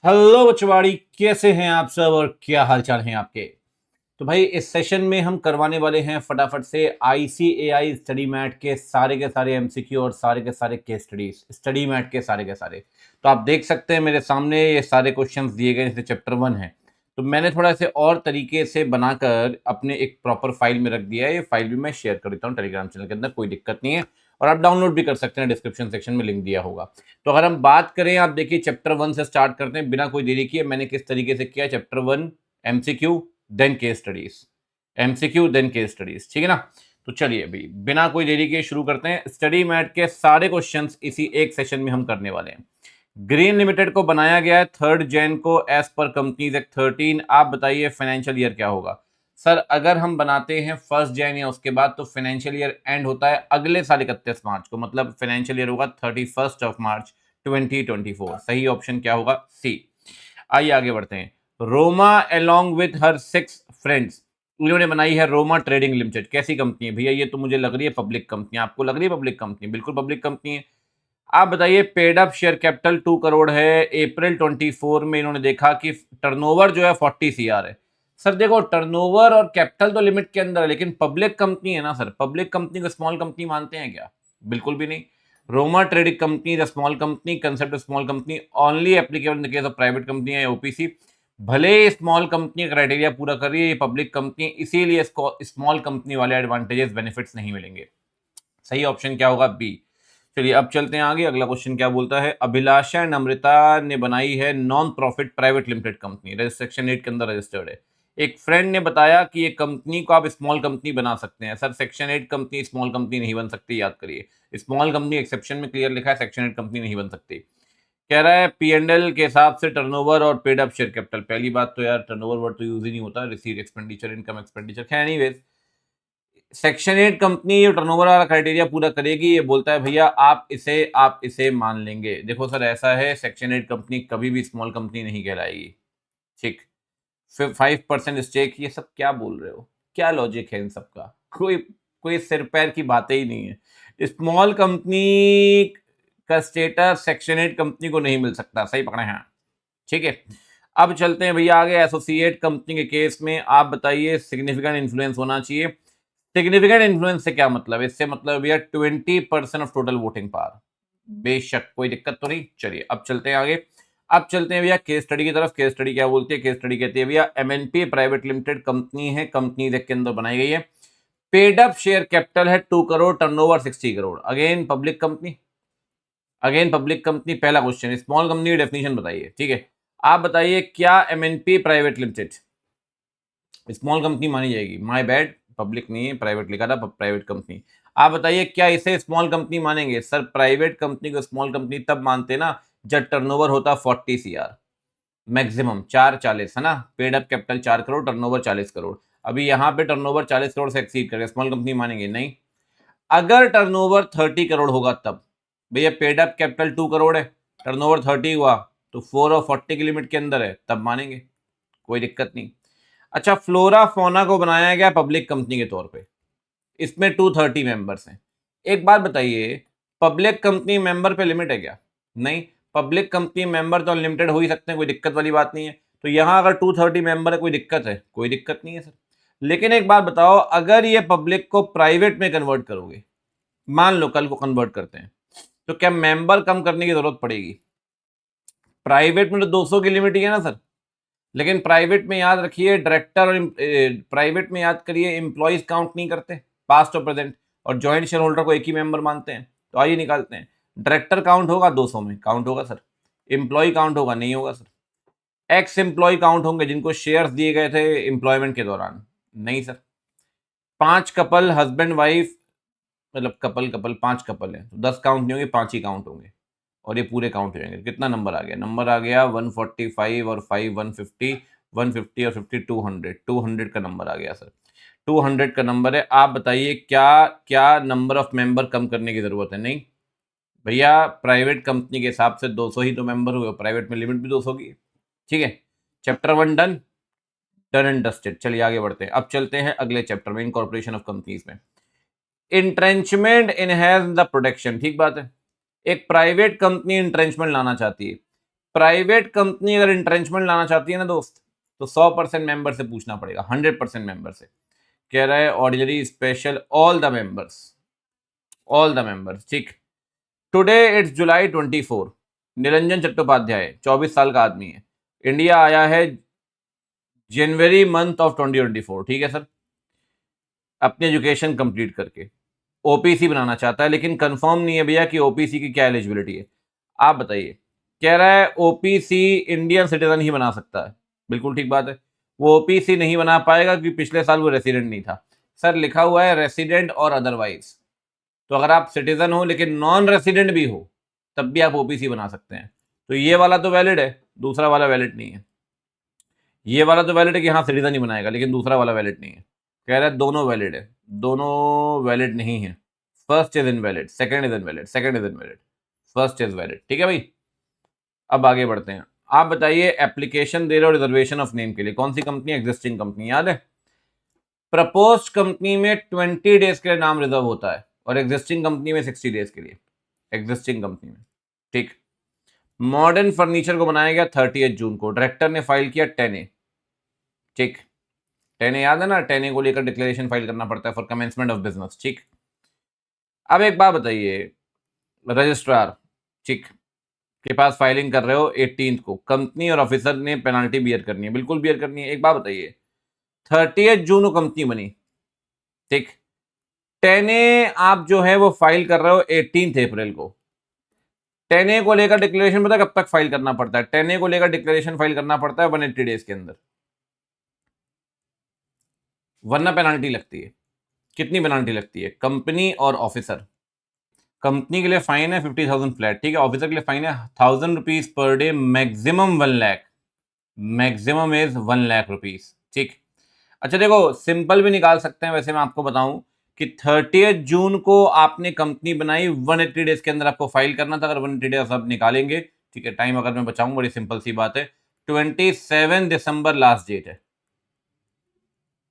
Hello बचवाड़ी, कैसे हैं आप सब और क्या हालचाल हैं आपके। तो भाई इस सेशन में हम करवाने वाले हैं फटाफट से आईसीएआई स्टडी मैट के सारे एमसीक्यू और सारे के सारे केस स्टडीज, स्टडी मैट के सारे। तो आप देख सकते हैं मेरे सामने ये सारे क्वेश्चंस दिए गए, जैसे चैप्टर 1 है। तो मैंने थोड़ा से और तरीके से बनाकर अपने एक प्रॉपर फाइल में रख दिया है। ये फाइल भी मैं शेयर कर देता हूँ टेलीग्राम चैनल के अंदर, कोई दिक्कत नहीं है। और आप डाउनलोड भी कर सकते हैं, डिस्क्रिप्शन सेक्शन में लिंक दिया होगा। तो अगर हम बात करें, आप देखिए चैप्टर 1 से स्टार्ट करते हैं बिना कोई देरी किए। मैंने किस तरीके से किया, chapter 1 MCQ then case studies, MCQ then case studies, ठीक है ना। तो चलिए अभी बिना कोई देरी के शुरू करते हैं। स्टडी मैट के सारे क्वेश्चंस इसी एक सेशन में हम करने वाले हैं। ग्रीन लिमिटेड को बनाया गया है 3 जैन को एज पर कंपनीज एक्ट 13। आप बताइए फाइनेंशियल ईयर क्या होगा। सर अगर हम बनाते हैं 1 जैन या उसके बाद, तो फाइनेंशियल ईयर एंड होता है अगले साल 31 मार्च को, मतलब फाइनेंशियल ईयर होगा 31 मार्च 2024। सही ऑप्शन क्या होगा, सी। आइए आगे बढ़ते हैं। Roma along with her 6 friends, इन्होंने बनाई है रोमा ट्रेडिंग लिमिटेड। कैसी कंपनी है भैया, ये तो मुझे लग रही है पब्लिक कंपनी। आपको लग रही है पब्लिक कंपनी? बिल्कुल पब्लिक कंपनी है। आप बताइए paid up share capital 2 crore है। अप्रैल 24 में इन्होंने देखा कि टर्नओवर जो है 40 सीआर है। सर देखो, टर्नओवर और कैपिटल तो लिमिट के अंदर है, लेकिन पब्लिक कंपनी है ना सर। पब्लिक कंपनी को स्मॉल कंपनी मानते हैं क्या? बिल्कुल भी नहीं। Roma trading company the small company, concept small company only applicable in the case of private company है ओपीसी। भले स्मॉल कंपनी क्राइटेरिया पूरा कर रही है, ये पब्लिक कंपनी, इसीलिए इसको स्मॉल कंपनी वाले एडवांटेजेस बेनिफिट्स नहीं मिलेंगे। सही ऑप्शन क्या होगा, बी। चलिए अब चलते हैं आगे। अगला क्वेश्चन क्या बोलता है। अभिलाषा एंड अमृता ने बनाई है non profit private limited company, section 8 के अंदर रजिस्टर्ड है। एक फ्रेंड ने बताया कि ये कंपनी को आप स्मॉल कंपनी बना सकते हैं। Sir section 8 company small company नहीं बन सकती, याद करिए। स्मॉल कंपनी एक्सेप्शन में क्लियर लिखा है, सेक्शन 8 कंपनी नहीं बन सकती। कह रहा है पी&एल के हिसाब से टर्नओवर और पेड अप शेयर कैपिटल। पहली बात तो यार टर्नओवर वर्ड तो यूज ही नहीं होता, रिसीव एक्सपेंडिचर इनकम एक्सपेंडिचर। खैर एनीवेज, सेक्शन 8 कंपनी ये टर्नओवर वाला क्राइटेरिया पूरा करेगी। ये बोलता है भैया आप इसे मान लेंगे। देखो सर ऐसा है, सेक्शन 8 कंपनी कभी भी स्मॉल कंपनी नहीं कहलाएगी, ठीक। 5% स्टेक, ये सब क्या बोल रहे हो? क्या लॉजिक है इन सब का? कोई कोई सिर पैर की बातें ही नहीं है। स्मॉल कंपनी का स्टेटस सेक्शन 8 कंपनी को नहीं मिल सकता। सही पकड़े हैं, ठीक है। अब चलते हैं भैया आगे। एसोसिएट कंपनी के केस में आप बताइए सिग्निफिकेंट इन्फ्लुएंस होना चाहिए। सिग्निफिकेंट इन्फ्लुएंस से क्या मतलब है? इससे मतलब भैया 20% ऑफ टोटल वोटिंग पावर। बेशक कोई दिक्कत तो नहीं। चलिए अब चलते हैं आगे। अब चलते हैं भैया केस स्टडी की तरफ। केस स्टडी क्या बोलती है? केस स्टडी कहती है भैया एमएनपी प्राइवेट लिमिटेड कंपनी है, कंपनी के अंदर बनाई गई है। पेड अप शेयर कैपिटल है 2 crore, turnover 60 crore. Again public company, again public company. पहला क्वेश्चन, स्मॉल कंपनी की डेफिनेशन बताइए, ठीक है। आप बताइए क्या MNP private limited small company मानी जाएगी? माय बैड, पब्लिक नहीं है, प्राइवेट लिखा था, प्राइवेट कंपनी। आप बताइए क्या इसे स्मॉल कंपनी मानेंगे? सर प्राइवेट कंपनी को स्मॉल कंपनी तब मानते ना जब टर्नओवर होता 40 सीआर, मैक्सिमम 440 है ना। Paid up capital 4 crore, turnover 40 crore. अभी यहाँ पे टर्नओवर 40 करोड़ से एक्सीड करेगा, स्मॉल कंपनी मानेंगे नहीं। अगर टर्नओवर 30 करोड़ होगा तब। भैया पेड अप कैपिटल 2 करोड़ है, टर्नओवर 30 हुआ तो 4 और 40 की लिमिट के अंदर है, तब मानेंगे, कोई दिक्कत नहीं। अच्छा, फ्लोरा फोना को बनाया गया पब्लिक कंपनी के तौर पे। इसमें 230 मेंबर्स हैं। एक बात बताइए, पब्लिक कंपनी मेंबर पे लिमिट है क्या? नहीं। पब्लिक कंपनी मेंबर तो अनलिमिटेड हो ही सकते हैं, कोई दिक्कत वाली बात नहीं है। तो यहां अगर 230 मेंबर है, कोई दिक्कत है? कोई दिक्कत नहीं है सर। लेकिन एक बात बताओ, अगर ये पब्लिक को प्राइवेट में कन्वर्ट करोगे, मान लो कल को कन्वर्ट करते हैं, तो क्या मेंबर कम करने की जरूरत पड़ेगी? प्राइवेट में तो 200 की लिमिट ही है ना सर। लेकिन प्राइवेट में याद रखिए डायरेक्टर और प्राइवेट में याद करिए एम्प्लॉइज काउंट नहीं करते, पास्ट और प्रेजेंट। और जॉइंट शेयर होल्डर को एक ही मेंबर मानते हैं। तो आइए निकालते हैं। डायरेक्टर काउंट होगा 200 में, काउंट होगा सर। एम्प्लॉय काउंट होगा, नहीं होगा सर। एक्स एम्प्लॉय काउंट होंगे जिनको शेयर्स दिए गए थे एम्प्लॉयमेंट के दौरान, नहीं सर। 5 कपल हस्बैंड वाइफ, मतलब कपल कपल 5 कपल है तो 10 काउंट नहीं होंगे, 5 ही काउंट होंगे। और ये पूरे काउंट हो जाएंगे। कितना नंबर आ गया? नंबर आ गया 145 और 5 150, 150 और 50 200, 200 का नंबर आ गया सर। 200 का नंबर है। आप बताइए क्या क्या नंबर ऑफ मेंबर कम करने की जरूरत है? नहीं भैया, प्राइवेट कंपनी के हिसाब से 200 ही तो मेंबर हुए, प्राइवेट में लिमिट भी 200 की है, ठीक है। Chapter 1 done, done and dusted. चलिए आगे बढ़ते हैं। अब चलते हैं अगले चैप्टर में, इनकॉर्पोरेशन ऑफ कंपनीज में। इंट्रेंचमेंट इनहेज द प्रोटेक्शन, ठीक बात है। एक प्राइवेट कंपनी इंट्रेंचमेंट लाना चाहती है। प्राइवेट कंपनी अगर इंट्रेंचमेंट लाना चाहती है ना दोस्त, तो 100% मेंबर से पूछना पड़ेगा, 100% मेंबर से। कह रहा है ordinary special all the members, ठीक। टुडे इट्स जुलाई 24। निरंजन चट्टोपाध्याय 24 साल का आदमी है, इंडिया आया है जनवरी मंथ ऑफ 2024, ठीक है सर। अपनी एजुकेशन कंप्लीट करके ओपीसी बनाना चाहता है, लेकिन कंफर्म नहीं है भैया कि ओपीसी की क्या एलिजिबिलिटी है। आप बताइए। कह रहा है ओपीसी इंडियन सिटीजन ही बना सकता है। बिल्कुल ठीक बात है, वो ओपीसी नहीं बना पाएगा क्योंकि पिछले साल वो रेसिडेंट नहीं था। सर लिखा हुआ है रेसिडेंट और अदरवाइज, तो अगर आप सिटीजन हो लेकिन नॉन रेसिडेंट भी हो तब भी आप ओपीसी बना सकते हैं। तो ये वाला तो वैलिड है, दूसरा वाला वैलिड नहीं है। ये वाला तो वैलिड है कि हाँ सिटीजन ही बनाएगा, लेकिन दूसरा वाला वैलिड नहीं है। कह रहा है दोनों वैलिड है, दोनों वैलिड नहीं है। First is invalid, second is invalid, second is invalid, first is valid, ठीक है भाई। अब आगे बढ़ते हैं। आप बताइए, एप्लीकेशन दे रहे हो रिजर्वेशन ऑफ नेम के लिए, कौन सी कंपनी? एग्जिस्टिंग कंपनी, याद है। प्रपोज्ड कंपनी में 20 डेज के लिए नाम रिजर्व होता है और एग्जिस्टिंग कंपनी में 60 डेज के लिए, एग्जिस्टिंग कंपनी में, ठीक। मॉडर्न फर्नीचर को बनाया गया 30 जून को, डायरेक्टर ने फाइल किया 10A, ठीक। 10A याद है ना, 10A को लेकर डिक्लेरेशन फाइल करना पड़ता है फॉर कमेंसमेंट ऑफ बिजनेस, ठीक। अब एक बात बताइए, रजिस्ट्रार, ठीक, के पास फाइलिंग कर रहे हो 18 को, कंपनी और ऑफिसर ने पेनाल्टी बियर करनी है, बिल्कुल बियर करनी है। एक बात बताइए, 30 जून को कंपनी बनी, ठीक। 10A आप जो है वो फाइल कर रहे हो 18 अप्रैल को। 10A को लेकर डिक्लेरेशन पता कब तक फाइल करना पड़ता है? 10A को लेकर डिक्लेरेशन फाइल करना पड़ता है 180 डेज के अंदर, वरना पेनाल्टी लगती है। कितनी पेनाल्टी लगती है? कंपनी और ऑफिसर, कंपनी के लिए फाइन है 50,000 फ्लैट, ठीक है। ऑफिसर के लिए फाइन है 1,000 rupees per day, maximum 1 lakh, maximum is 1 lakh rupees, ठीक। अच्छा देखो, सिंपल भी निकाल सकते हैं वैसे, मैं आपको बताऊं कि 30 जून को आपने कंपनी बनाई, 180 डेज के अंदर आपको फाइल करना था। अगर 180 डेज आप निकालेंगे, ठीक है, टाइम अगर मैं बचाऊं, बड़ी सिंपल सी बात है, 27 दिसंबर लास्ट डेट है।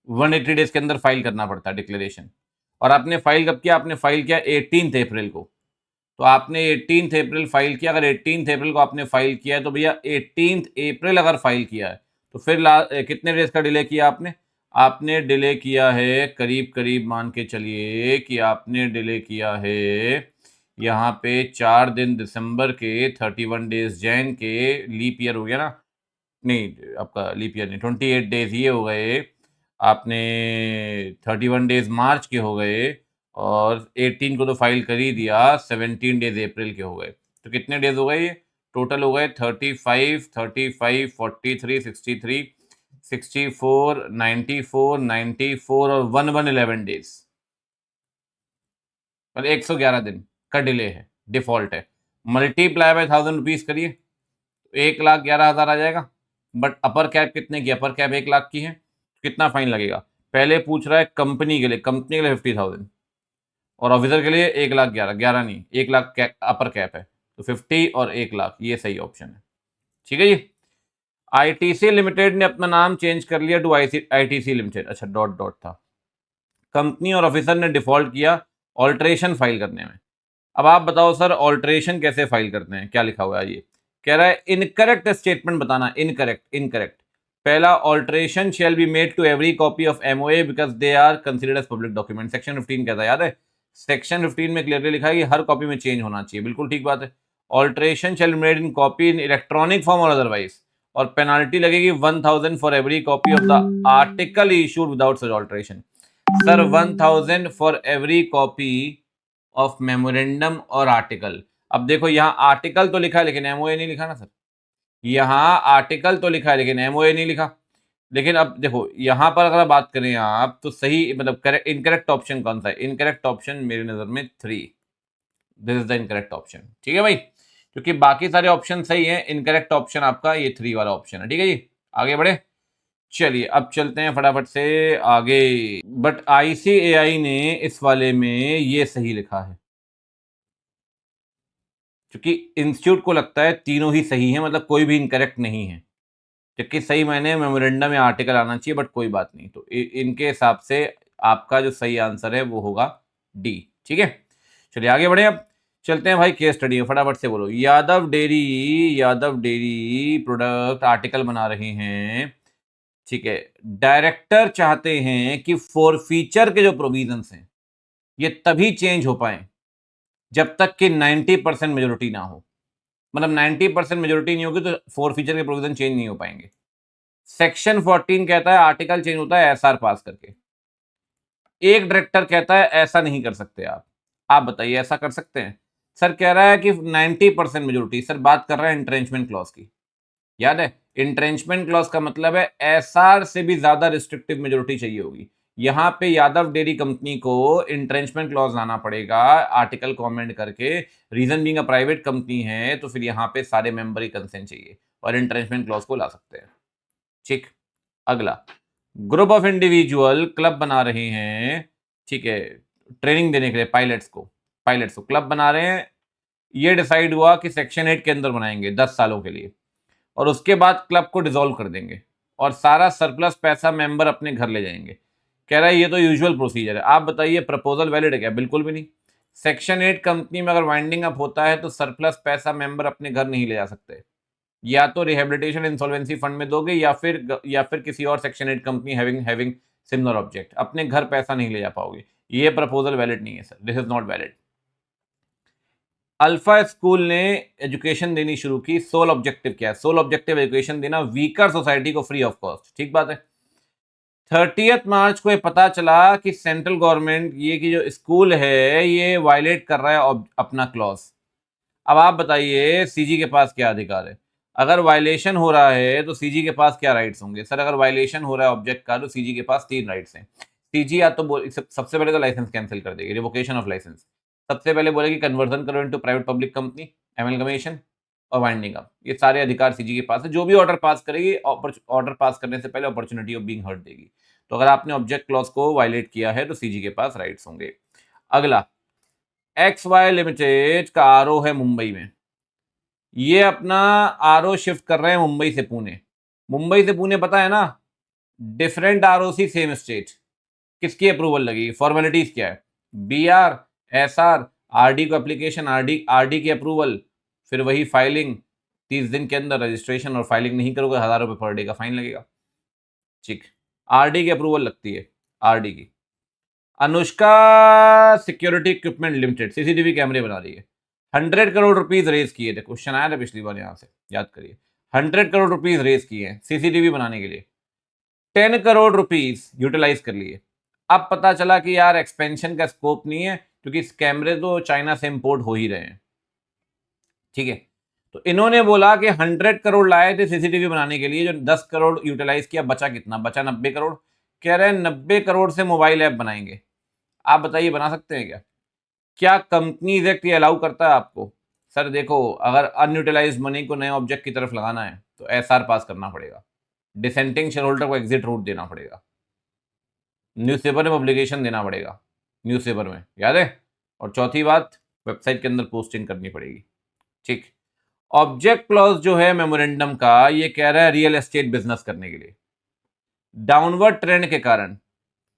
180 डेज के अंदर फाइल करना पड़ता है डिक्लेरेशन। और आपने फाइल कब किया? आपने फाइल किया 18 अप्रैल को। तो आपने 18 अप्रैल फाइल किया। अगर 18 अप्रैल को आपने फाइल किया है तो भैया 18 अप्रैल अगर फाइल किया है तो फिर कितने डेज का डिले किया आपने? आपने डिले किया है करीब करीब, मान के चलिए कि आपने डिले किया है यहाँ पे 4 दिन दिसंबर के, 31 डेज जैन के, लीप ईयर हो गया ना, नहीं आपका लीप ईयर नहीं, 28 डेज ये हो गए आपने, 31 डेज मार्च के हो गए, और 18 को तो फाइल कर ही दिया, 17 डेज अप्रैल के हो गए। तो कितने डेज हो गए ये? टोटल हो गए 35, 35, 43, 63, 64, 94, 94 और 11 डेज, मतलब 111 दिन का डिले है, डिफॉल्ट है। मल्टीप्लाई बाय 1,000 रुपीज करिए, 1,11,000 आ जाएगा। बट अपर कैप कितने की? अपर कैप 1 लाख की है। कितना फाइन लगेगा? पहले पूछ रहा है कंपनी के लिए, कंपनी के लिए 50,000, और ऑफिसर के लिए 1,11,000, 11 नहीं, 1 लाख अपर कैप है, तो 50 और 1 लाख, ये सही ऑप्शन है, ठीक है जी। आईटीसी लिमिटेड ने अपना नाम चेंज कर लिया टू आईटीसी लिमिटेड, अच्छा डॉट डॉट था। कंपनी और ऑफिसर ने डिफॉल्ट किया ऑल्ट्रेशन फाइल करने में। अब आप बताओ सर, ऑल्ट्रेशन कैसे फाइल करते हैं? क्या लिखा हुआ है ये? कह रहा है इनकरेक्ट स्टेटमेंट बताना, इनकरेक्ट, इनकरेक्ट। पहला, alteration shall be made to every copy of MOA because they are considered as public document. Section 15 कहता है, याद है? सेक्शन 15 में क्लियरली लिखा है कि हर कॉपी में चेंज होना चाहिए, बिल्कुल ठीक बात है। Alteration shall made in copy in electronic form और अदरवाइज, और पेनाल्टी लगेगी 1,000 for every copy of the article issued without such alteration. Sir 1,000 for every copy of memorandum और आर्टिकल। अब देखो यहाँ आर्टिकल तो लिखा है लेकिन एमओए नहीं लिखा ना सर, यहाँ आर्टिकल तो लिखा है लेकिन एमओए नहीं लिखा। लेकिन अब देखो यहाँ पर अगर बात करें आप, तो सही मतलब करेक्ट, इनकरेक्ट ऑप्शन कौन सा है? इनकरेक्ट ऑप्शन मेरी नजर में 3, this is the incorrect option, ठीक है भाई, क्योंकि बाकी सारे ऑप्शन सही है, इनकरेक्ट ऑप्शन आपका ये 3 वाला ऑप्शन है, ठीक है जी। आगे बढ़े, चलिए अब चलते हैं फटाफट से आगे। बट आईसीएआई ने इस वाले में ये सही लिखा है, क्योंकि इंस्टीट्यूट को लगता है तीनों ही सही है, मतलब कोई भी इनकरेक्ट नहीं है, जबकि सही मायने मेमोरेंडम में आर्टिकल आना चाहिए, बट कोई बात नहीं। तो इनके हिसाब से आपका जो सही आंसर है वो होगा डी, ठीक है। चलिए आगे बढ़े अब। चलते हैं भाई केस स्टडी में, फटाफट से बोलो। यादव डेयरी प्रोडक्ट आर्टिकल बना रहे हैं, ठीक है। डायरेक्टर चाहते हैं कि फॉरफीचर के जो प्रोविजंस हैं ये तभी चेंज हो पाए जब तक कि 90% मेजोरिटी ना हो। मतलब 90% मेजोरिटी नहीं होगी तो फॉरफीचर के प्रोविजन चेंज नहीं हो पाएंगे। सेक्शन 14 कहता है आर्टिकल चेंज होता है एसआर पास करके। एक डायरेक्टर कहता है ऐसा नहीं कर सकते आप बताइए ऐसा कर सकते हैं? सर कह रहा है कि 90% मेजोरिटी। सर बात कर रहा है इंट्रेंचमेंट क्लॉज की, याद है? इंट्रेंचमेंट क्लॉज का मतलब है एसआर से भी ज्यादा रिस्ट्रिक्टिव मेजोरिटी चाहिए होगी। यहां पे यादव डेयरी कंपनी को इंट्रेंचमेंट क्लॉज लाना पड़ेगा आर्टिकल कमेंड करके। Reason being a private company है तो फिर यहां पे सारे मेंबर ही कंसेंट चाहिए और इंट्रेंचमेंट क्लॉज को ला सकते हैं, ठीक। अगला, ग्रुप ऑफ इंडिविजुअल क्लब बना रहे हैं, ठीक है, ट्रेनिंग देने के लिए पायलट्स को क्लब बना रहे हैं। ये डिसाइड हुआ कि सेक्शन 8 के अंदर बनाएंगे 10 सालों के लिए, और उसके बाद क्लब को डिसॉल्व कर देंगे और सारा सरप्लस पैसा मेंबर अपने घर ले जाएंगे। कह रहा है ये तो यूजुअल प्रोसीजर है। आप बताइए प्रपोजल वैलिड है क्या? बिल्कुल भी नहीं। सेक्शन 8 कंपनी में अगर वाइंडिंग अप होता है तो सरप्लस पैसा मेंबर अपने घर नहीं ले जा सकते। या तो रिहेबिलिटेशन इंसॉल्वेंसी फंड में दोगे या फिर किसी और section 8 company having similar object. अपने घर पैसा नहीं ले जा पाओगे। ये प्रपोजल वैलिड नहीं है sir, this is not valid. Alpha school ने एजुकेशन देनी शुरू की। सोल ऑब्जेक्टिव क्या है? सोल ऑब्जेक्टिव एजुकेशन देना वीकर सोसाइटी को फ्री ऑफ कॉस्ट, ठीक बात है। 30 मार्च को ये पता चला कि सेंट्रल गवर्नमेंट ये की जो स्कूल है ये वायलेट कर रहा है अपना क्लॉज। अब आप बताइए सीजी के पास क्या अधिकार है? अगर वायलेशन हो रहा है तो सीजी के पास क्या राइट्स होंगे? सर अगर वायलेशन हो रहा है ऑब्जेक्ट का तो सीजी के पास 3 राइट्स हैं। सीजी या तो सबसे पहले तो लाइसेंस कैंसिल कर देगी, रिवोकेशन ऑफ लाइसेंस। सबसे पहले बोलेगी कन्वर्जन करो into private public company, amalgamation और वाइंडिंग अप। ये सारे अधिकार सीजी के पास है। जो भी ऑर्डर पास करेगी, ऑर्डर पास करने से पहले अपॉर्चुनिटी ऑफ बीइंग हर्ट देगी। तो अगर आपने ऑब्जेक्ट क्लॉज को वायलेट किया है तो सीजी के पास राइट्स होंगे। अगला, एक्स वाई लिमिटेड का आरओ है मुंबई में। ये अपना आरओ शिफ्ट कर रहे हैं मुंबई से पुणे। मुंबई से पुणे पता है ना, डिफरेंट आरओसी सेम स्टेट। किसकी अप्रूवल लगेगी? फॉर्मेलिटीज क्या है? बीआर, एसआर, आरडी को एप्लीकेशन, आरडी की अप्रूवल, फिर वही फाइलिंग। 30 दिन के अंदर रजिस्ट्रेशन, और फाइलिंग नहीं करोगे 1000 रुपये पर डे का फाइन लगेगा, ठीक। आरडी की अप्रूवल लगती है, आरडी की। Anushka security equipment limited CCTV कैमरे बना रही है। 100 करोड़ रुपीज रेज किए थे, क्वेश्चन आया था पिछली बार यहां से, याद करिए। 100 करोड़ रुपीज रेज किए हैं सीसीटीवी बनाने के लिए। 10 करोड़ रुपीज यूटिलाइज कर लिए। अब पता चला कि यार एक्सपेंशन का स्कोप नहीं है क्योंकि इस कैमरे तो चाइना से इंपोर्ट हो ही रहे हैं, ठीक है। तो इन्होंने बोला कि 100 करोड़ लाए थे सीसीटीवी बनाने के लिए, जो 10 करोड़ यूटिलाइज किया, बचा कितना? बचा 90 करोड़। कह रहे हैं 90 करोड़ से मोबाइल ऐप बनाएंगे। आप बताइए बना सकते हैं क्या? क्या कंपनीज एक्ट ये अलाउ करता है आपको? सर देखो, अगर अनयूटिलाइज्ड मनी को नए ऑब्जेक्ट की तरफ लगाना है तो एसआर पास करना पड़ेगा, डिसेंटिंग शेयर होल्डर को एग्जिट रूट देना पड़ेगा, न्यूज़पेपर में पब्लिकेशन देना पड़ेगा, न्यूज़पेपर में, याद है? और चौथी बात, वेबसाइट के अंदर पोस्टिंग करनी पड़ेगी, ठीक। ऑब्जेक्ट क्लॉज जो है मेमोरेंडम का, ये कह रहा है रियल एस्टेट बिजनेस करने के लिए डाउनवर्ड ट्रेंड के कारण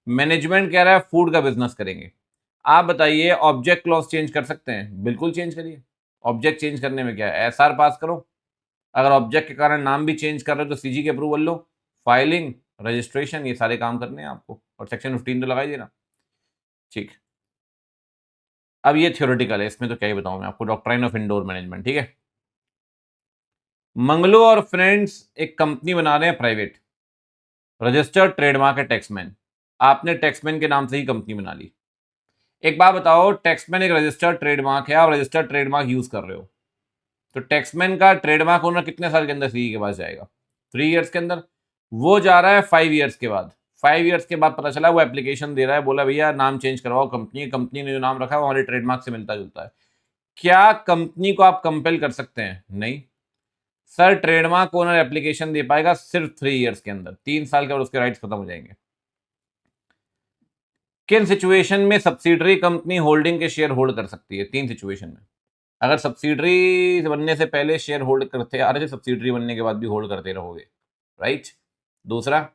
मैनेजमेंट कह रहा है फूड का बिजनेस करेंगे। आप बताइए ऑब्जेक्ट क्लॉज चेंज कर सकते हैं? बिल्कुल चेंज करिए। ऑब्जेक्ट चेंज करने में क्या है? एसआर पास करो। अगर ऑब्जेक्ट के कारण नाम भी चेंज कर रहे हो तो सीजी की अप्रूवल लो, फाइलिंग, रजिस्ट्रेशन, ये सारे काम करने हैं आपको, और सेक्शन 15 तो लगाई देना, ठीक। अब ये थ्योरेटिकल है, इसमें तो क्या ही बताऊं मैं आपको, डॉक्ट्राइन ऑफ इंडोर मैनेजमेंट, ठीक है। मंगलू और फ्रेंड्स एक कंपनी बना रहे हैं प्राइवेट, रजिस्टर्ड ट्रेडमार्क है टैक्समैन। आपने टैक्समैन के नाम से ही कंपनी बना ली। एक बात बताओ, टैक्समैन एक रजिस्टर्ड ट्रेडमार्क है, आप रजिस्टर्ड ट्रेडमार्क यूज कर रहे हो, तो टैक्समैन का ट्रेडमार्क ओनर कितने साल के अंदर सीई के पास जाएगा? 3 इयर्स के अंदर। वो जा रहा है 5 इयर्स के बाद। 5 इयर्स के बाद पता चला वो एप्लीकेशन दे रहा है, बोला भैया नाम चेंज करवाओ, कंपनी ने जो नाम रखा है वो हमारे ट्रेडमार्क से मिलता जुलता है। क्या कंपनी को आप कंपेल कर सकते हैं? नहीं सर, ट्रेडमार्क ओनर एप्लीकेशन दे पाएगा सिर्फ 3 इयर्स के अंदर। 3 साल के बाद उसके राइट्स खत्म हो जाएंगे। किन सिचुएशन में सब्सिडरी कंपनी होल्डिंग के शेयर होल्ड कर सकती है? 3 सिचुएशन में। अगर सब्सिडरी बनने से पहले शेयर होल्ड करते आ रहे थे, सब्सिडरी बनने के बाद भी होल्ड करते रहोगे, राइट। दूसरा,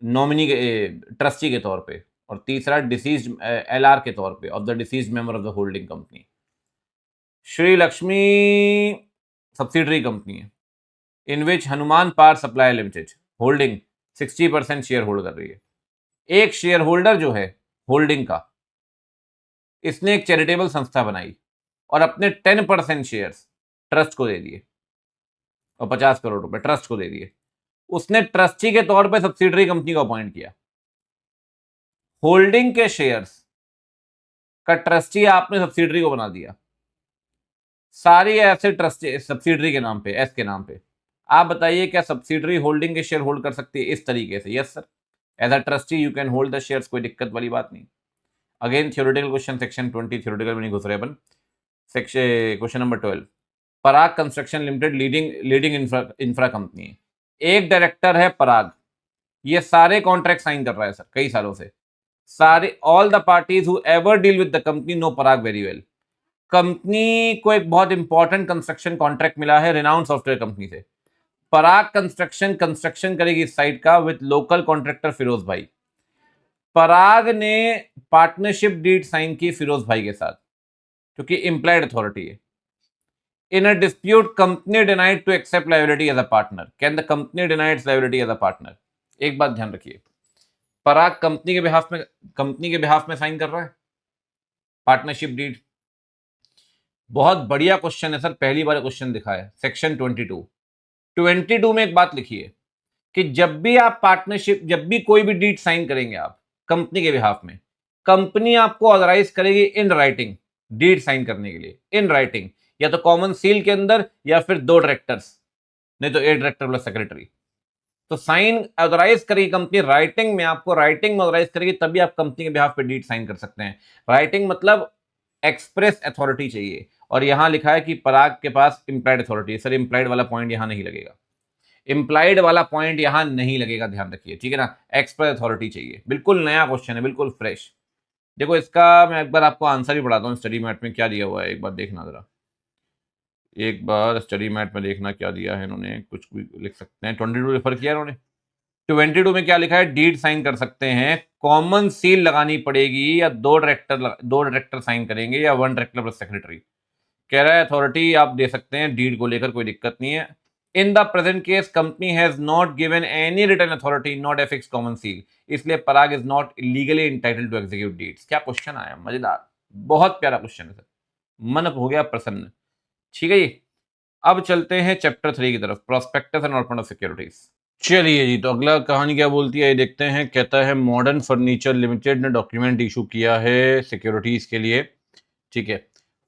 नॉमिनी के, ट्रस्टी के तौर पे। और तीसरा, डिसीज्ड एलआर के तौर पे, of the deceased member of the holding company. Shri Lakshmi subsidiary company है in which Hanuman power supply limited holding 60% share hold कर रही है। एक शेयर होल्डर जो है होल्डिंग का, इसने एक चैरिटेबल संस्था बनाई और अपने 10% शेयर्स ट्रस्ट को दे दिए और 50 करोड़ रुपए ट्रस्ट को दे दिए। उसने ट्रस्टी के तौर पे सब्सिडरी कंपनी को अपॉइंट किया। होल्डिंग के शेयर्स का ट्रस्टी आपने सब्सिडरी को बना दिया, सारी एसेट ट्रस्टी सब्सिडरी के नाम पे, एस के नाम पे। आप बताइए क्या सब्सिडरी होल्डिंग के शेयर होल्ड कर सकती है इस तरीके से? Yes sir, as a trustee you can hold the shares, कोई दिक्कत वाली बात नहीं। Again theoretical question, section 20 theoretical में नहीं घुस रहे अपन। Section question number 12, Parag construction limited leading infra company है। एक डायरेक्टर है पराग, ये सारे कॉन्ट्रैक्ट साइन कर रहा है सर कई सालों से। सारे all the parties whoever deal with the company know पराग वेरी वेल। कंपनी को एक बहुत इंपॉर्टेंट कंस्ट्रक्शन कॉन्ट्रैक्ट मिला है रिनाउंड सॉफ्टवेयर कंपनी से। पराग कंस्ट्रक्शन करेगी इस साइट का विद लोकल कॉन्ट्रैक्टर फिरोज भाई। पराग ने पार्टनरशिप डीड साइन की फिरोज भाई के साथ, क्योंकि इंप्लाइड अथॉरिटी है। In a dispute, company denied to accept liability as a partner. Can the company deny its liability as a partner? एक बात ध्यान रखिए, पराग कंपनी के बिहाफ में साइन कर रहा है पार्टनरशिप डीड। बहुत बढ़िया क्वेश्चन है सर, पहली बार क्वेश्चन दिखा है। सेक्शन 22 में एक बात लिखी है कि जब भी आप पार्टनरशिप, जब भी कोई भी डीड साइन करेंगे आप कंपनी के बिहाफ में, कंपनी आपको ऑथराइज करेगी इन राइटिंग डीड साइन करने के लिए। इन राइटिंग, या तो कॉमन सील के अंदर या फिर 2 डायरेक्टर्स, नहीं तो 1 डायरेक्टर प्लस सेक्रेटरी। तो साइन ऑथराइज करेगी कंपनी राइटिंग में, आपको राइटिंग में ऑथराइज करेगी, तभी आप कंपनी के बिहाफ पे डीड साइन कर सकते हैं। राइटिंग मतलब एक्सप्रेस अथॉरिटी चाहिए, और यहां लिखा है कि पराग के पास इंप्लाइड अथॉरिटी। सर इंप्लाइड वाला पॉइंट यहां नहीं लगेगा, इंप्लाइड वाला पॉइंट यहां नहीं लगेगा, ध्यान रखिए, ठीक है ना। एक्सप्रेस अथॉरिटी चाहिए। बिल्कुल नया क्वेश्चन है, बिल्कुल फ्रेश। देखो इसका मैं एक बार आपको आंसर ही पढ़ाता हूँ, स्टडी मैट में क्या दिया हुआ है, एक बार देखना जरा। एक बार स्टडी मैट में देखना क्या दिया है इन्होंने, कुछ भी लिख सकते हैं। 22 रेफर किया इन्होंने। 22 में क्या लिखा है, डीड साइन कर सकते हैं, कॉमन सील लगानी पड़ेगी, या 2 डायरेक्टर साइन करेंगे, या 1 डायरेक्टर प्लस सेक्रेटरी। कह रहा है अथॉरिटी आप दे सकते हैं डीड को लेकर, कोई दिक्कत नहीं है। In the present case company has not given any written authority not a fix common seal, इसलिए Parag is not legally entitled to execute deeds. क्या क्वेश्चन आया, मजेदार, बहुत प्यारा क्वेश्चन है सर, मन हो गया प्रसन्न। ठीक है जी, अब चलते हैं चैप्टर 3 की तरफ, prospectus and offer of securities. चलिए जी, तो अगला कहानी क्या बोलती है ये देखते हैं। कहता है मॉडर्न फर्नीचर लिमिटेड ने डॉक्यूमेंट इशू किया है सिक्योरिटीज के लिए, ठीक है,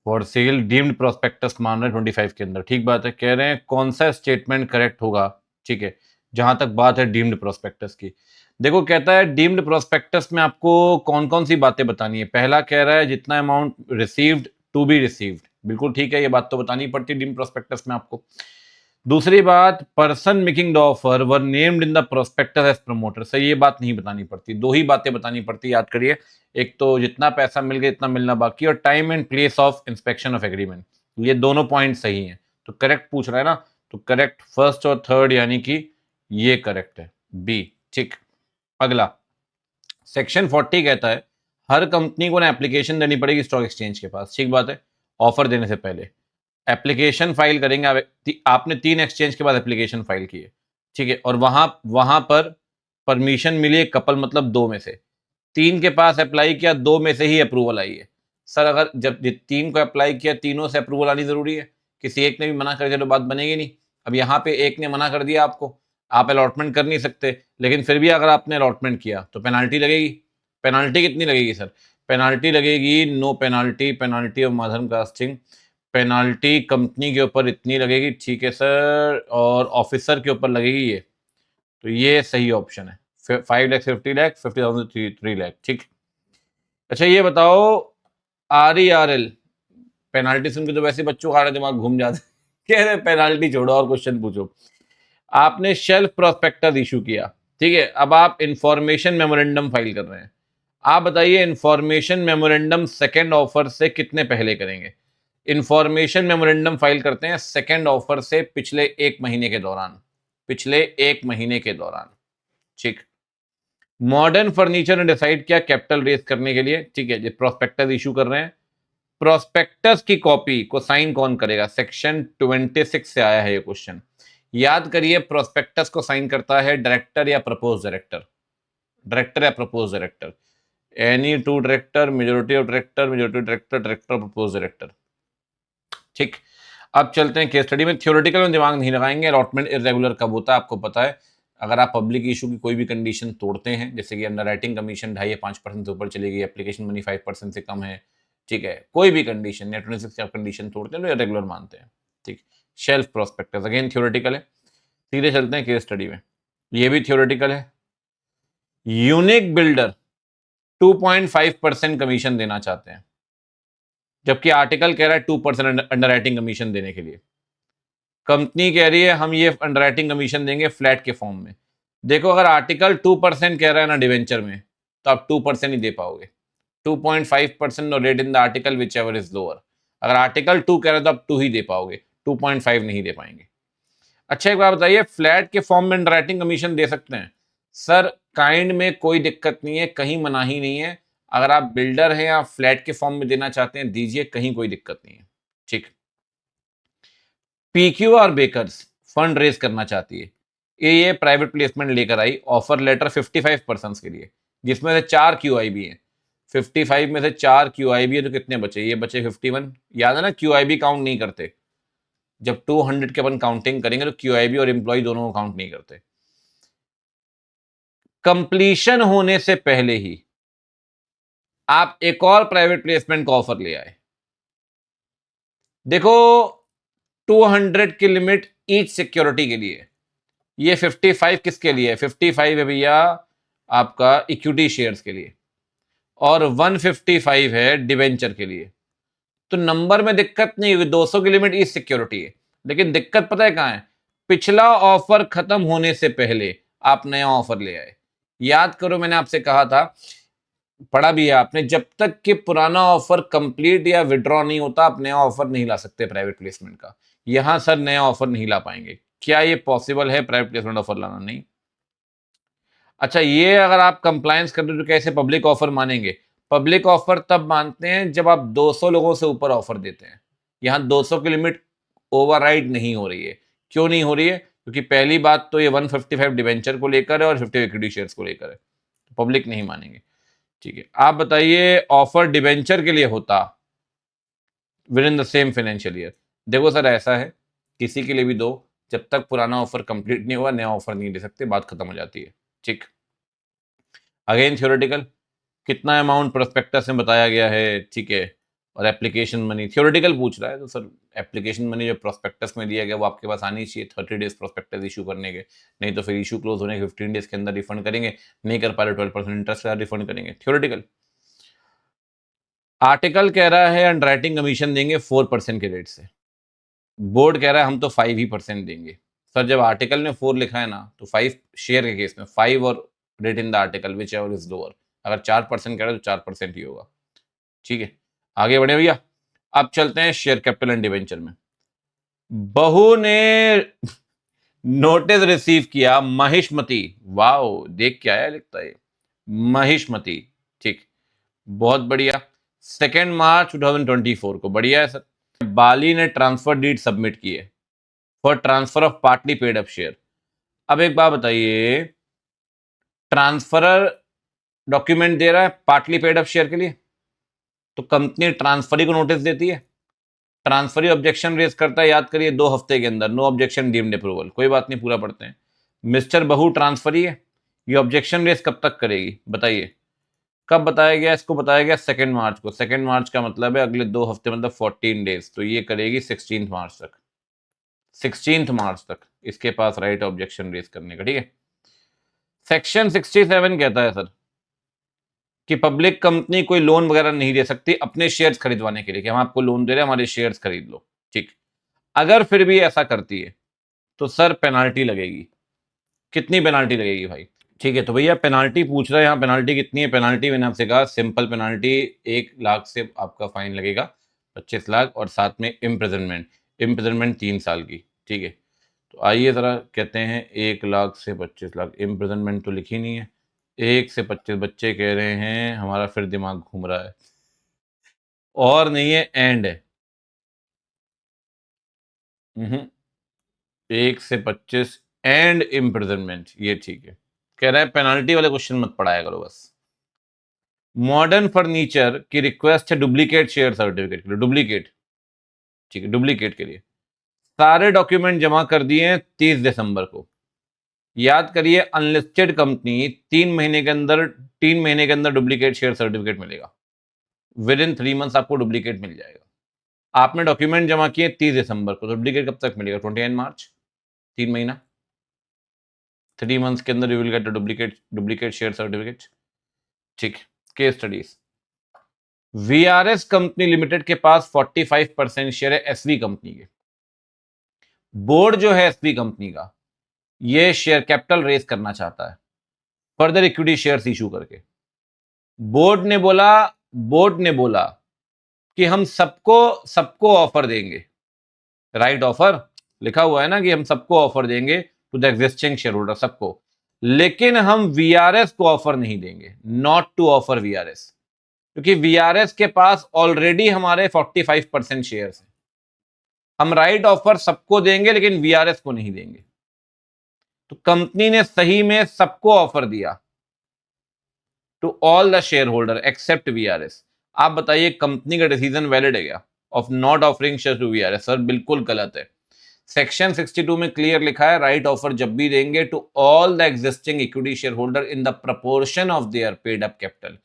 फॉर सेल डीम्ड प्रोस्पेक्टस मान रहे 25 के अंदर। ठीक बात है, कह रहे हैं कौन सा स्टेटमेंट करेक्ट होगा, ठीक है, जहां तक बात है डीम्ड प्रोस्पेक्टस की। देखो कहता है डीम्ड प्रोस्पेक्टस में आपको कौन कौन सी बातें बतानी है। पहला कह रहा है जितना amount received to be received, बिल्कुल ठीक है, ये बात तो बतानी पड़ती है डीम्ड प्रोस्पेक्टस में आपको। दूसरी बात, person making the offer were named in the prospectus as promoter, से ये बात नहीं बतानी पड़ती, 2 ही बातें बतानी पड़ती, याद करिए। एक तो जितना पैसा मिल गया इतना मिलना बाकी, और time and place of inspection of agreement, ये दोनों पॉइंट सही हैं। तो करेक्ट पूछ रहा है ना, तो करेक्ट फर्स्ट और थर्ड, यानी कि ये करेक्ट है, बी, ठीक। अगला सेक्शन 40 कहता है हर कंपनी को ना एप्लीकेशन देनी पड़ेगी स्टॉक एक्सचेंज के पास, ठीक बात है, ऑफर देने से पहले एप्लीकेशन फाइल करेंगे। आपने 3 एक्सचेंज के बाद एप्लीकेशन फाइल की है, ठीक है, और वहां पर परमिशन मिली है कपल, मतलब 2 में से 3 के पास अप्लाई किया, 2 में से ही अप्रूवल आई है। सर अगर जब 3 को अप्लाई किया, तीनों से अप्रूवल आनी जरूरी है, किसी एक ने भी मना कर दिया तो बात बनेगी नहीं। अब यहाँ पे एक ने मना कर दिया आपको, आप अलॉटमेंट कर नहीं सकते, लेकिन फिर भी अगर आपने अलॉटमेंट किया तो पेनाल्टी लगेगी। पेनाल्टी कितनी लगेगी सर? पेनाल्टी लगेगी, no penalty, penalty of mother casting, penalty company के ऊपर इतनी लगेगी, ठीक है सर, और ऑफिसर के ऊपर लगेगी ये। तो ये सही ऑप्शन है, 5 लाख 50 लाख 50,000 3 लाख, ठीक। अच्छा ये बताओ, RERL, पेनाल्टी सुन के तो वैसे बच्चों का दिमाग घूम जाता है कह रहे पेनाल्टी छोड़ो और क्वेश्चन पूछो। आपने शेल्फ प्रोस्पेक्टस इशू किया, ठीक है, अब आप इंफॉर्मेशन मेमोरेंडम फाइल कर रहे हैं। आप बताइए इंफॉर्मेशन मेमोरेंडम सेकंड ऑफर से कितने पहले करेंगे? इंफॉर्मेशन मेमोरेंडम फाइल करते हैं सेकंड ऑफर से पिछले 1 महीने के दौरान, पिछले 1 महीने के दौरान, ठीक। मॉडर्न फर्नीचर ने डिसाइड किया कैपिटल रेज करने के लिए, ठीक है, जो प्रोस्पेक्टस इशू कर रहे हैं, प्रोस्पेक्टस की कॉपी को साइन कौन करेगा? सेक्शन 26 से आया है ये क्वेश्चन। याद करिए, प्रोस्पेक्टस को साइन करता है डायरेक्टर या प्रपोज डायरेक्टर, डायरेक्टर या propose director, any two director, majority of director, majority director, director propose director. ठीक, अब चलते हैं केस स्टडी में। थ्योरेटिकल में दिमाग नहीं लगाएंगे। अलॉटमेंट इरेगुलर कब होता है आपको पता है। अगर आप पब्लिक इशू की कोई भी कंडीशन तोड़ते हैं, जैसे कि अंडरराइटिंग कमीशन 2.5 या 5% से ऊपर चली गई, एप्लीकेशन मनी 5% से कम है, ठीक है, कोई भी कंडीशन या 26 आप कंडीशन तोड़ते हैं तो इरेगुलर मानते हैं। ठीक, शेल्फ प्रोस्पेक्टस अगेन थ्योरेटिकल है। सीधे चलते हैं केस स्टडी में, ये भी थ्योरेटिकल है। यूनिक बिल्डर 2.5% कमीशन देना चाहते हैं, जबकि आर्टिकल कह रहा है 2% अंडरराइटिंग कमीशन देने के लिए। कंपनी कह रही है हम ये अंडरराइटिंग कमीशन देंगे फ्लैट के फॉर्म में। देखो, अगर आर्टिकल 2% कह रहा है ना डिवेंचर में, तो आप 2% ही दे पाओगे। 2.5% और rate in the article which ever is lower. अगर आर्टिकल 2 कह रहा है तो आप 2 ही दे पाओगे, 2.5 नहीं दे पाएंगे। अच्छा, एक बात बताइए, फ्लैट के फॉर्म में अंडरराइटिंग कमीशन दे सकते हैं? सर, काइंड में कोई दिक्कत नहीं है, कहीं मनाही नहीं है। अगर आप बिल्डर हैं, आप फ्लैट के फॉर्म में देना चाहते हैं, दीजिए, कहीं कोई दिक्कत नहीं है। ठीक, पीक्यूआर बेकर्स फंड रेज करना चाहती है। ये प्राइवेट प्लेसमेंट लेकर आई, ऑफर लेटर 55 पर्सन के लिए, जिसमें से 4 क्यूआईबी हैं। 55 में से 4 क्यूआईबी है तो कितने बचे? ये बचे 51। याद है ना, क्यूआईबी काउंट नहीं करते। जब 200 के अपन काउंटिंग करेंगे तो क्यूआईबी और एम्प्लॉय दोनों को काउंट नहीं करते। कंप्लीशन होने से पहले ही आप एक और प्राइवेट प्लेसमेंट का ऑफर ले आए। देखो, 200 की लिमिट ईच सिक्योरिटी के लिए। ये 55 किसके लिए है? 55 है भैया आपका इक्विटी शेयर्स के लिए, और 155 है डिवेंचर के लिए। तो नंबर में दिक्कत नहीं होगी, 200 की लिमिट ईच सिक्योरिटी है। लेकिन दिक्कत पता है कहां है? पिछला ऑफर खत्म होने से पहले आप नया ऑफर ले आए। याद करो, मैंने आपसे कहा था, पढ़ा भी है आपने, जब तक कि पुराना ऑफर कंप्लीट या विड्रॉ नहीं होता, आप नया ऑफर नहीं ला सकते प्राइवेट प्लेसमेंट का। यहां सर नया ऑफर नहीं ला पाएंगे। क्या ये पॉसिबल है प्राइवेट प्लेसमेंट ऑफर लाना? नहीं। अच्छा, ये अगर आप कंप्लायंस कर रहे हो तो कैसे पब्लिक ऑफर मानेंगे? पब्लिक ऑफर तब मानते हैं जब आप 200 लोगों से ऊपर ऑफर देते हैं। यहां 200 की लिमिट ओवरराइड नहीं हो रही है। क्यों नहीं हो रही है? क्योंकि पहली बात तो ये 155 डिवेंचर को लेकर है और 50 इक्विटी शेयर्स को लेकर है, पब्लिक नहीं मानेंगे। ठीक है, आप बताइए, ऑफर डिवेंचर के लिए होता with in the same financial year. देखो सर, ऐसा है, किसी के लिए भी दो, जब तक पुराना ऑफर कंप्लीट नहीं हुआ नया ऑफर नहीं दे सकते, बात खत्म हो जाती है। ठीक, अगेन थ्योरेटिकल, कितना अमाउंट प्रोस्पेक्टस में बताया गया है, ठीक है, और एप्लीकेशन मनी थ्योरेटिकल पूछ रहा है, तो सर एप्लीकेशन मनी जो प्रोस्पेक्टस में दिया गया वो आपके पास आनी चाहिए 30 डेज प्रोस्पेक्टस इशू करने के, नहीं तो फिर इशू क्लोज होने के 15 डेज के अंदर रिफंड करेंगे, नहीं कर पा रहे 12% इंटरेस्ट के साथ रिफंड करेंगे। थ्योरेटिकल। आर्टिकल कह रहा है अंडरराइटिंग कमीशन देंगे 4% के रेट से, बोर्ड कह रहा है हम तो 5 ही % देंगे। सर, जब आर्टिकल में 4 लिखा है ना, तो 5 शेयर के केस में 5 और rate in the article which ever is lower. अगर 4% कह रहा है तो 4% ही होगा। ठीक है, आगे बढ़े भैया। अब चलते हैं शेयर कैपिटल एंड डिवेंचर में। बहू ने नोटिस रिसीव किया महिष्मति, वाओ, देख के आया लिखता है महिष्मति। ठीक, बहुत बढ़िया। 2 मार्च 2024 को, बढ़िया है सर। बाली ने ट्रांसफर डीड सबमिट किए for transfer of partly paid up share. अब एक बात बताइए, ट्रांसफरर डॉक्यूमेंट दे रहा है पार्टली पेड अप शेयर के लिए, तो कंपनी ट्रांसफरी को नोटिस देती है, ट्रांसफरी ऑब्जेक्शन रेज करता है, याद करिए 2 हफ्ते के अंदर, नो ऑब्जेक्शन डीम्ड अप्रूवल। कोई बात नहीं, पूरा पढ़ते हैं। मिस्टर बहू ट्रांसफरी है, ये ऑब्जेक्शन रेज कब तक करेगी बताइए? कब बताया गया इसको? बताया गया 2 मार्च को। 2 मार्च का मतलब है अगले 2 हफ्ते, मतलब 14 डेज, तो ये करेगी 16 मार्च तक। 16 मार्च तक इसके पास राइट ऑब्जेक्शन रेज करने का। ठीक है, सेक्शन 67 कहता है सर कि पब्लिक कंपनी कोई लोन वगैरह नहीं दे सकती अपने शेयर्स खरीदवाने के लिए, कि हम आपको लोन दे रहे हैं, हमारे शेयर्स खरीद लो। ठीक, अगर फिर भी ऐसा करती है तो सर पेनाल्टी लगेगी। कितनी पेनाल्टी लगेगी भाई? ठीक है, तो भैया पेनाल्टी पूछ रहा है यहाँ, पेनाल्टी कितनी है? पेनाल्टी मैंने आपसे कहा सिंपल पेनाल्टी 1 लाख से आपका फाइन लगेगा 25 लाख, और साथ में इम्प्रिजनमेंट, इम्प्रिजनमेंट 3 साल की। ठीक है, तो आइए ज़रा कहते हैं 1 लाख से 25 लाख, इम्प्रिजनमेंट तो लिखी नहीं है, 1 से 25 बच्चे कह रहे हैं, हमारा फिर दिमाग घूम रहा है। और नहीं है, एंड है। 1 से 25 एंड इम्प्रिजनमेंट, ये ठीक है। कह रहा है पेनाल्टी वाले क्वेश्चन मत पढ़ाया करो बस। मॉडर्न फर्नीचर की रिक्वेस्ट है डुप्लीकेट शेयर सर्टिफिकेट के लिए, डुप्लीकेट, ठीक है, डुप्लीकेट के लिए सारे डॉक्यूमेंट जमा कर दिए हैं 30 दिसंबर को। याद करिए, अनलिस्टेड कंपनी 3 महीने के अंदर, 3 महीने के अंदर डुप्लीकेट शेयर सर्टिफिकेट मिलेगा। विद इन 3 मंथ्स आपको डुप्लीकेट मिल जाएगा। आपने डॉक्यूमेंट जमा किए 30 दिसंबर को, डुप्लीकेट कब तक मिलेगा? 29 मार्च, 3 महीना, 3 मंथ्स के अंदर you will get duplicate share certificate. ठीक। Case studies, VRS company limited के पास 45% शेयर है एसवी कंपनी के। बोर्ड जो है एसवी कंपनी का, ये शेयर कैपिटल रेज करना चाहता है, फर्दर इक्विटी शेयर्स इशू करके। बोर्ड ने बोला कि हम सबको सबको ऑफर देंगे, राइट ऑफर लिखा हुआ है ना कि हम सबको ऑफर देंगे to the existing shareholder, सबको, लेकिन हम वीआरएस को ऑफर नहीं देंगे, नॉट टू ऑफर वीआरएस, क्योंकि वीआरएस के पास ऑलरेडी हमारे 45% शेयर्स हैं। हम राइट ऑफर सबको देंगे लेकिन वीआरएस को नहीं देंगे। तो कंपनी ने सही में सबको ऑफर दिया, to all the shareholder except VRS. आप बताइए कंपनी का डिसीजन वैलिड है क्या, of not offering share to VRS? Sir बिल्कुल गलत है। सेक्शन 62 में क्लियर लिखा है, राइट ऑफर जब भी देंगे to all the existing equity shareholder in the proportion of their paid up capital.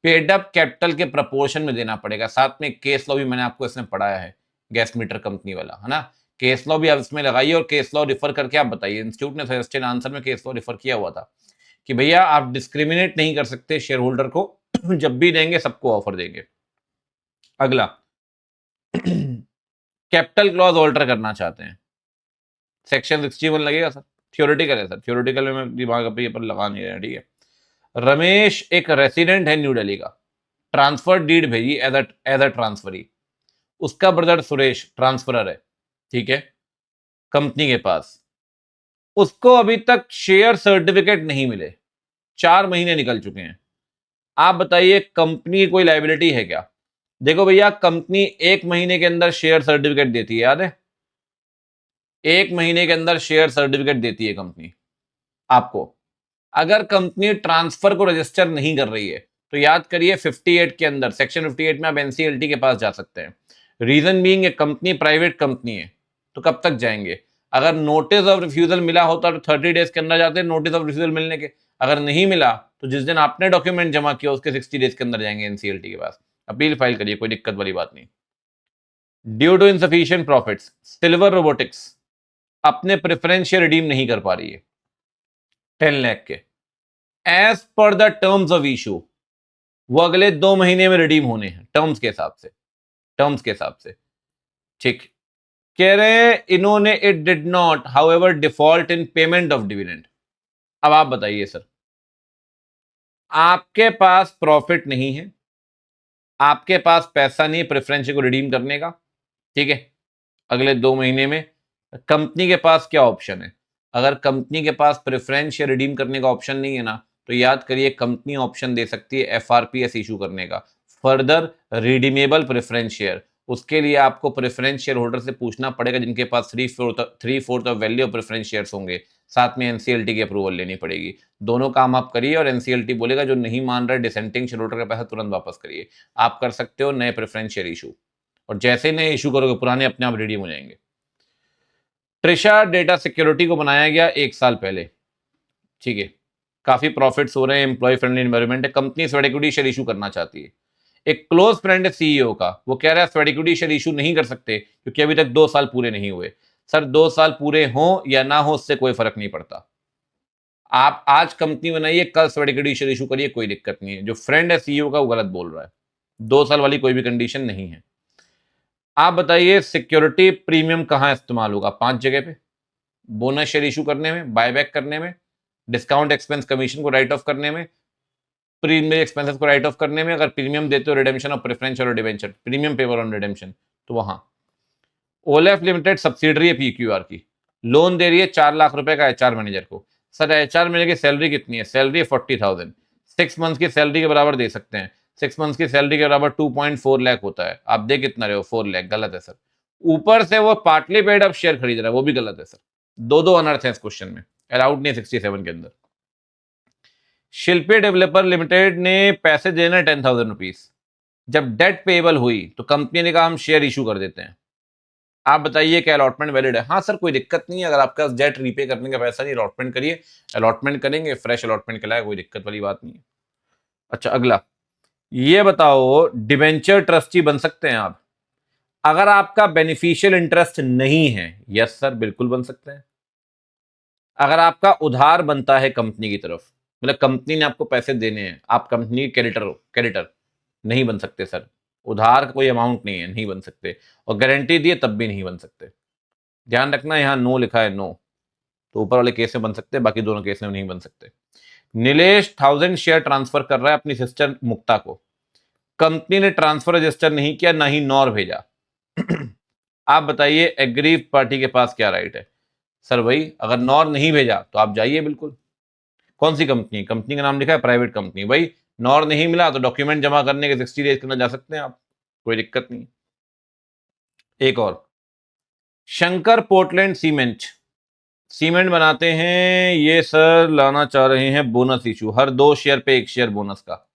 Paid up capital के प्रपोर्शन में देना पड़ेगा। साथ में केस लॉ भी मैंने आपको इसमें पढ़ाया है, गैस मीटर कंपनी वाला, है ना। केस लॉ भी आप इसमें लगाइए और केस लॉ रिफर करके आप बताइए। इंस्टीट्यूट ने सजेस्टेड आंसर में केस लॉ रिफर किया हुआ था कि भैया आप डिस्क्रिमिनेट नहीं कर सकते शेयर होल्डर को, जब भी देंगे सबको ऑफर देंगे। अगला, कैपिटल क्लॉज ऑल्टर करना चाहते हैं, सेक्शन 61 लगेगा सर। थ्योरेटिकल है सर, थ्योरेटिकल में मैं दिमाग अपने पर लगा नहीं रहा, ठीक है। रमेश एक रेसिडेंट है न्यू दिल्ली का, ट्रांसफर डीड भेजी एज अ ट्रांसफरी। उसका ब्रदर सुरेश ट्रांसफरर है, ठीक है, कंपनी के पास। उसको अभी तक शेयर सर्टिफिकेट नहीं मिले, 4 महीने निकल चुके हैं। आप बताइए कंपनी की कोई लायबिलिटी है क्या? देखो भैया, कंपनी 1 महीने के अंदर शेयर सर्टिफिकेट देती है, याद है? 1 महीने के अंदर शेयर सर्टिफिकेट देती है कंपनी आपको। अगर कंपनी ट्रांसफर को रजिस्टर नहीं कर रही है तो याद करिए 58 के अंदर, सेक्शन 58 में आप एनसीएलटी के पास जा सकते हैं। Reason being company private company है, तो कब तक जाएंगे? अगर नोटिस ऑफ रिफ्यूजल मिला होता तो 30 डेज के अंदर जाते हैं नोटिस ऑफ रिफ्यूजल मिलने के। अगर नहीं मिला तो जिस दिन आपने डॉक्यूमेंट जमा किया उसके 60 डेज के अंदर जाएंगे एनसीएलटी के पास, अपील फाइल करिए, कोई दिक्कत वाली बात नहीं। Due to insufficient profits, silver robotics अपने प्रेफरेंस शेयर रिडीम नहीं कर पा रही है 10 लाख के, as per the terms of issue. वो अगले 2 महीने में रिडीम होने हैं टर्म्स के हिसाब से, टर्म्स के हिसाब से, ठीक। कह रहे हैं इन्होंने it did not however default in payment of dividend. अब आप बताइए सर, आपके पास प्रॉफिट नहीं है, आपके पास पैसा नहीं प्रेफरेंस को रिडीम करने का, ठीक है, अगले 2 महीने में। कंपनी के पास क्या ऑप्शन है? अगर कंपनी के पास प्रेफरेंस शेयर रिडीम करने का ऑप्शन नहीं है ना, तो याद करिए कंपनी ऑप्शन दे सकती है एफआरपीएस इशू करने का, फर्दर रिडीमेबल प्रेफरेंस शेयर। उसके लिए आपको प्रेफरेंस शेयर होल्डर से पूछना पड़ेगा जिनके पास 3/4 of value of preference shares होंगे, साथ में एनसीएलटी की अप्रूवल लेनी पड़ेगी। दोनों काम आप करिए और एनसीएलटी बोलेगा जो नहीं मान रहा है डिसेंटिंग शेयर होल्डर का पैसा तुरंत वापस करिए। आप कर सकते हो नए प्रेफरेंस शेयर इशू, और जैसे नए इशू करोगे पुराने अपने आप रिडीम हो जाएंगे। ट्रिशा डेटा सिक्योरिटी को बनाया गया 1 साल पहले, ठीक है, काफी प्रॉफिट्स हो रहे हैं, एम्प्लॉय फ्रेंडली एनवायरनमेंट है, company sweat equity share issue करना चाहती है। एक क्लोज फ्रेंड है सीईओ का, वो कह रहा है स्वेट इक्विटी शेयर इशू नहीं कर सकते क्योंकि अभी तक 2 साल पूरे नहीं हुए। सर 2 साल पूरे हो या ना हो उससे कोई फर्क नहीं पड़ता। आप आज कंपनी बनाइए, कल स्वेट इक्विटी शेयर इशू करिए, कोई दिक्कत नहीं है। जो फ्रेंड है सीईओ का वो गलत बोल रहा है, 2 साल वाली कोई भी कंडीशन नहीं है। आप बताइए सिक्योरिटी प्रीमियम कहां इस्तेमाल होगा? 5 जगह पे, बोनस शेयर इशू करने में, बायबैक करने में, डिस्काउंट एक्सपेंस कमीशन को राइट ऑफ करने में, प्रीमियम एक्सपेंसेस को राइट ऑफ करने में, अगर प्रीमियम देते हो रिडेम्पशन ऑफ प्रेफरेंस और debenture, premium paper on redemption, तो वहां। ओलेफ लिमिटेड सब्सिडरी है पीक्यूआर की, लोन दे रही है 4 लाख रुपए का एचआर मैनेजर को। सर एचआर मैनेजर की सैलरी कितनी है? सैलरी 40,000, 6 मंथ्स की सैलरी के बराबर दे सकते हैं। 6 मंथ्स की सैलरी के बराबर 2.4 लाख होता है। आप दे कितना रहे हो? 4 लाख। गलत है सर। ऊपर से वो पार्टली पेड अप शेयर खरीद रहा है, वो भी गलत है सर। दो अनर्थ है इस क्वेश्चन में, अलाउड नहीं 67 के अंदर। शिल्पी डेवलपर लिमिटेड ने पैसे देना 10,000 रुपीज। जब डेट पेएबल हुई तो कंपनी ने कहा हम शेयर इशू कर देते हैं। आप बताइए क्या अलॉटमेंट वैलिड है? हाँ सर, कोई दिक्कत नहीं है। अगर आपका डेट रीपे करने का पैसा नहीं, अलॉटमेंट करिए। अलॉटमेंट करेंगे, फ्रेश अलॉटमेंट के लायक, कोई दिक्कत वाली बात नहीं है। अच्छा, अगला ये बताओ, डिबेंचर ट्रस्टी बन सकते हैं आप अगर आपका बेनिफिशियल इंटरेस्ट नहीं है? यस सर, बिल्कुल बन सकते हैं। अगर आपका उधार बनता है कंपनी की तरफ, मतलब कंपनी ने आपको पैसे देने हैं, आप कंपनी के क्रेडिटर, नहीं बन सकते सर। उधार का कोई अमाउंट नहीं है, नहीं बन सकते। और गारंटी दिए तब भी नहीं बन सकते। ध्यान रखना, यहां नो लिखा है, नो। तो ऊपर वाले केस में बन सकते हैं, बाकी दोनों केस में नहीं बन सकते। नीलेश 1000 शेयर ट्रांसफर कर रहा है अपनी सिस्टर मुक्ता को। कंपनी ने ट्रांसफर रजिस्टर नहीं किया, ना ही नॉर भेजा। आप बताइए एग्री पार्टी के पास क्या राइट है? सर भाई, अगर नॉर नहीं भेजा तो आप जाइए बिल्कुल। कौन सी कंपनी? कंपनी का नाम लिखा है प्राइवेट कंपनी। भाई नॉर नहीं मिला तो डॉक्यूमेंट जमा करने के 60 डेज के अंदर जा सकते हैं आप, कोई दिक्कत नहीं। एक और, शंकर पोर्टलैंड सीमेंट बनाते हैं ये सर, लाना चाह रहे हैं बोनस इशू, हर 2 शेयर पे 1 शेयर बोनस का।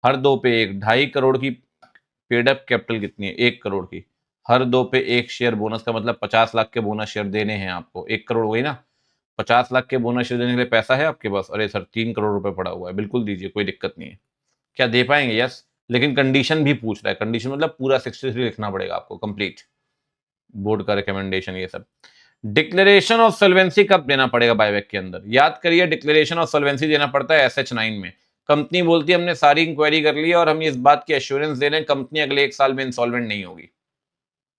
हर 2 पे 1, 2.5 करोड़ की पेड अप कैपिटल कितनी है? 1 करोड़ की। हर 2 पे 1 शेयर बोनस का मतलब 50 लाख के बोनस शेयर देने हैं आपको। 1 करोड़ हुई ना, 50 लाख के बोनस शेयर देने के लिए पैसा है आपके पास? अरे सर, 3 करोड़ रुपए पड़ा हुआ है, बिल्कुल दीजिए, कोई दिक्कत नहीं है। क्या दे पाएंगे? यस, लेकिन कंडीशन भी पूछ रहा है। कंडीशन मतलब पूरा 63 लिखना पड़ेगा आपको, कंप्लीट, बोर्ड का रिकमेंडेशन ये सब। डिक्लेरेशन ऑफ सॉल्वेंसी कब देना पड़ेगा बायबैक के अंदर? याद करिए, डिक्लेरेशन ऑफ सॉल्वेंसी देना पड़ता है SH9 में। कंपनी बोलती है हमने सारी इंक्वायरी कर ली है और हम इस बात की एश्योरेंस दे रहे हैं कंपनी अगले 1 साल में इंसॉल्वेंट नहीं होगी।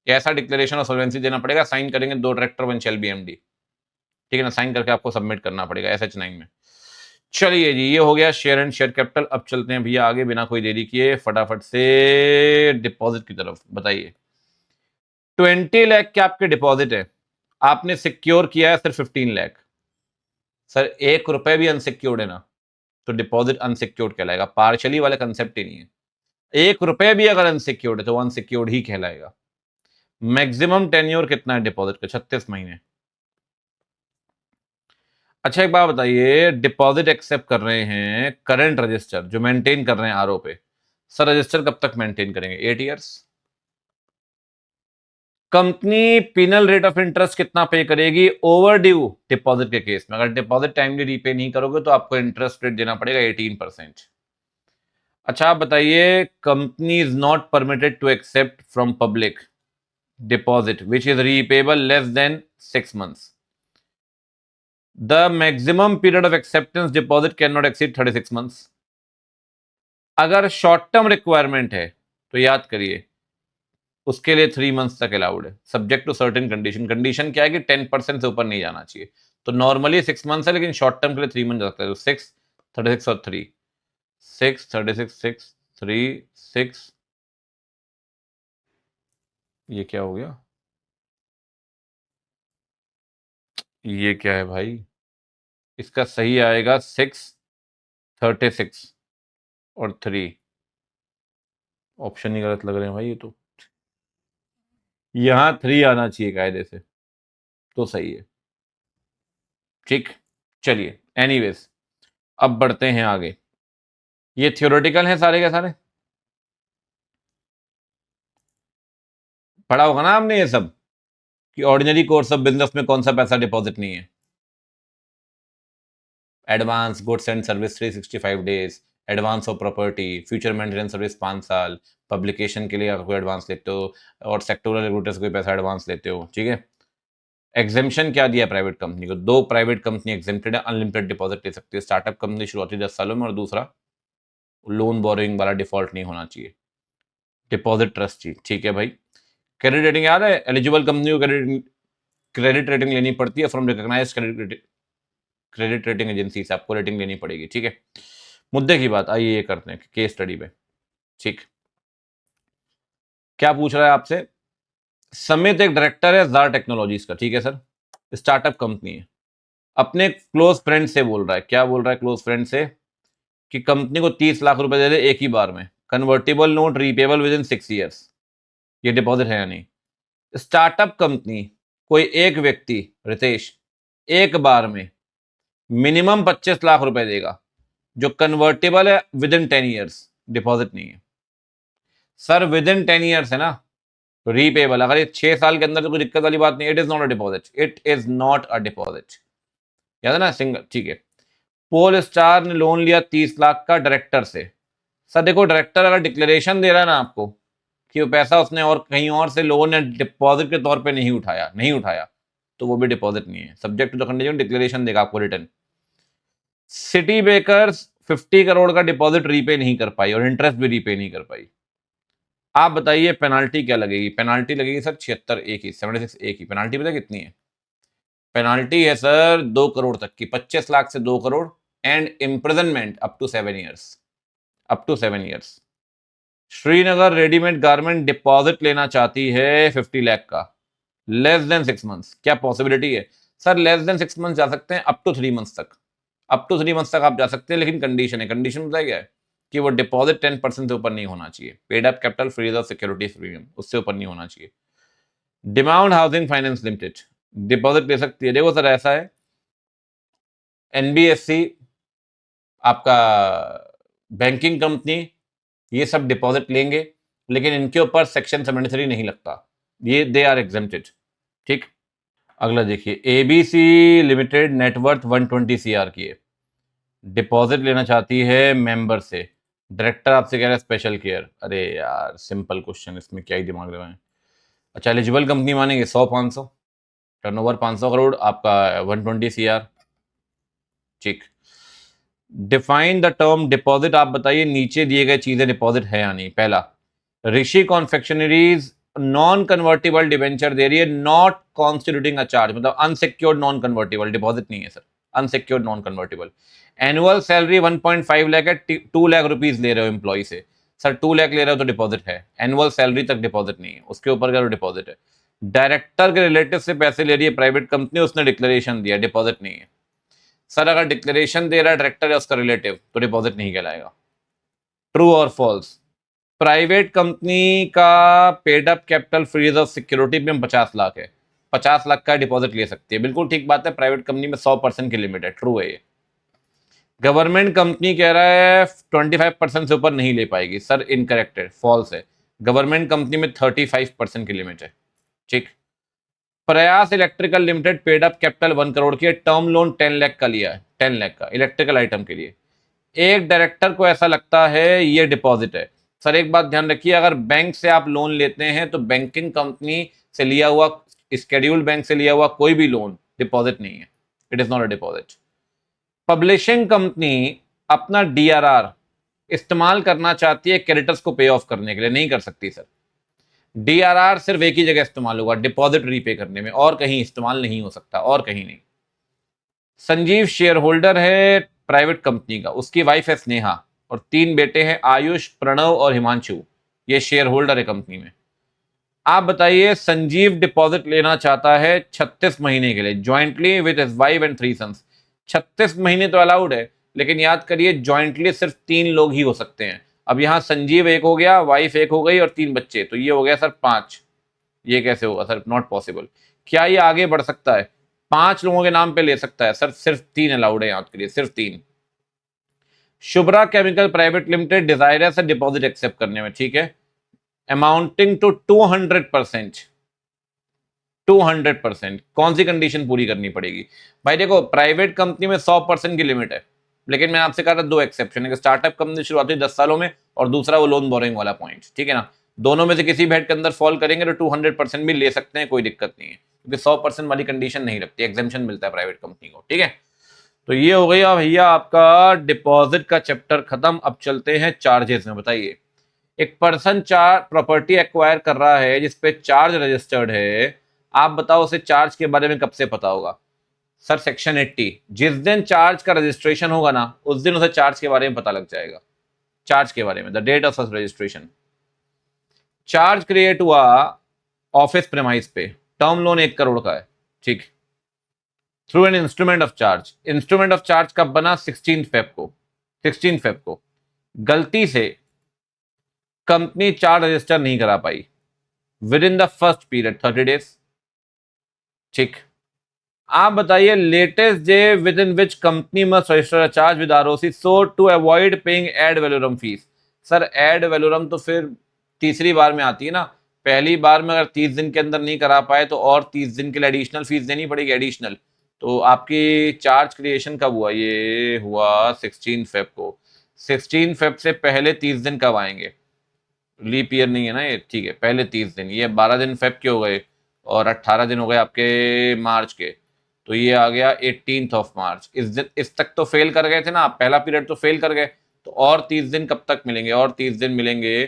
ऐसा डिक्लेरेशन ऑफ सॉल्वेंसी देना पड़ेगा। साइन करेंगे 2 डायरेक्टर 1 शेल BMD, ठीक है ना? साइन करके आपको सबमिट करना पड़ेगा SH9 में। चलिए जी, ये हो गया शेयर एंड शेयर कैपिटल। अब चलते हैं भैया आगे, बिना कोई देरी किए फटाफट से डिपॉजिट की तरफ। बताइए, 20 लाख के आपके डिपॉजिट है, आपने सिक्योर किया है सिर्फ 15 लाख। सर 1 रुपए भी अनसिक्योर्ड है ना, तो डिपॉजिट अनसिक्योर्ड कहलाएगा। पार्शली वाला कंसेप्ट ही नहीं है। 1 रुपए भी अगर अनसिक्योर्ड है तो अनसिक्योर्ड ही कहलाएगा। मैक्सिमम टेन्योर कितना है डिपॉजिट का? 36 महीने। अच्छा, एक बात बताइए, डिपॉजिट एक्सेप्ट कर रहे हैं करंट रजिस्टर जो मेंटेन कर रहे हैं आरओ पे, सर रजिस्टर कब तक मेंटेन करेंगे? 8 years. Company penal rate of interest कितना पे करेगी ओवर ड्यू डिपॉजिट के केस में? अगर डिपॉजिट टाइमली रीपे नहीं करोगे तो आपको इंटरेस्ट रेट देना पड़ेगा 18%। अच्छा, आप बताइए, company is not permitted to accept from public deposit which is repayable less than 6 months। The maximum period of acceptance deposit can not exceed 36 months। अगर शॉर्ट टर्म रिक्वायरमेंट है तो याद करिए, उसके लिए 3 months तक अलाउड है, subject to certain condition. Condition क्या है कि 10% से ऊपर नहीं जाना चाहिए। तो नॉर्मली 6 months है, लेकिन शॉर्ट टर्म के लिए 3 months जा सकता है। तो 6, 36 और 3, 6, 36, 6, 3, 6, ये क्या हो गया? ये क्या है भाई? इसका सही आएगा 6, 36 और 3। ऑप्शन ही गलत लग रहे हैं भाई ये तो। यहां 3 आना चाहिए कायदे से, तो सही है। ठीक, चलिए एनीवेज, अब बढ़ते हैं आगे। ये थियोरेटिकल है सारे के सारे, पढ़ा होगा ना आपने ये सब, कि ऑर्डिनरी कोर्स ऑफ बिजनेस में कौन सा पैसा डिपॉजिट नहीं है। Advance goods and service 365 days, advance of property, future maintenance service 5 साल, पब्लिकेशन के लिए अगर कोई एडवांस लेते हो, और सेक्टोरल रिक्रूटर्स कोई पैसा एडवांस लेते हो, ठीक है। एग्जेम्पशन क्या दिया प्राइवेट कंपनी को? 2 प्राइवेट कंपनी एग्जेम्प्टेड है, अनलिमिटेड डिपॉजिट ले सकती है। स्टार्टअप कंपनी शुरुआती 10 सालों में, और दूसरा लोन बोरोइंग वाला डिफॉल्ट नहीं होना चाहिए। डिपॉजिट ट्रस्ट चाहिए, ठीक है भाई। क्रेडिट रेटिंग याद है, एलिजिबल कंपनी को क्रेडिट रेटिंग लेनी पड़ती है from recognised credit rating agency से, आपको रेटिंग लेनी पड़ेगी, ठीक है। मुद्दे की बात आइए ये करते हैं केस स्टडी पे, ठीक। क्या पूछ रहा है आपसे? समित एक डायरेक्टर है जार टेक्नोलॉजीज का, ठीक है सर, स्टार्टअप कंपनी है। अपने क्लोज फ्रेंड से बोल रहा है, क्या बोल रहा है क्लोज फ्रेंड से? कि कंपनी को 30 लाख रुपए दे दे एक ही बार में। Convertible note repayable with in 6 years, ये डिपॉजिट है या नहीं। स्टार्टअप कंपनी, कोई एक व्यक्ति रितेश एक बार में मिनिमम 25 लाख रुपए देगा, जो कन्वर्टेबल है विद इन 10 ईयर्स, डिपॉजिट नहीं है सर। विद इन 10 ईयर्स है ना, रीपेबल। अगर ये 6 साल के अंदर तो कोई दिक्कत वाली बात नहीं, it is not a deposit, it is not a deposit. याद है ना, सिंगल, ठीक है। पोल स्टार ने लोन लिया 30 लाख का डायरेक्टर से। सर देखो, डायरेक्टर अगर डिक्लेरेशन दे रहा है ना आपको कि वो पैसा उसने और कहीं और से लोन या डिपॉजिट के तौर पे नहीं उठाया, तो वो भी डिपॉजिट नहीं है। Subject to the condition, declaration देगा आपको रिटर्न। सिटी बेकर्स 50 करोड़ का डिपॉजिट रीपे नहीं कर पाई और इंटरेस्ट भी रीपे नहीं कर पाई। आप बताइए पेनाल्टी क्या लगेगी? पेनाल्टी लगेगी सर 76 ए की, 76 ए की पेनाल्टी। पता कितनी है पेनाल्टी? है सर 2 करोड़ तक की, 25 लाख से 2 crore, and imprisonment up to 7 years, up to 7 years. Srinagar readymade garment deposit लेना चाहती है 50 लाख का, लेस देन 6 मंथ्स। क्या पॉसिबिलिटी है? सर लेस देन 6 मंथ्स जा सकते हैं, अप टू 3 मंथ्स तक, अप टू 3 मंथ्स तक आप जा सकते हैं, लेकिन कंडीशन है। कंडीशन बताया क्या है कि वो डिपॉजिट 10% से ऊपर नहीं होना चाहिए। Paid up capital free of securities premium, उससे ऊपर नहीं होना चाहिए। Demand housing finance limited deposit ले सकती है। देखो सर ऐसा है, एनबीएफसी, आपका बैंकिंग कंपनी, ये सब डिपॉजिट लेंगे, लेकिन इनके ऊपर सेक्शन 73 नहीं लगता, ये दे आर एग्जेम्प्टेड। ठीक, अगला देखिए, एबीसी लिमिटेड नेटवर्थ 120 सीआर की है, डिपॉजिट लेना चाहती है मेंबर से। डायरेक्टर आपसे कह रहा है स्पेशल केयर। अरे यार सिंपल क्वेश्चन, इसमें क्या ही दिमाग लगाएं। अच्छा, एलिजिबल कंपनी मानेंगे 100-500, टर्नओवर 500 करोड़, आपका 120 सीआर। ठीक, डिफाइन द टर्म डिपॉजिट। आप बताइए नीचे दिए गए चीजें डिपॉजिट है या नहीं। पहला, ऋषि कॉन्फेक्शनरीज नॉन कन्वर्टेबल डिवेंचर दे रही है, नॉट कॉन्स्टिट्यूटिंग अ चार्ज, मतलब अनसिक्योर्ड नॉन कन्वर्टेबल, डिपॉजिट नहीं है sir, unsecured non convertible. Annual salary 1.5 lakh है, 2 लाख रुपीज ले रहे हो एम्प्लॉय से, सर 2 लाख ले रहे हो तो डिपॉजिट है। एनुअल सैलरी तक डिपॉजिट नहीं है, उसके ऊपर का डिपॉजिट है। डायरेक्टर के रिलेटिव से पैसे ले रही है प्राइवेट कंपनी, उसने डिक्लेरेशन दिया, डिपॉजिट नहीं है। सर अगर डिक्लेरेशन दे रहा है डायरेक्टर या उसका रिलेटिव, तो डिपॉजिट नहीं कहलाएगा। ट्रू और फॉल्स? प्राइवेट कंपनी का paid up capital freeze of security में 50 लाख है, 50 लाख का डिपॉजिट ले सकती है, बिल्कुल ठीक बात है। प्राइवेट कंपनी में 100% की लिमिट है, ट्रू है ये। गवर्नमेंट कंपनी कह रहा है 25% से ऊपर नहीं ले पाएगी, सर इनकरेक्ट है, फॉल्स है। गवर्नमेंट कंपनी में 35% की लिमिट है। ठीक, प्रयास electrical limited paid up capital 1 crore की है, टर्म लोन 10 लाख का लिया है, 10 लाख का इलेक्ट्रिकल आइटम के लिए। एक डायरेक्टर को ऐसा लगता है ये डिपॉजिट है। सर एक बात ध्यान रखिए, अगर बैंक से आप लोन लेते हैं तो बैंकिंग कंपनी से लिया हुआ, स्केड्यूल्ड बैंक से लिया हुआ कोई भी लोन डिपॉजिट नहीं है, it is not a deposit. Publishing company अपना डीआरआर इस्तेमाल करना चाहती है क्रेडिटर्स को पे ऑफ करने के लिए, नहीं कर सकती सर। डीआरआर सिर्फ एक ही जगह इस्तेमाल होगा, डिपॉजिट रीपे करने में, और कहीं इस्तेमाल नहीं हो सकता, और कहीं नहीं। संजीव शेयर होल्डर है प्राइवेट कंपनी का, उसकी वाइफ है स्नेहा, और 3 बेटे हैं आयुष, प्रणव और हिमांशु, ये शेयर होल्डर है कंपनी में। आप बताइए, संजीव डिपॉजिट लेना चाहता है 36 महीने के लिए jointly with his wife and 3 sons. 36 महीने तो अलाउड है, लेकिन याद करिए ज्वाइंटली सिर्फ 3 लोग ही हो सकते हैं। अब यहां संजीव एक हो गया, वाइफ एक हो गई और 3 बच्चे, तो ये हो गया सर 5। ये कैसे होगा सर? Not possible. क्या ये आगे बढ़ सकता है? 5 लोगों के नाम पे ले सकता है सर, सिर्फ 3 अलाउड है याद करिए, सिर्फ 3। Shubhra chemical private limited desirous है डिपॉजिट एक्सेप्ट करने में, ठीक है, अमाउंटिंग टू 200%। 200%। कौन सी कंडीशन पूरी करनी पड़ेगी भाई? देखो, प्राइवेट कंपनी में 100% की लिमिट है, लेकिन मैं आपसे कह रहा 2 एक्सेप्शन है। स्टार्टअप कंपनी शुरुआत हुई 10 सालों में, और दूसरा वो लोन बोरिंग वाला पॉइंट, ठीक है ना। दोनों में से किसी भी हेड के अंदर फॉल करेंगे तो 200% भी ले सकते हैं, कोई दिक्कत नहीं है, क्योंकि 100% वाली कंडीशन नहीं लगती, एग्जेम्पशन मिलता है प्राइवेट कंपनी को, ठीक है। तो ये हो गया भैया आपका डिपॉजिट का चैप्टर खत्म। अब चलते हैं चार्जेस में। बताइए, एक पर्सन चार्ज प्रॉपर्टी एक्वायर कर रहा है जिसपे चार्ज रजिस्टर्ड है, आप बताओ उसे चार्ज के बारे में कब से पता होगा? सर सेक्शन 80, जिस दिन चार्ज का रजिस्ट्रेशन होगा ना, उस दिन उसे चार्ज के बारे में पता लग जाएगा। चार्ज के बारे में, the date of such registration. Charge create हुआ ऑफिस प्रेमाइस पे, टर्म लोन 1 करोड़ का है, ठीक, through an instrument of charge. Instrument of charge कब बना? 16 फेब को, 16 फेब को। गलती से कंपनी चार्ज रजिस्टर नहीं करा पाई within the first period 30 days. ठीक, आप बताइए latest day within which company must register charge with ROC so to avoid paying ad valorem fees. Sir ad valorem तो फिर तीसरी बार में आती है ना, पहली बार में अगर 30 दिन के अंदर नहीं करा पाए तो और 30 दिन के लिए एडिशनल फीस देनी पड़ेगी एडिशनल। तो आपकी चार्ज क्रिएशन कब हुआ, ये हुआ 16 फेब को। 16 फेब से पहले 30 दिन कब आएंगे, लीप ईयर नहीं है ना ये, ठीक है पहले 30 दिन, ये 12 दिन फेब के हो गए और 18 दिन हो गए आपके मार्च के, तो ये आ गया 18th ऑफ मार्च। इस तक तो फेल कर गए थे ना आप, पहला पीरियड तो फेल कर गए, तो और 30 दिन कब तक मिलेंगे, और 30 दिन मिलेंगे,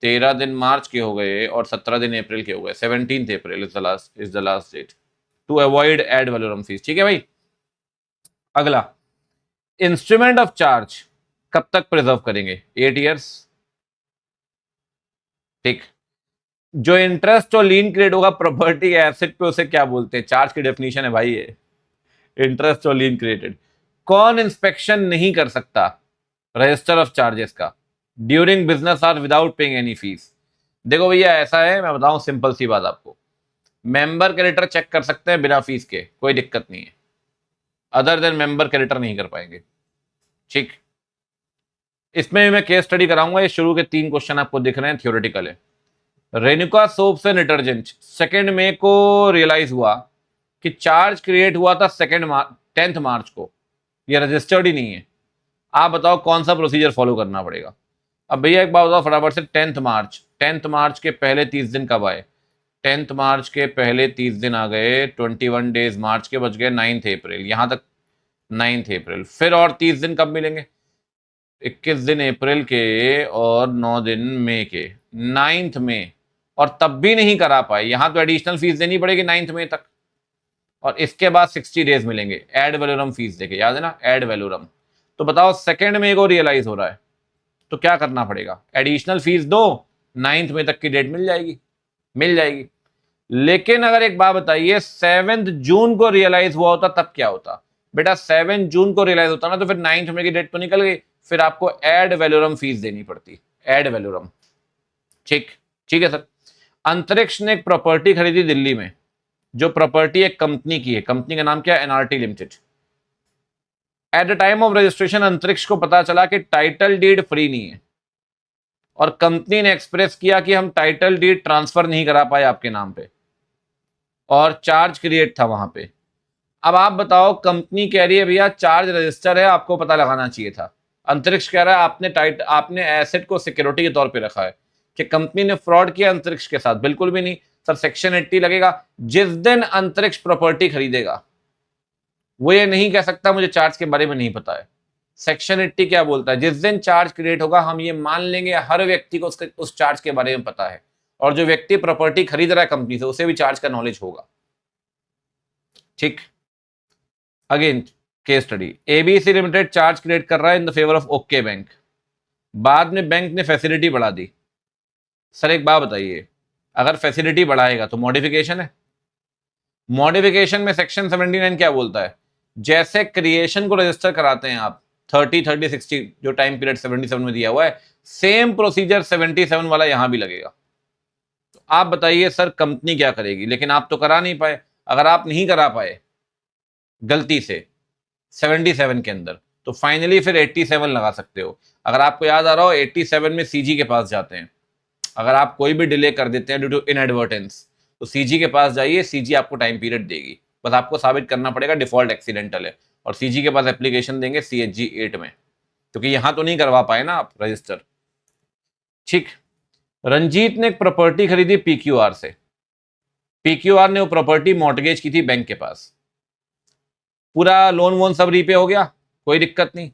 13 दिन मार्च के हो गए और 17 दिन अप्रैल के हो गए। 17th April is the last date to avoid ad valorem fees. ठीक है भाई, अगला इंस्ट्रूमेंट ऑफ चार्ज कब तक प्रिजर्व करेंगे, 8 ईयर्स। ठीक, जो इंटरेस्ट और लीन क्रिएट होगा प्रॉपर्टी एसेट पे उसे क्या बोलते हैं, चार्ज की डेफिनेशन है भाई ये, इंटरेस्ट और लीन क्रिएटेड। कौन इंस्पेक्शन नहीं कर सकता रजिस्टर ऑफ चार्जेस का during business hour without paying any fees. देखो भैया ऐसा है, मैं बताऊं सिंपल सी बात आपको, मेंबर क्रेडिटर चेक कर सकते हैं बिना फीस के, कोई दिक्कत नहीं है, अदर देन मेंबर क्रेडिटर नहीं कर पाएंगे। ठीक, इसमें मैं केस स्टडी कराऊंगा, ये शुरू के 3 क्वेश्चन आपको दिख रहे हैं थियोरेटिकल है। रेनुका सोप्स एंड डिटर्जेंट 2 मई को रियलाइज हुआ कि चार्ज क्रिएट हुआ था 10th मार्च को, ये रजिस्टर्ड ही नहीं है। आप बताओ कौन सा प्रोसीजर फॉलो करना पड़ेगा। अब भैया एक बात बताओ फटाफट से, 10th मार्च के पहले 30 दिन कब आए, 10th मार्च के पहले 30 दिन आ गए, 21 डेज मार्च के बच गए 9th अप्रैल, यहां तक 9th अप्रैल, फिर और 30 दिन कब मिलेंगे, 21 दिन अप्रैल के और 9 दिन मई के, 9th में, और तब भी नहीं करा पाए, यहां तो एडिशनल फीस देनी पड़ेगी 9th मई तक, और इसके बाद 60 डेज मिलेंगे एड वैल्यूरम फीस देके, याद है ना एड वैल्यूरम। तो बताओ 2 मई को रियलाइज हो रहा है तो क्या करना पड़ेगा, एडिशनल फीस दो, 9th मई तक की डेट मिल जाएगी, मिल जाएगी। लेकिन अगर एक बात बताइए 7 जून को रियलाइज हुआ होता तब क्या होता, बेटा 7 जून को रियलाइज होता ना तो फिर 9th मई की डेट तो निकल गई, फिर आपको एड वैल्यूरम फीस देनी पड़ती, एड वैल्यूरम। ठीक, ठीक है सर। अंतरिक्ष ने एक प्रॉपर्टी खरीदी दिल्ली में, जो प्रॉपर्टी एक कंपनी की है, कंपनी का नाम क्या है, NRT limited. At the time of registration अंतरिक्ष को पता चला कि टाइटल डीड फ्री नहीं है, और कंपनी ने एक्सप्रेस किया कि हम टाइटल डीड ट्रांसफर नहीं करा पाए आपके नाम पे, और चार्ज क्रिएट था वहां पे। अब आप बताओ, कंपनी कह रही है भैया चार्ज रजिस्टर है, आपको पता लगाना चाहिए था। अंतरिक्ष कह रहा है आपने एसेट को सिक्योरिटी के तौर पे रखा है, कि कंपनी ने फ्रॉड किया अंतरिक्ष के साथ, बिल्कुल भी नहीं सर। सेक्शन 80 लगेगा। जिस दिन अंतरिक्ष प्रॉपर्टी खरीदेगा वो ये नहीं कह सकता मुझे चार्ज के बारे में नहीं पता है। सेक्शन 80 क्या बोलता है, जिस दिन चार्ज क्रिएट होगा हम ये मान लेंगे हर व्यक्ति को उस चार्ज के बारे में पता है, और जो व्यक्ति प्रॉपर्टी खरीद रहा है कंपनी से उसे भी चार्ज का नॉलेज होगा। ठीक, again case study, ABC limited charge create कर रहा है in the favour of okay bank, बाद में बैंक ने फैसिलिटी बढ़ा दी। सर एक बात बताइए, अगर फैसिलिटी बढ़ाएगा तो मॉडिफिकेशन है, मॉडिफिकेशन में सेक्शन 79 क्या बोलता है, जैसे क्रिएशन को रजिस्टर कराते हैं आप 30, 30, 60 जो टाइम पीरियड 77 में दिया हुआ है, सेम प्रोसीजर 77 वाला यहां भी लगेगा। तो आप बताइए सर कंपनी क्या करेगी, लेकिन आप तो करा नहीं पाए। अगर आप नहीं करा पाए गलती से 77 के अंदर, तो फाइनली फिर 87 लगा सकते हो। अगर आपको याद आ रहा हो 87 में सीजी के पास जाते हैं, अगर आप कोई भी डिले कर देते हैं ड्यू टू इनएडवर्टेंस, तो सीजी के पास जाइए, सीजी आपको टाइम पीरियड देगी, बस आपको साबित करना पड़ेगा डिफॉल्ट एक्सीडेंटल है, और सीजी के पास एप्लीकेशन देंगे CHG 8 में, क्योंकि यहां तो नहीं करवा पाए ना आप रजिस्टर। ठीक, रंजीत ने एक प्रॉपर्टी खरीदी PQR से, PQR ने वो प्रॉपर्टी मॉर्टगेज की थी बैंक के पास, पूरा लोन वोन सब रीपे हो गया, कोई दिक्कत नहीं।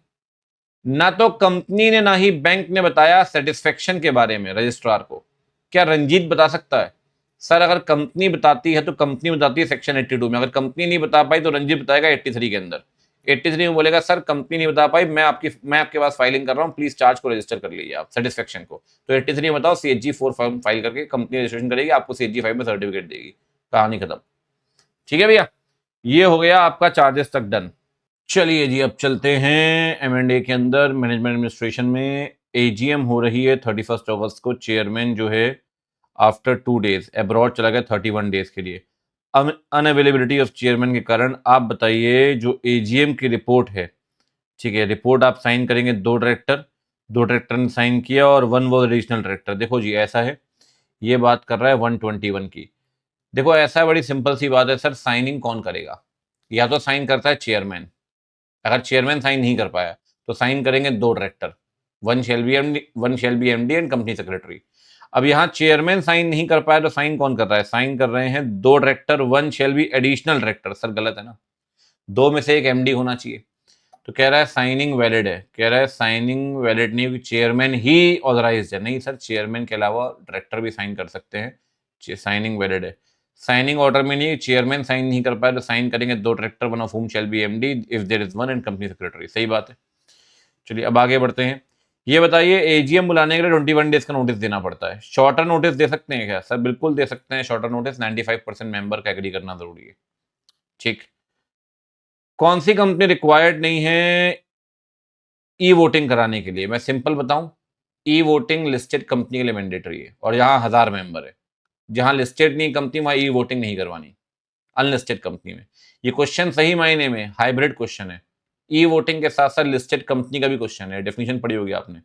ना तो कंपनी ने ना ही बैंक ने बताया सेटिस्फेक्शन के बारे में रजिस्ट्रार को। क्या रंजीत बता सकता है? सर अगर कंपनी बताती है तो कंपनी बताती है सेक्शन 82 में, अगर कंपनी नहीं बता पाई तो रंजीत बताएगा 83 के अंदर। 83 में बोलेगा सर कंपनी नहीं बता पाई, मैं आपके पास फाइलिंग कर रहा हूँ, प्लीज चार्ज को रजिस्टर कर लीजिए आप, सेटिस्फेक्शन को। तो 83 में बताओ, CHG 4 फॉर्म फाइल करके कंपनी रजिस्ट्रेशन करेगी, आपको CHG 5 में सर्टिफिकेट देगी, कहानी खत्म। ठीक है भैया, ये हो गया आपका चार्जेस तक डन। चलिए जी अब चलते हैं M&A के अंदर, मैनेजमेंट एडमिनिस्ट्रेशन में एजीएम हो रही है 31 अगस्त को, चेयरमैन जो है आफ्टर 2 डेज अब्रॉड चला गया 31 डेज के लिए। अनअवेलेबिलिटी ऑफ चेयरमैन के कारण आप बताइए जो एजीएम की रिपोर्ट है, ठीक है, रिपोर्ट आप साइन करेंगे दो डायरेक्टर ने साइन किया और वन वो एडिशनल डायरेक्टर। देखो जी ऐसा है, ये बात कर रहा है 121 की। देखो ऐसा बड़ी सिंपल सी बात है सर, साइनिंग कौन करेगा? या तो साइन करता है चेयरमैन, अगर चेयरमैन साइन नहीं कर पाया तो साइन करेंगे दो director, one shall be MD and company secretary. अब यहाँ चेयरमैन साइन नहीं कर पाया तो साइन कौन कर रहा है? साइन कर रहे हैं दो director, one shall be additional director. Sir गलत है ना, दो में से एक एमडी होना चाहिए। तो कह रहा है साइनिंग वैलिड है, कह रहा है साइनिंग वैलिड नहीं, क्योंकि चेयरमैन ही ऑथराइज्ड है। नहीं सर, चेयरमैन के अलावा डायरेक्टर भी साइन कर सकते हैं, साइनिंग वैलिड है। साइनिंग ऑर्डर में नहीं, चेयरमैन साइन नहीं कर पाया तो साइन करेंगे दो director, one of whom shall be MD if there is one and company secretary. सही बात है। चलिए अब आगे बढ़ते हैं। ये बताइए एजीएम बुलाने के लिए 21 डेज का नोटिस देना पड़ता है, शॉर्टर नोटिस दे सकते हैं क्या? सर बिल्कुल दे सकते हैं शॉर्टर नोटिस, 95% मेंबर का एग्री करना जरूरी है। ठीक, कौन सी कंपनी रिक्वायर्ड नहीं है ई वोटिंग कराने के लिए? मैं सिंपल बताऊं, ई वोटिंग लिस्टेड कंपनी के लिए मैंडेटरी है, और यहां 1000 मेंबर है। जहां लिस्टेड नहीं कंपनी वहां ई वोटिंग नहीं करवानी, अनलिस्टेड कंपनी में। ये क्वेश्चन सही मायने में हाइब्रिड क्वेश्चन है, ई वोटिंग के साथ साथ लिस्टेड कंपनी का भी क्वेश्चन है, डेफिनेशन पढ़ी होगी आपने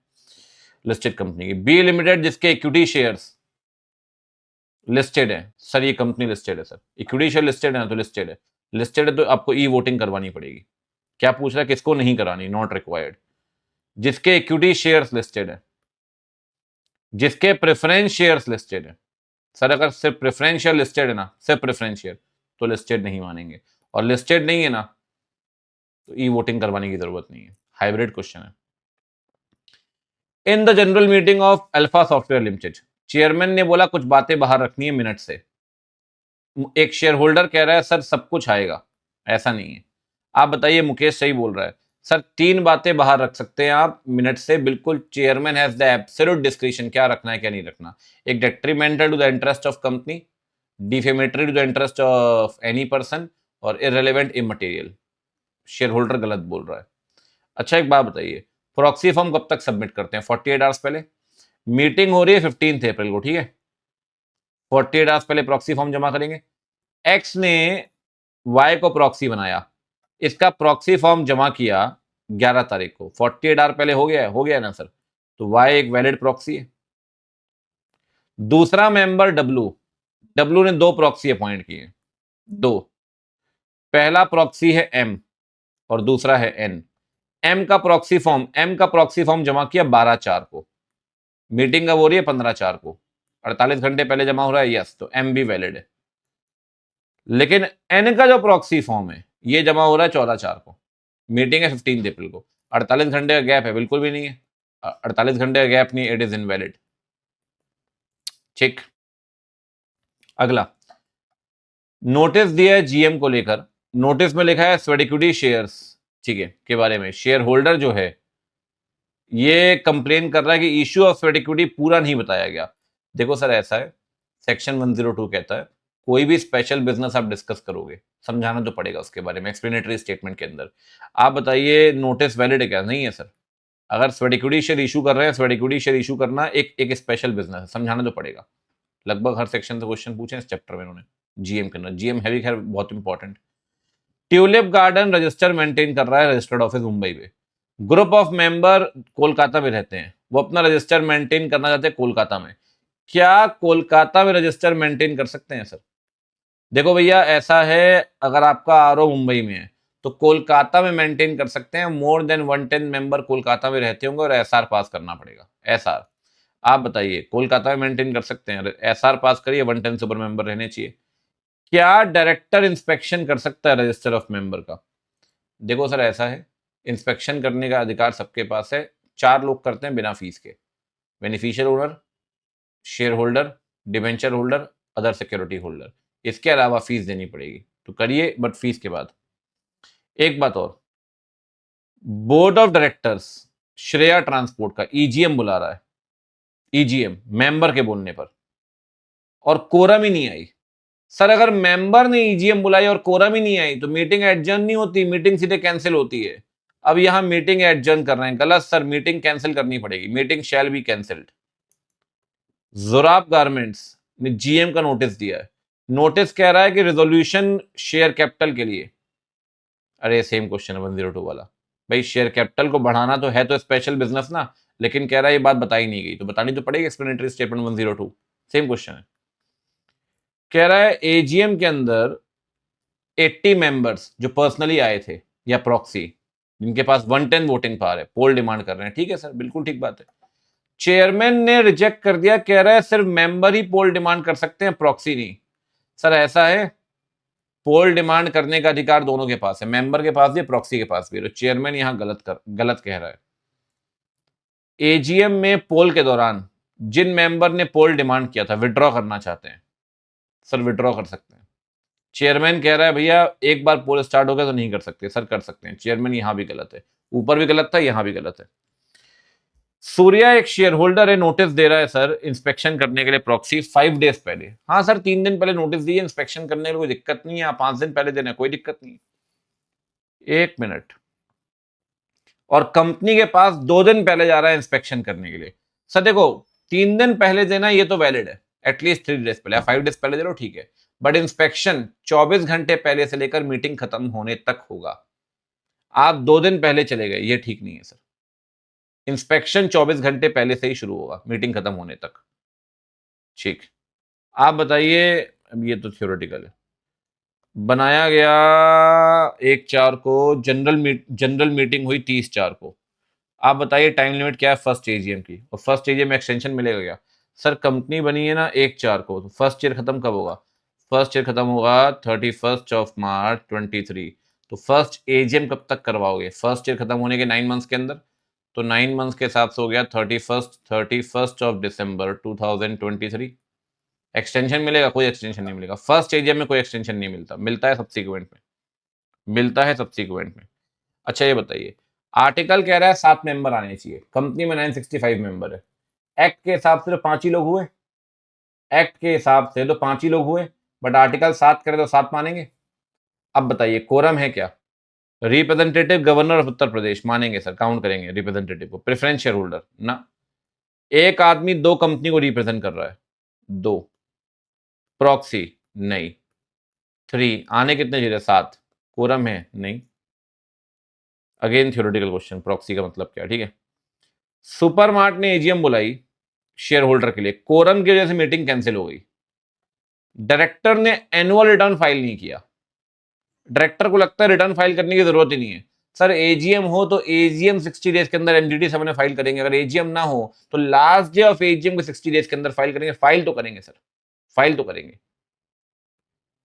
लिस्टेड कंपनी की। बी लिमिटेड जिसके इक्विटी शेयर्स लिस्टेड है, सर ये कंपनी लिस्टेड है सर, इक्विटी शेयर लिस्टेड है ना, तो लिस्टेड है। लिस्टेड है तो आपको ई वोटिंग करवानी पड़ेगी। क्या पूछ रहा है, किसको नहीं करानी? Not required. जिसके इक्विटी शेयर्स लिस्टेड है, जिसके प्रेफरेंस शेयर्स लिस्टेड है। सर अगर सिर्फ प्रेफरेंस शेयर लिस्टेड है ना, सिर्फ प्रेफरेंस शेयर, तो लिस्टेड नहीं मानेंगे, और लिस्टेड नहीं है ना तो ई वोटिंग करवाने की जरूरत नहीं है। हाइब्रिड क्वेश्चन है। In the general meeting of alpha software limited, chairman ने बोला कुछ बातें बाहर रखनी है मिनट से। एक शेयर होल्डर कह रहा है सर सब कुछ आएगा, ऐसा नहीं है। आप बताइए, मुकेश सही बोल रहा है सर, 3 बातें बाहर रख सकते हैं आप मिनट से, बिल्कुल chairman has the absolute discretion क्या रखना है क्या नहीं रखना। एक detrimental to the interest of company, defamatory to the interest of any person, और इररिलेवेंट इमटेरियल। शेयर होल्डर गलत बोल रहा है। अच्छा एक बात बताइए, प्रॉक्सी फॉर्म कब तक सबमिट करते हैं? 48 आवर्स पहले। मीटिंग हो रही है 15 अप्रैल को, ठीक है, 48 आवर्स पहले प्रॉक्सी फॉर्म जमा करेंगे। एक्स ने वाई को प्रॉक्सी बनाया, इसका प्रॉक्सी फॉर्म जमा किया 11 तारीख को, 48 आवर पहले हो गया ना सर, तो वाई एक वैलिड प्रॉक्सी है। दूसरा मेंबर डब्लू ने 2 प्रॉक्सी अपॉइंट किए, 2। पहला प्रॉक्सी है एम और दूसरा है एन। एम का प्रॉक्सी फॉर्म जमा किया 12/4 को, मीटिंग कब हो रही है? 15/4 को, 48 घंटे पहले जमा हो रहा है, यस, तो एम भी वैलिड है। लेकिन एन का जो प्रॉक्सी फॉर्म है ये जमा हो रहा है 14/4 को, मीटिंग है 15 अप्रैल को, 48 घंटे का गैप है, बिल्कुल भी नहीं है, 48 घंटे का गैप नहीं, इट इज इनवैलिड। ठीक, अगला नोटिस दिया है जीएम को लेकर, नोटिस में लिखा है स्वेट इक्विटी शेयर्स, ठीक है, के बारे में। शेयर होल्डर जो है ये कंप्लेन कर रहा है कि इश्यू ऑफ स्वेट इक्विटी पूरा नहीं बताया गया। देखो सर ऐसा है, सेक्शन 102 कहता है कोई भी स्पेशल बिजनेस आप डिस्कस करोगे समझाना तो पड़ेगा उसके बारे में, एक्सप्लेनेटरी स्टेटमेंट के अंदर। आप बताइए नोटिस वैलिड है क्या? नहीं है सर। अगर स्वेट इक्विटी शेयर इशू कर रहे हैं, स्वेट इक्विटी शेयर इशू करना एक स्पेशल बिजनेस है, समझाना तो पड़ेगा। लगभग हर सेक्शन से क्वेश्चन पूछे इस चैप्टर में इन्होंने, जीएम के अंदर। जीएम है भी खैर बहुत important. Tulip garden register maintain कर रहा है, रजिस्टर्ड ऑफिस मुंबई में। ग्रुप ऑफ मेंबर कोलकाता में रहते हैं, वो अपना रजिस्टर मेंटेन करना चाहते हैं कोलकाता में। क्या कोलकाता में रजिस्टर मेंटेन कर सकते हैं सर? देखो भैया ऐसा है, अगर आपका आरओ मुंबई में है तो कोलकाता में मेंटेन कर सकते हैं, मोर देन 110 मेंबर कोलकाता में रहते होंगे और एसआर पास करना पड़ेगा। एसआर आप बताइए, कोलकाता में मेंटेन कर सकते हैं? एसआर पास करिए, 110 सुपर मेंबर रहने चाहिए। क्या डायरेक्टर इंस्पेक्शन कर सकता है रजिस्टर ऑफ मेंबर का? देखो सर ऐसा है, इंस्पेक्शन करने का अधिकार सबके पास है, 4 लोग करते हैं बिना फीस के, beneficial owner, share holder, debenture holder, other security holder. इसके अलावा फीस देनी पड़ेगी तो करिए, बट फीस के बाद। एक बात और, board of directors Shreya transport का ईजीएम बुला रहा है, ईजीएम मेंबर के बोलने पर, और कोरम ही नहीं आई। सर अगर मेंबर ने ईजीएम बुलाई और कोरम ही नहीं आई तो मीटिंग एडजर्न नहीं होती, मीटिंग सीधे कैंसिल होती है। अब यहां मीटिंग एडजर्न कर रहे हैं, गलत सर, मीटिंग कैंसिल करनी पड़ेगी, meeting shall be cancelled. Jorab garments ने जीएम का नोटिस दिया है, नोटिस कह रहा है कि रेजोल्यूशन शेयर कैपिटल के लिए, अरे सेम क्वेश्चन है 102 वाला, भाई शेयर कैपिटल को बढ़ाना तो है तो स्पेशल बिजनेस ना, लेकिन कह रहा है ये बात बताई नहीं गई, तो बतानी तो पड़ेगी एक्सप्लेनेटरी स्टेटमेंट 102, सेम क्वेश्चन है। कह रहा है एजीएम के अंदर 80 मेंबर्स जो पर्सनली आए थे या प्रॉक्सी, जिनके पास 110 वोटिंग पावर है, पोल डिमांड कर रहे हैं, ठीक है सर, बिल्कुल ठीक बात है। चेयरमैन ने रिजेक्ट कर दिया, कह रहा है सिर्फ मेंबर ही पोल डिमांड कर सकते हैं, प्रॉक्सी नहीं। सर ऐसा है, पोल डिमांड करने का अधिकार दोनों के पास है, मेंबर के पास भी, प्रॉक्सी के पास भी। तो चेयरमैन यहां गलत कह रहा है। एजीएम में पोल के दौरान जिन मेंबर ने पोल डिमांड किया था विड्रॉ करना चाहते हैं, सर विड्रॉ कर सकते हैं। चेयरमैन कह रहा है भैया एक बार पोल स्टार्ट हो गया तो नहीं कर सकते, सर कर सकते हैं। चेयरमैन यहां भी गलत है, ऊपर भी गलत था, यहां भी गलत है। सूर्या एक शेयर होल्डर है, नोटिस दे रहा है सर इंस्पेक्शन करने के लिए प्रॉक्सी 5 डेज पहले। हाँ सर 3 दिन पहले नोटिस दिए, इंस्पेक्शन करने के लिए कोई दिक्कत नहीं है, आप 5 दिन पहले देना कोई दिक्कत नहीं है। 1 मिनट, और कंपनी के पास 2 दिन पहले जा रहा है इंस्पेक्शन करने के लिए। सर देखो 3 दिन पहले देना ये तो वैलिड है, एटलीस्ट 3 डेज पहले, 5 डेज पहले दे रहे हो ठीक है, बट इंस्पेक्शन 24 घंटे पहले से लेकर मीटिंग खत्म होने तक होगा। आप 2 दिन पहले चले गए, ये ठीक नहीं है सर। इंस्पेक्शन 24 घंटे पहले से ही शुरू होगा मीटिंग खत्म होने तक। ठीक, आप बताइए, अब ये तो थ्योरेटिकल है। बनाया गया 1/4 को, जनरल मीटिंग हुई 30/4 को। आप बताइए टाइम लिमिट क्या है फर्स्ट एजीएम की, और फर्स्ट एजीएम में एक्सटेंशन मिलेगा क्या? सर कंपनी बनी है ना 1/4 को, तो फर्स्ट ईयर खत्म कब होगा? फर्स्ट ईयर खत्म होगा 31 मार्च 23। तो फर्स्ट एजीएम कब तक करवाओगे? फर्स्ट ईयर खत्म होने के 9 मंथ्स के अंदर, तो 9 मंथ्स के हिसाब से हो गया 31 दिसंबर 2023। एक्सटेंशन मिलेगा? कोई एक्सटेंशन नहीं मिलेगा, फर्स्ट एजीएम में कोई एक्सटेंशन नहीं मिलता, मिलता है सब्सिक्वेंट में, मिलता है सब्सिक्वेंट में। अच्छा ये बताइए, आर्टिकल कह रहा है 7 मेंबर आने चाहिए, कंपनी में 965 मेंबर है, एक्ट के हिसाब से तो 5 ही लोग हुए, एक्ट के हिसाब से तो 5 ही लोग हुए, बट आर्टिकल 7 करे तो 7 मानेंगे। अब बताइए कोरम है क्या? Representative governor of Uttar Pradesh मानेंगे सर, काउंट करेंगे रिप्रेजेंटेटिव को, प्रेफरेंस शेयर होल्डर ना, एक आदमी 2 कंपनी को रिप्रेजेंट कर रहा है, 2, प्रॉक्सी नहीं, 3, आने कितने चाहिए? 7, कोरम है नहीं। अगेन थ्योरेटिकल क्वेश्चन, प्रॉक्सी का मतलब क्या, ठीक है। सुपरमार्ट ने एजीएम बुलाई शेयर होल्डर के लिए, कोरम की वजह से मीटिंग कैंसिल हो गई। डायरेक्टर ने एनुअल रिटर्न फाइल नहीं किया, डायरेक्टर को लगता है रिटर्न फाइल करने की जरूरत ही नहीं है। सर एजीएम हो तो एजीएम 60 डेज के अंदर एनडीटी सब फाइल करेंगे, अगर एजीएम ना हो तो लास्ट डे ऑफ एजीएम के 60 डेज के अंदर फाइल करेंगे। फाइल तो करेंगे सर, फाइल तो करेंगे,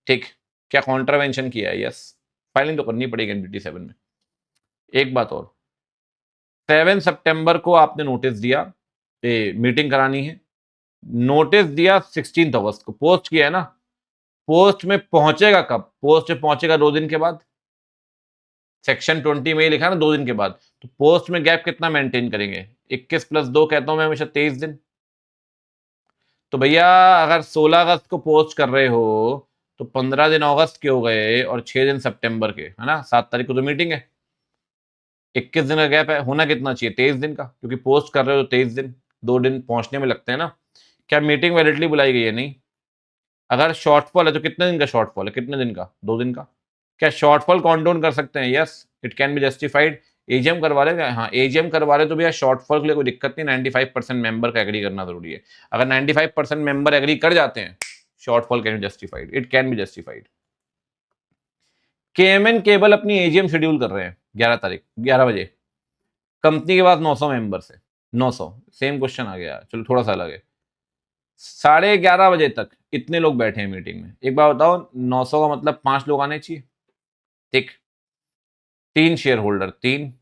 ठीक। क्या कॉन्ट्रावेंशन किया है? यस, फाइलिंग तो करनी पड़ेगी एनडीटी 7 में। एक बात और, 7 सितंबर को आपने नोटिस दिया मीटिंग करानी है, नोटिस दिया 16 अगस्त को, पोस्ट किया है ना, पोस्ट में पहुंचेगा कब? पोस्ट में पहुंचेगा 2 दिन के बाद, सेक्शन 20 में लिखा है ना 2 दिन के बाद, तो पोस्ट में गैप कितना मेंटेन करेंगे? 21 + 2 कहता हूं मैं हमेशा 23 दिन। तो भैया अगर 16 अगस्त को पोस्ट कर रहे हो तो 15 दिन अगस्त के हो गए और 6 दिन सितंबर के, है ना, 7 तारीख को तो मीटिंग है, 21 दिन का गैप है, होना कितना चाहिए? 23 दिन का, क्योंकि पोस्ट कर रहे हो तो 23 दिन, 2 दिन पहुंचने में लगते हैं ना। क्या मीटिंग वैलिडली बुलाई गई है? नहीं। अगर शॉर्टफॉल है तो कितने दिन का शॉर्टफॉल है? कितने दिन का? 2 दिन का। क्या शॉर्टफॉल काउंट कर सकते हैं? Yes, it can be justified. AGM करवा रहे, हाँ एजीएम करवा रहे तो भैया शॉर्टफॉल के लिए कोई दिक्कत नहीं, 95% मेंबर का एग्री करना जरूरी है। अगर 95% मेंबर एग्री कर जाते हैं, shortfall can be justified, it can be justified. KMN cable अपनी एजीएम शेड्यूल कर रहे हैं 11 तारीख 11 बजे, कंपनी के पास 900 मेंबर्स है, 900, सेम क्वेश्चन आ गया, चलो थोड़ा सा अलग है। 11:30 बजे तक इतने लोग बैठे हैं मीटिंग में, एक बार बताओ 900 का मतलब 5 लोग आने चाहिए, ठीक। 3 शेयर होल्डर, 3,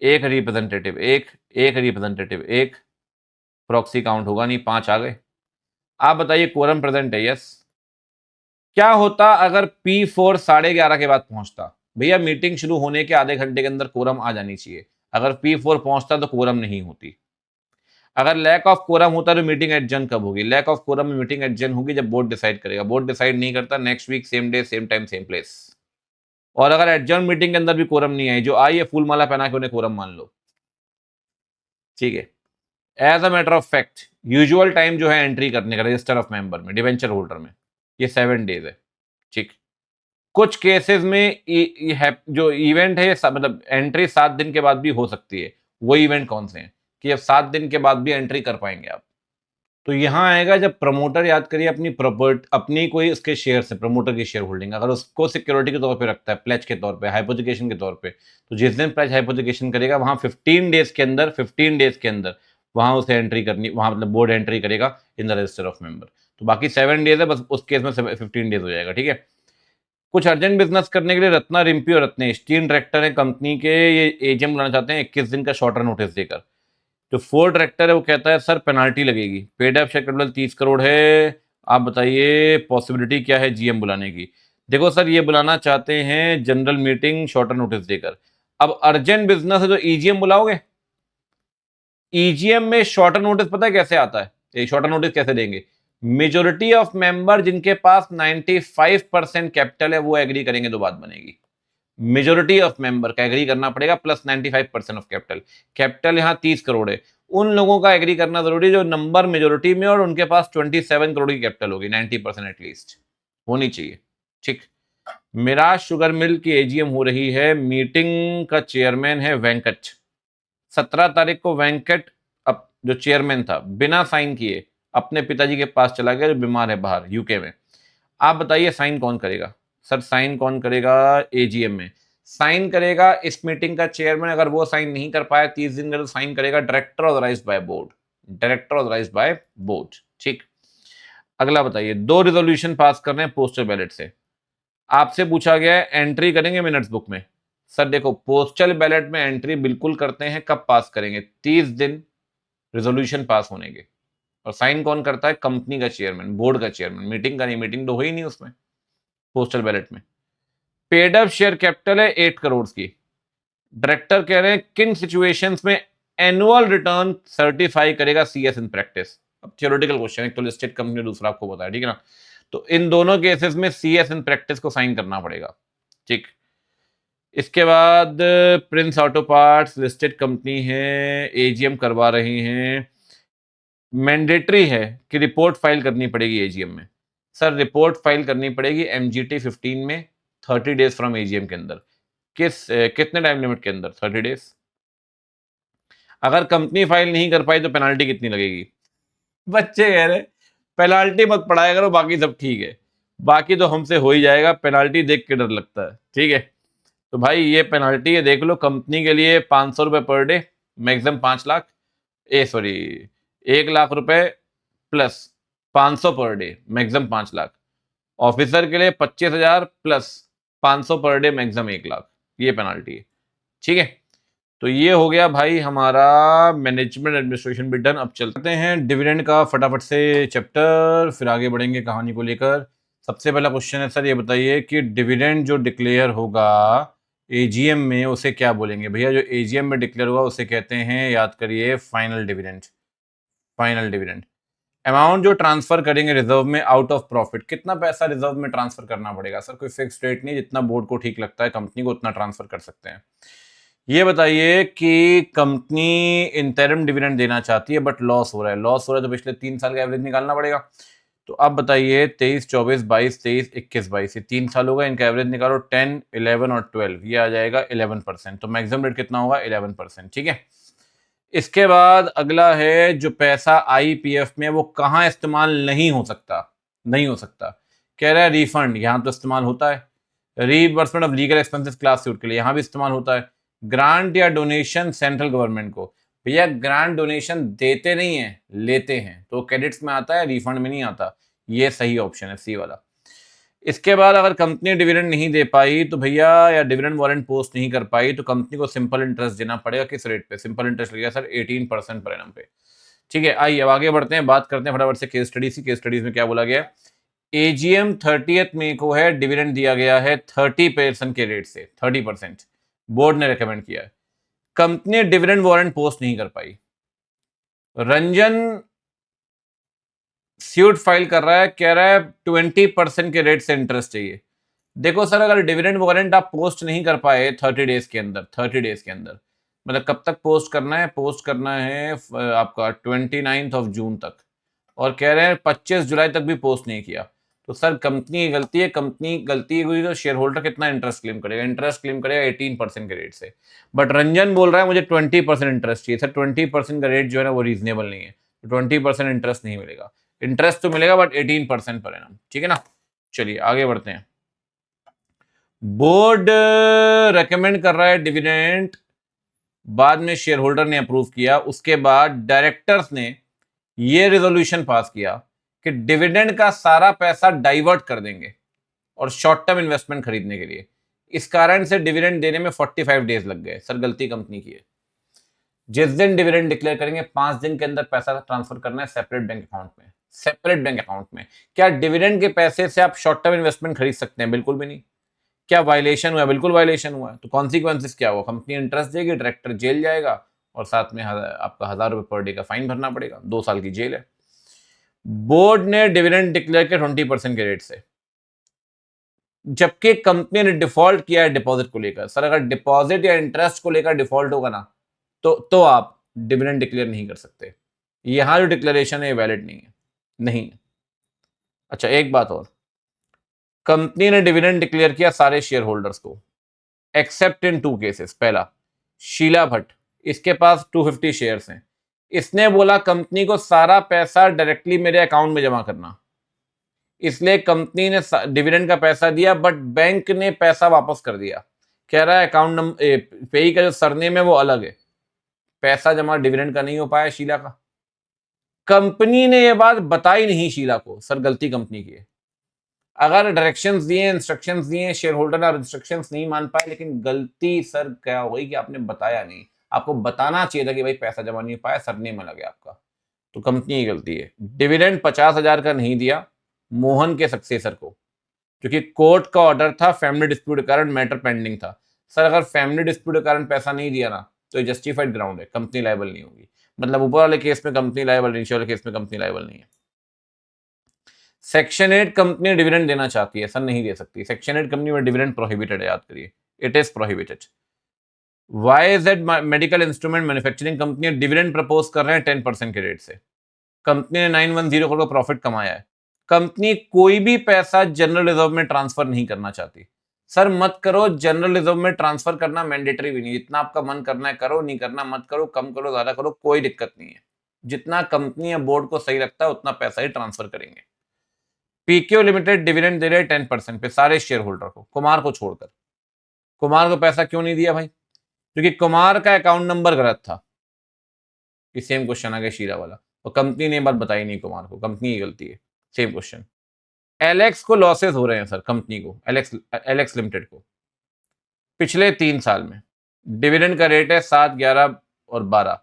एक रिप्रेजेंटेटिव, एक रिप्रेजेंटेटिव, एक, प्रॉक्सी काउंट होगा नहीं, 5 आ गए। आप बताइए कोरम प्रेजेंट है? यस। क्या होता अगर P4 11:30 के बाद पहुंचता? भैया मीटिंग शुरू होने के आधे घंटे के अंदर कोरम आ जानी चाहिए, अगर P4 पहुंचता तो कोरम नहीं होती। अगर लैक ऑफ कोरम होता तो मीटिंग एडजर्न कब होगी? लैक ऑफ कोरम में मीटिंग एडजर्न होगी जब बोर्ड डिसाइड करेगा, बोर्ड डिसाइड नहीं करता, next week same day same time same place. और अगर एडजर्न मीटिंग के अंदर भी कोरम नहीं आई, जो आई है फूल माला पहना के उन्हें कोरम मान लो, ठीक है। As a matter of fact usual time जो है एंट्री करने का रजिस्टर ऑफ मेंबर में, डिवेंचर होल्डर में, ये 7 डेज है, ठीक। कुछ केसेस में जो इवेंट है मतलब एंट्री 7 दिन के बाद भी हो सकती है। वो इवेंट कौन से हैं कि अब 7 दिन के बाद भी एंट्री कर पाएंगे आप। तो यहां आएगा जब प्रमोटर, याद करिए, अपनी प्रॉपर्टी, अपनी कोई उसके शेयर से, प्रमोटर की शेयर होल्डिंग अगर उसको सिक्योरिटी के तौर पे रखता है, प्लेज के तौर पे, हाइपोथिकेशन के तौर पे, तो जिस दिन प्लेज हाइपोथिकेशन करेगा वहां 15 डेज के अंदर वहां उसे एंट्री करनी, वहां मतलब बोर्ड एंट्री करेगा in the register of member. तो बाकी 7 डेज है, बस उस केस में 15 डेज हो जाएगा, ठीक है। कुछ अर्जेंट बिजनेस करने के लिए रत्ना, रिम्पी और रत्नेश 3 डायरेक्टर हैं कंपनी के, ये एजीएम बुलाना चाहते हैं 21 दिन का शॉर्टर नोटिस देकर। जो 4 डायरेक्टर है वो कहता है सर पेनाल्टी लगेगी, paid up share capital 30 crore है, आप बताइए पॉसिबिलिटी क्या है जीएम बुलाने की। देखो सर, ये बुलाना चाहते हैं जनरल मीटिंग शॉर्टर नोटिस देकर। अब अर्जेंट बिजनेस है तो ईजीएम बुलाओगे? ईजीएम में शॉर्टर नोटिस पता है कैसे आता है, ये शॉर्टर नोटिस कैसे देंगे? मेजोरिटी ऑफ मेंबर जिनके पास 95% कैपिटल है वो एग्री करेंगे तो बात बनेगी। मेजोरिटी ऑफ मेंबर का एग्री करना पड़ेगा प्लस 95% ऑफ कैपिटल। कैपिटल यहां 30 करोड़ है, उन लोगों का एग्री करना जरूरी है जो नंबर मेजोरिटी में और उनके पास 27 करोड़ की कैपिटल होगी, 90% एटलीस्ट होनी चाहिए, ठीक। मिराज शुगर मिल की एजीएम हो रही है, मीटिंग का चेयरमैन है वेंकट। 17 तारीख को वेंकट, अब जो चेयरमैन था, बिना साइन किए अपने पिताजी के पास चला गया जो बीमार है बाहर यूके में। आप बताइए साइन कौन करेगा? सर साइन कौन करेगा एजीएम में? साइन करेगा इस मीटिंग का चेयरमैन, अगर वो साइन नहीं कर पाया 30 दिन का तो साइन करेगा director authorised by board, director authorised by board, ठीक। अगला बताइए, 2 रिजोल्यूशन पास कर रहे हैं पोस्टल बैलेट से। आपसे पूछा गया है एंट्री करेंगे मिनट्स बुक में। सर देखो, पोस्टल बैलेट में एंट्री बिल्कुल करते हैं, कब पास करेंगे? 30 दिन रिजोल्यूशन पास होने के। और साइन कौन करता है? कंपनी का चेयरमैन, बोर्ड का चेयरमैन, मीटिंग का नहीं, मीटिंग तो हो ही नहीं उसमें पोस्टल बैलेट में। पेड अप शेयर कैपिटल है 8 करोड़ की। डायरेक्टर कह रहे हैं किन सिचुएशंस में एनुअल रिटर्न सर्टिफाई करेगा सीएस इन प्रैक्टिस। अब थियोरेटिकल क्वेश्चन है, एक तो लिस्टेड कंपनी, दूसरा आपको बताया, ठीक है ना। तो इन दोनों केसेस में सीएस इन प्रैक्टिस को साइन करना पड़ेगा, ठीक। इसके बाद Prince auto parts listed company है, एजीएम करवा रही हैं, मैंडेटरी है कि रिपोर्ट फाइल करनी पड़ेगी एजीएम में। सर रिपोर्ट फाइल करनी पड़ेगी एमजीटी 15 में, 30 डेज फ्रॉम एजीएम के अंदर। कितने टाइम लिमिट के अंदर? 30 डेज। अगर कंपनी फाइल नहीं कर पाई तो पेनाल्टी कितनी लगेगी? बच्चे कह रहे पेनाल्टी मत पढ़ाया करो, बाकी सब ठीक है, बाकी तो हमसे हो ही जाएगा, पेनाल्टी देख के डर लगता है, ठीक है। तो भाई ये पेनाल्टी है, देख लो, कंपनी के लिए 500 रुपए per day, maximum 5 lakh, 1 lakh रुपए plus 500 per day, maximum 5 lakh. Officer के लिए 25,000 plus 500 per day, maximum 1 lakh, ये पेनाल्टी है, ठीक है। तो ये हो गया भाई हमारा मैनेजमेंट एडमिनिस्ट्रेशन भी डन। अब चलते हैं डिविडेंड का फटाफट से चैप्टर, फिर आगे बढ़ेंगे कहानी को लेकर। सबसे पहला क्वेश्चन है सर, ये बताइए कि डिविडेंड जो डिक्लेयर होगा एजीएम में उसे क्या बोलेंगे? भैया जो एजीएम में डिक्लेयर होगा उसे कहते हैं, याद करिए, final dividend. Final dividend amount जो ट्रांसफर करेंगे रिजर्व में आउट ऑफ प्रॉफिट। कितना पैसा रिजर्व में ट्रांसफर करना पड़ेगा? सर कोई फिक्स रेट नहीं, जितना बोर्ड को ठीक लगता है कंपनी को उतना ट्रांसफर कर सकते हैं। ये बताइए कि कंपनी इंटरिम डिविडेंड देना चाहती है बट लॉस हो रहा है, लॉस हो रहा है तो पिछले 3 साल का एवरेज निकालना पड़ेगा। तो अब बताइए 23, 24, 22, 23, 21, 22, ये 3 साल होगा, इनका एवरेज निकालो। 10, 11 और 12, ये आ जाएगा 11%। तो मैक्सिमम रेट कितना होगा? 11%, ठीक है। इसके बाद अगला है जो पैसा आईपीएफ में वो कहाँ इस्तेमाल नहीं हो सकता? नहीं हो सकता, कह रहा है रिफंड, यहां तो इस्तेमाल होता है। Reimbursement of legal expenses class suit के लिए यहां भी इस्तेमाल होता है। ग्रांट या डोनेशन सेंट्रल गवर्नमेंट को, भैया ग्रांट डोनेशन देते नहीं है, लेते हैं, तो क्रेडिट्स में आता है, रिफंड में नहीं आता। ये सही ऑप्शन है, सी वाला। इसके बाद अगर कंपनी डिविडेंड नहीं दे पाई तो भैया, या डिविडेंड वारंट पोस्ट नहीं कर पाई तो कंपनी को सिंपल इंटरेस्ट देना पड़ेगा। किस रेट पे सिंपल इंटरेस्ट लगेगा? सर 18% पर एनम पे, ठीक है। आइए अब आगे बढ़ते हैं, बात करते हैं फटाफट से केस स्टडीज की। केस स्टडीज में क्या बोला गया? एजीएम 30th मई को है, डिविडेंड दिया गया है 30% के रेट से, 30% बोर्ड ने रेकमेंड किया है। कंपनी डिविडेंड वारंट पोस्ट नहीं कर पाई, रंजन स्यूट फाइल कर रहा है, कह रहा है 20% के रेट से इंटरेस्ट चाहिए। देखो सर, अगर डिविडेंड वारंट आप पोस्ट नहीं कर पाए 30 डेज के अंदर, 30 डेज के अंदर, मतलब कब तक पोस्ट करना है? पोस्ट करना है आपका 29 जून तक, और कह रहे हैं 25 जुलाई तक भी पोस्ट नहीं किया, तो सर कंपनी की गलती है। कंपनी गलती हुई तो शेयर होल्डर कितना इंटरेस्ट क्लेम करेगा? इंटरेस्ट क्लेम करेगा 18% के रेट से। बट रंजन बोल रहा है मुझे 20% इंटरेस्ट चाहिए। सर 20% का रेट जो है ना वो रीजनेबल नहीं है, 20% इंटरेस्ट नहीं मिलेगा। इंटरेस्ट तो मिलेगा बट 18% पर एनम, ठीक है ना। चलिए आगे बढ़ते हैं। बोर्ड रेकमेंड कर रहा है डिविडेंड, बाद में शेयर होल्डर ने अप्रूव किया, उसके बाद डायरेक्टर्स ने यह रेजोल्यूशन पास किया कि डिविडेंड का सारा पैसा डाइवर्ट कर देंगे और शॉर्ट टर्म इन्वेस्टमेंट खरीदने के लिए। इस कारण से डिविडेंड देने में 45 डेज लग गए। सर गलती कंपनी की है। जिस दिन डिविडेंड डिक्लेयर करेंगे 5 दिन के अंदर पैसा ट्रांसफर करना है सेपरेट बैंक अकाउंट में, सेपरेट बैंक अकाउंट में। क्या डिविडेंड के पैसे से आप शॉर्ट टर्म इन्वेस्टमेंट खरीद सकते हैं? बिल्कुल भी नहीं। क्या वायलेशन हुआ? बिल्कुल वायलेशन हुआ है। तो कॉन्सिक्वेंसेस क्या हुआ? कंपनी इंटरेस्ट देगी, डायरेक्टर जेल जाएगा, और साथ में आपका 1000 रुपए पर डे का फाइन भरना पड़ेगा, 2 साल की जेल है। बोर्ड ने डिविडेंड डिक्लेयर किया 20% के रेट से, जबकि कंपनी ने डिफॉल्ट किया है डिपॉजिट को लेकर। सर अगर डिपॉजिट या इंटरेस्ट को लेकर डिफॉल्ट होगा ना, तो आप डिविडेंड डिक्लेयर नहीं कर सकते। यहां जो डिक्लेरेशन है वैलिड नहीं है, नहीं। अच्छा एक बात और, कंपनी ने डिविडेंड डिक्लेयर किया सारे शेयर होल्डर्स को, एक्सेप्ट इन 2 केसेस। पहला, शीला भट्ट, इसके पास 250 शेयर्स हैं। इसने बोला कंपनी को सारा पैसा डायरेक्टली मेरे अकाउंट में जमा करना, इसलिए कंपनी ने डिविडेंड का पैसा दिया, बट बैंक ने पैसा वापस कर दिया। कह रहा है अकाउंट नंबर पेई का जो सरनेम है वो अलग है, पैसा जमा डिविडेंड का नहीं हो पाया शीला का। कंपनी ने यह बात बताई नहीं शीला को। सर गलती कंपनी की है। अगर डायरेक्शंस दिए, इंस्ट्रक्शंस दिए, शेयर होल्डर ने इंस्ट्रक्शंस नहीं मान पाए, लेकिन गलती सर क्या हो गई कि आपने बताया नहीं। आपको बताना चाहिए था कि भाई पैसा जमा नहीं हो पाया, सरनेम अलग है आपका, तो कंपनी की गलती है। डिविडेंड 50,000 का नहीं दिया मोहन के सक्सेसर को, क्योंकि कोर्ट का ऑर्डर था, फैमिली डिस्प्यूट के कारण मैटर पेंडिंग था। सर अगर फैमिली डिस्प्यूट के कारण पैसा नहीं दिया ना, तो ये जस्टिफाइड ग्राउंड है, कंपनी लायबल नहीं होगी। मतलब ऊपर वाले केस में कंपनी लायबल, नीचे वाले केस में कंपनी लायबल नहीं है। सेक्शन 8 कंपनी डिविडेंड देना चाहती है, सर नहीं दे सकती। सेक्शन 8 कंपनी में डिविडेंड प्रोहिबिटेड है, याद करिए, it is prohibited. YZ medical instrument manufacturing company dividend propose कर रहे हैं 10% के रेट से। कंपनी ने 910 करोड़ का प्रॉफिट कमाया है। कंपनी कोई भी पैसा जनरल रिजर्व में ट्रांसफर नहीं करना चाहती। सर मत करो, जनरल रिजर्व में ट्रांसफर करना मैंडेटरी भी नहीं। जितना आपका मन करना है करो, नहीं करना मत करो, कम करो ज्यादा करो, कोई दिक्कत नहीं है। जितना कंपनी या बोर्ड को सही लगता है उतना पैसा ही ट्रांसफर करेंगे। पीक्यू लिमिटेड डिविडेंड दे रहे हैं 10% पे सारे शेयर होल्डर को, कुमार को छोड़कर। कुमार को पैसा क्यों नहीं दिया भाई? क्योंकि कुमार का अकाउंट नंबर गलत था। सेम क्वेश्चन आ गया शीरा वाला, और कंपनी ने बात बताई नहीं कुमार को, कंपनी की गलती है। Same question. एलेक्स को लॉसेस हो रहे हैं सर, कंपनी को, एलेक्स एलेक्स लिमिटेड को पिछले 3 साल में। डिविडेंड का रेट है 7, 11 और 12,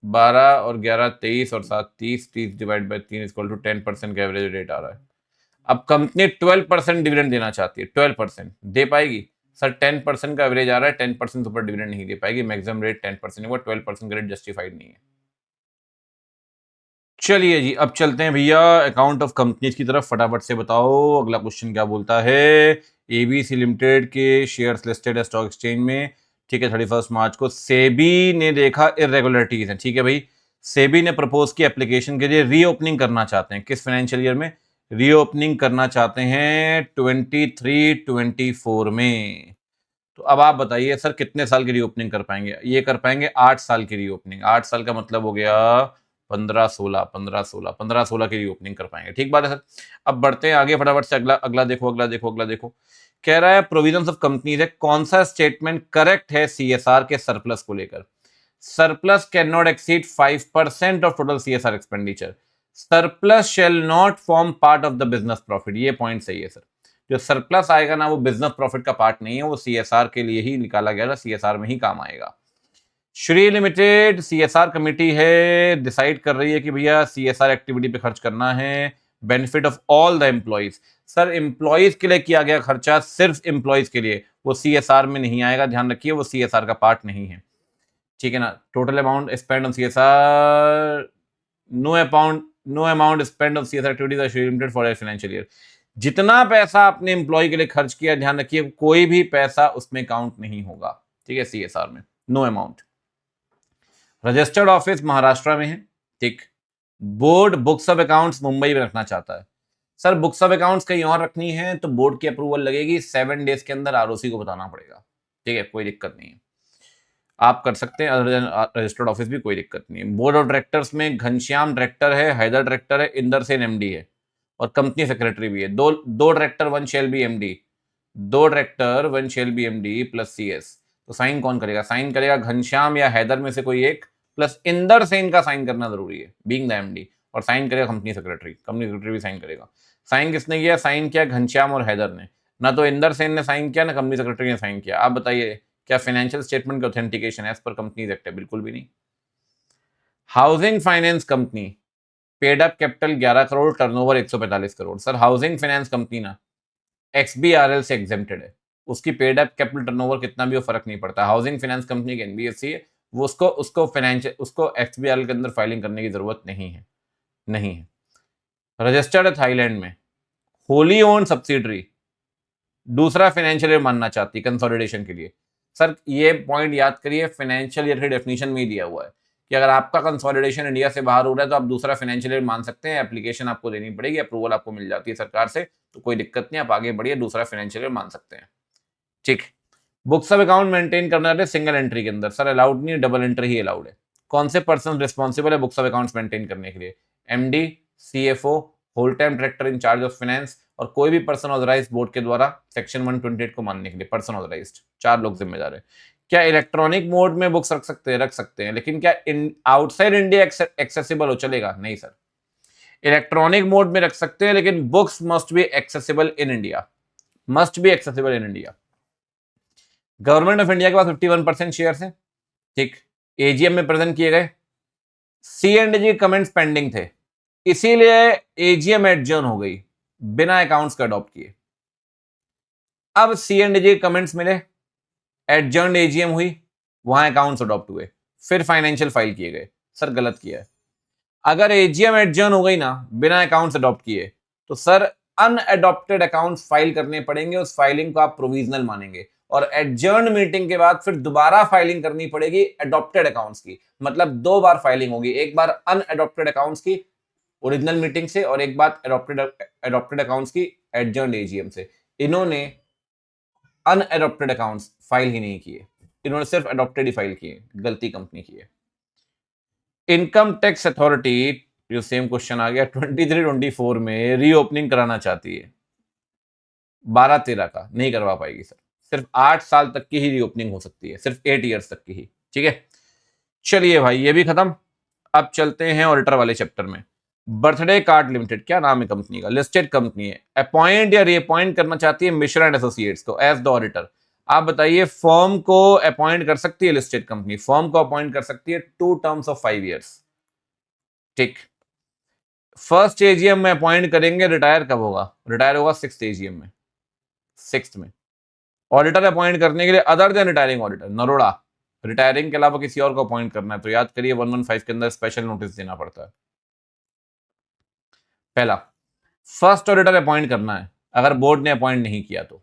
12 और 11 23, और 7 30, 30 डिवाइड बाई 3 इक्वल टू 10% का एवरेज रेट आ रहा है। अब कंपनी 12% डिविडेंड देना चाहती है, 12% दे पाएगी? सर 10% का एवरेज आ रहा है, 10% ऊपर डिविडेंड नहीं दे पाएगी। मैक्सिमम रेट 10% होगा, 12% का रेट जस्टिफाइड नहीं है। चलिए जी, अब चलते हैं भैया अकाउंट ऑफ कंपनीज की तरफ। फटाफट से बताओ अगला क्वेश्चन क्या बोलता है। एबीसी लिमिटेड के शेयर्स लिस्टेड है स्टॉक एक्सचेंज में, ठीक है, 31 मार्च को। सेबी ने देखा इरेगुलरिटीज है, ठीक है भाई। सेबी ने प्रपोज की एप्लीकेशन के लिए रीओपनिंग करना चाहते हैं, किस फाइनेंशियल ईयर में रीओपनिंग करना चाहते हैं? 23-24 में। तो अब आप बताइए सर कितने साल की रीओपनिंग कर पाएंगे? ये कर पाएंगे 8 साल की रीओपनिंग। 8 साल का मतलब हो गया 15-16, 15-16, 15-16 की रीओपनिंग कर पाएंगे। ठीक बात है सर। अब बढ़ते हैं आगे फटाफट से। अगला अगला देखो, अगला देखो, अगला देखो। कह रहा है प्रोविजंस ऑफ कंपनीज है, कौन सा स्टेटमेंट करेक्ट है सीएसआर के सरप्लस को लेकर? Surplus can not exceed 5% of total CSR expenditure. Surplus shall not form part of the business profit. ये पॉइंट सही है सर। जो सरप्लस आएगा ना वो बिजनेस प्रॉफिट का पार्ट नहीं है, वो सीएसआर के लिए ही निकाला गया था, सीएसआर में ही काम आएगा। श्री लिमिटेड सीएसआर कमेटी है, डिसाइड कर रही है कि भैया सीएसआर एक्टिविटी पे खर्च करना है, benefit of all the employees. Sir employees के लिए किया गया खर्चा, सिर्फ एम्प्लॉइज के लिए, वो सीएसआर में नहीं आएगा, ध्यान रखिए, वो सीएसआर का पार्ट नहीं है, ठीक है ना। Total amount spend on CSR, no amount spend on CSR activities are limited for financial year. जितना पैसा आपने एम्प्लॉय के लिए खर्च किया, ध्यान रखिए कोई भी पैसा उसमें काउंट नहीं होगा, ठीक है, CSR में no amount. Registered office Maharashtra में है, ठीक। Board books of accounts Mumbai में रखना चाहता है। सर बुक्स ऑफ अकाउंट्स कहीं और रखनी है तो बोर्ड की अप्रूवल लगेगी, 7 डेज के अंदर ROC को बताना पड़ेगा, ठीक है, कोई दिक्कत नहीं है, आप कर सकते हैं रजिस्टर्ड ऑफिस भी, कोई दिक्कत नहीं है। बोर्ड ऑफ डायरेक्टर्स में घनश्याम डायरेक्टर है, हैदर डायरेक्टर है, इंदर सेन MD है और कंपनी सेक्रेटरी भी है। दो दो director, 1 shall be MD, 2 director 1 shall be MD plus CS। तो साइन कौन करेगा? साइन करेगा घनश्याम या हैदर में से कोई एक, प्लस इंदर सेन का साइन करना जरूरी है बीइंग द MD, और साइन करेगा कंपनी सेक्रेटरी भी साइन करेगा। साइन किसने किया? साइन किया घनश्याम और हैदर ने, ना तो इंदर सेन ने साइन किया ना कंपनी सेक्रेटरी ने साइन किया। आप बताइए क्या फाइनेंशियल स्टेटमेंट की authentication as per companies act है? बिल्कुल भी नहीं। Housing finance company, paid up capital 11 crore, turnover 145 crore. Sir housing finance company ना XBRL से एग्जेम्प्टेड है, उसकी पेड अप कैपिटल टर्नओवर कितना भी हो फर्क नहीं पड़ता। हाउसिंग फाइनेंस कंपनी की NBFC है, वो उसको XBRL के अंदर फाइलिंग करने की जरूरत नहीं है, नहीं है। रजिस्टर्ड है थाईलैंड में, होली ओन सब्सिडरी, दूसरा फाइनेंशियल ईयर मानना चाहती कंसोलिडेशन के लिए। सर ये पॉइंट याद करिए, फाइनेंशियल ईयर की डेफिनेशन में ही दिया हुआ है कि अगर आपका कंसोलिडेशन इंडिया से बाहर हो रहा है तो आप दूसरा फाइनेंशियल ईयर मान सकते हैं, एप्लीकेशन आपको देनी पड़ेगी, अप्रूवल आपको मिल जाती है सरकार से, तो कोई दिक्कत नहीं, आप आगे बढ़िए, दूसरा फाइनेंशियल ईयर मान सकते हैं, ठीक। बुक्स ऑफ अकाउंट मेंटेन करना है सिंगल एंट्री के अंदर, सर अलाउड नहीं है, डबल एंट्री ही अलाउड है। कौन से पर्सन रिस्पॉन्सिबल है बुक्स ऑफ अकाउंट्स मेंटेन करने के लिए? MD, CFO, whole time director in charge of finance, और कोई भी पर्सन ऑथराइज बोर्ड के द्वारा सेक्शन 128 को मानने के लिए पर्सन ऑथराइज्ड, 4 लोग जिम्मेदार है। क्या इलेक्ट्रॉनिक मोड में बुक्स रख सकते हैं? रख सकते हैं, लेकिन क्या आउटसाइड इंडिया एक्सेसिबल हो चलेगा? नहीं सर। इलेक्ट्रॉनिक मोड में रख सकते हैं लेकिन books must be accessible in India, must be accessible in India. Government of India के पास 51% शेयर है, ठीक। AGM में प्रेजेंट किए गए, C&G कमेंट्स पेंडिंग थे, इसीलिए AGM एडजर्न हो गई बिना अकाउंट्स का अडॉप्ट किए। अब C&G कमेंट्स मिले, एडजर्न AGM हुई, वहां अकाउंट्स अडॉप्ट हुए, फिर फाइनेंशियल फाइल किए गए। सर गलत किया है। अगर AGM एडजर्न हो गई ना बिना अकाउंट्स अडॉप्ट किए, तो सर अनअडॉप्टेड अकाउंट्स फाइल करने पड़ेंगे, उस फाइलिंग को आप प्रोविजनल मानेंगे, और एडजर्न मीटिंग के बाद फिर दोबारा फाइलिंग करनी पड़ेगी एडॉप्टेड अकाउंट्स की, मतलब 2 बार फाइलिंग होगी, एक बार अनअडॉप्टेड अकाउंट्स की ओरिजिनल मीटिंग से और एक बार एडॉप्टेड अकाउंट्स की एडजर्न AGM से। इन्होंने अनएडॉप्टेड अकाउंट्स फाइल ही नहीं किए, इन्होंने सिर्फ एडॉप्टेड ही फाइल किए, गलती कंपनी की है। इनकम टैक्स अथॉरिटी, जो सेम क्वेश्चन आ गया 23-24 में रीओपनिंग कराना चाहती है, 12-13 का नहीं करवा पाएगी सर, सिर्फ 8 साल तक की ही रीओपनिंग हो सकती है, सिर्फ 8 ईयर्स तक की ही, ठीक है। चलिए भाई ये भी खत्म, अब चलते हैं ऑडिटर वाले चैप्टर में। बर्थडे कार्ड लिमिटेड, क्या नाम है कंपनी का? लिस्टेड कंपनी है, अपॉइंट या रीअपॉइंट करना चाहती है मिश्रा एंड एसोसिएट्स को एज द ऑडिटर। आप बताइए फर्म को अपॉइंट कर सकती है लिस्टेड कंपनी, फर्म को अपॉइंट कर सकती है 2 टर्म्स ऑफ 5 ईयर्स, ठीक। फर्स्ट AGM में अपॉइंट करेंगे, रिटायर कब होगा? रिटायर होगा 6th AGM में, 6th में। ऑडिटर अपॉइंट करने के लिए other than retiring auditor, Naroda, retiring के अलावा किसी और को अपॉइंट करना है तो याद करिए 115 के अंदर स्पेशल नोटिस देना पड़ता है। पहला, फर्स्ट ऑडिटर अपॉइंट करना है अगर बोर्ड ने अपॉइंट नहीं किया तो।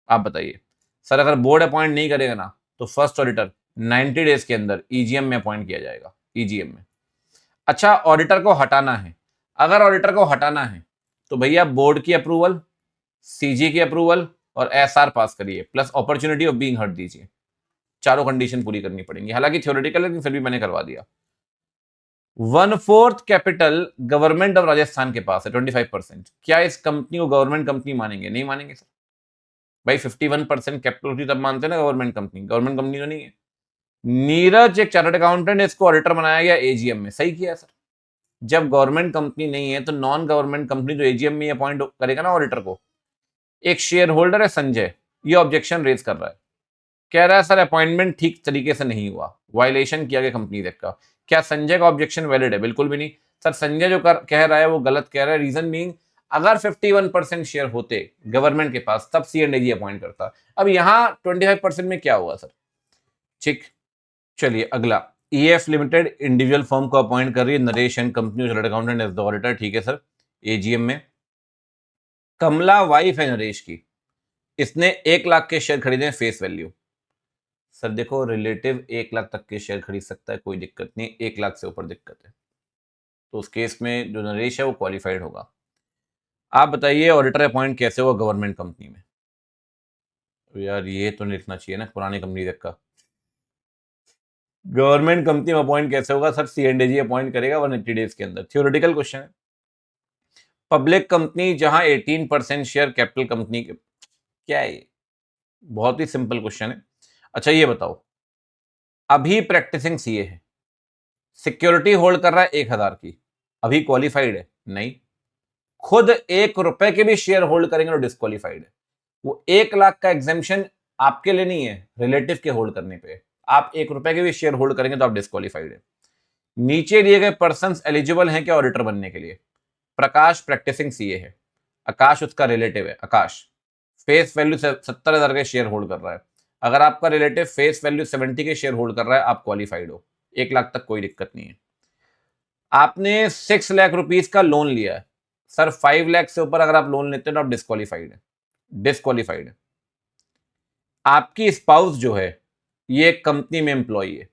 आप बताइए सर अगर बोर्ड अपॉइंट नहीं करेगा ना तो फर्स्ट ऑडिटर 90 डेज के अंदर EGM में अपॉइंट किया जाएगा, EGM में। अच्छा ऑडिटर को हटाना है, अगर ऑडिटर को हटाना है तो भैया बोर्ड की अप्रूवल, CG की अप्रूवल और SR पास करिए, plus opportunity of being heard दीजिए, चारों कंडीशन पूरी करनी पड़ेंगी, हालांकि थ्योरेटिकल लेकिन फिर भी मैंने करवा दिया। 1/4 कैपिटल गवर्नमेंट ऑफ राजस्थान के पास है, 25%। क्या इस कंपनी को गवर्नमेंट कंपनी मानेंगे? नहीं मानेंगे सर भाई, 51% कैपिटल होती तब मानते हैं ना गवर्नमेंट कंपनी, गवर्नमेंट कंपनी तो नहीं है। नीरज एक चार्टर्ड अकाउंटेंट, इसको ऑडिटर बनाया गया AGM में, सही किया सर। जब गवर्नमेंट कंपनी नहीं है तो नॉन गवर्नमेंट कंपनी तो AGM में अपॉइंट करेगा ना ऑडिटर को। एक शेयर होल्डर है संजय, ये ऑब्जेक्शन रेज कर रहा है, कह रहा है सर अपॉइंटमेंट ठीक तरीके से नहीं हुआ, वायलेशन किया गया कंपनी एक्ट का। क्या संजय का ऑब्जेक्शन वैलिड है? बिल्कुल भी नहीं सर, संजय जो कह रहा है वो गलत कह रहा है। रीजन बीइंग अगर 51% शेयर होते गवर्नमेंट के पास तब C&G अपॉइंट करता, अब यहां 25% में क्या हुआ सर, ठीक। चलिए अगला, EF लिमिटेड इंडिविजुअल फर्म को अपॉइंट कर रही है Naresh and company chartered accountant as the auditor, ठीक है सर। AGM में कमला वाइफ है नरेश की, इसने 1 लाख के शेयर खरीदे फेस वैल्यू। सर देखो रिलेटिव 1 लाख तक के शेयर खरीद सकता है, कोई दिक्कत नहीं, 1 लाख से ऊपर दिक्कत है, तो उस केस में जो नरेश है वो क्वालिफाइड होगा। आप बताइए ऑडिटर अपॉइंट कैसे हुआ गवर्नमेंट कंपनी में? तो यार ये तो नहीं लिखना चाहिए ना पुरानी कंपनी तक का। गवर्नमेंट कंपनी में अपॉइंट कैसे होगा सर? C&AG अपॉइंट करेगा 180 डेज के अंदर। थियोरेटिकल क्वेश्चन है। पब्लिक कंपनी जहां 18% शेयर कैपिटल कंपनी के, क्या है ये? बहुत ही सिंपल क्वेश्चन है। अच्छा ये बताओ, अभी प्रैक्टिसिंग सीए है, सिक्योरिटी होल्ड कर रहा है 1,000 की, अभी क्वालिफाइड है? नहीं। खुद 1 रुपए के भी शेयर होल्ड करेंगे तो डिस्क्वालिफाइड है। वो 1 लाख का एग्जेम्पशन आपके लिए नहीं है, रिलेटिव के होल्ड करने पे। आप 1 रुपए के भी शेयर होल्ड करेंगे तो आप डिस्क्वालिफाइड है। नीचे दिए गए पर्सन एलिजिबल हैं क्या ऑडिटर बनने के लिए? प्रकाश प्रैक्टिसिंग सीए है, आकाश उसका रिलेटिव है, आकाश फेस वैल्यू 70,000 के शेयर होल्ड कर रहा है। अगर आपका रिलेटिव फेस वैल्यू 70 के शेयर होल्ड कर रहा है, आप क्वालिफाइड हो, 1 लाख तक कोई दिक्कत नहीं है। आपने 6 लाख रुपीज का लोन लिया है सर, 5 लाख से ऊपर अगर आप लोन लेते हैं तो आप डिस्क्वालिफाइड है, डिस्क्वालिफाइड है। आपकी स्पाउस जो है ये एक कंपनी में एम्प्लॉई है,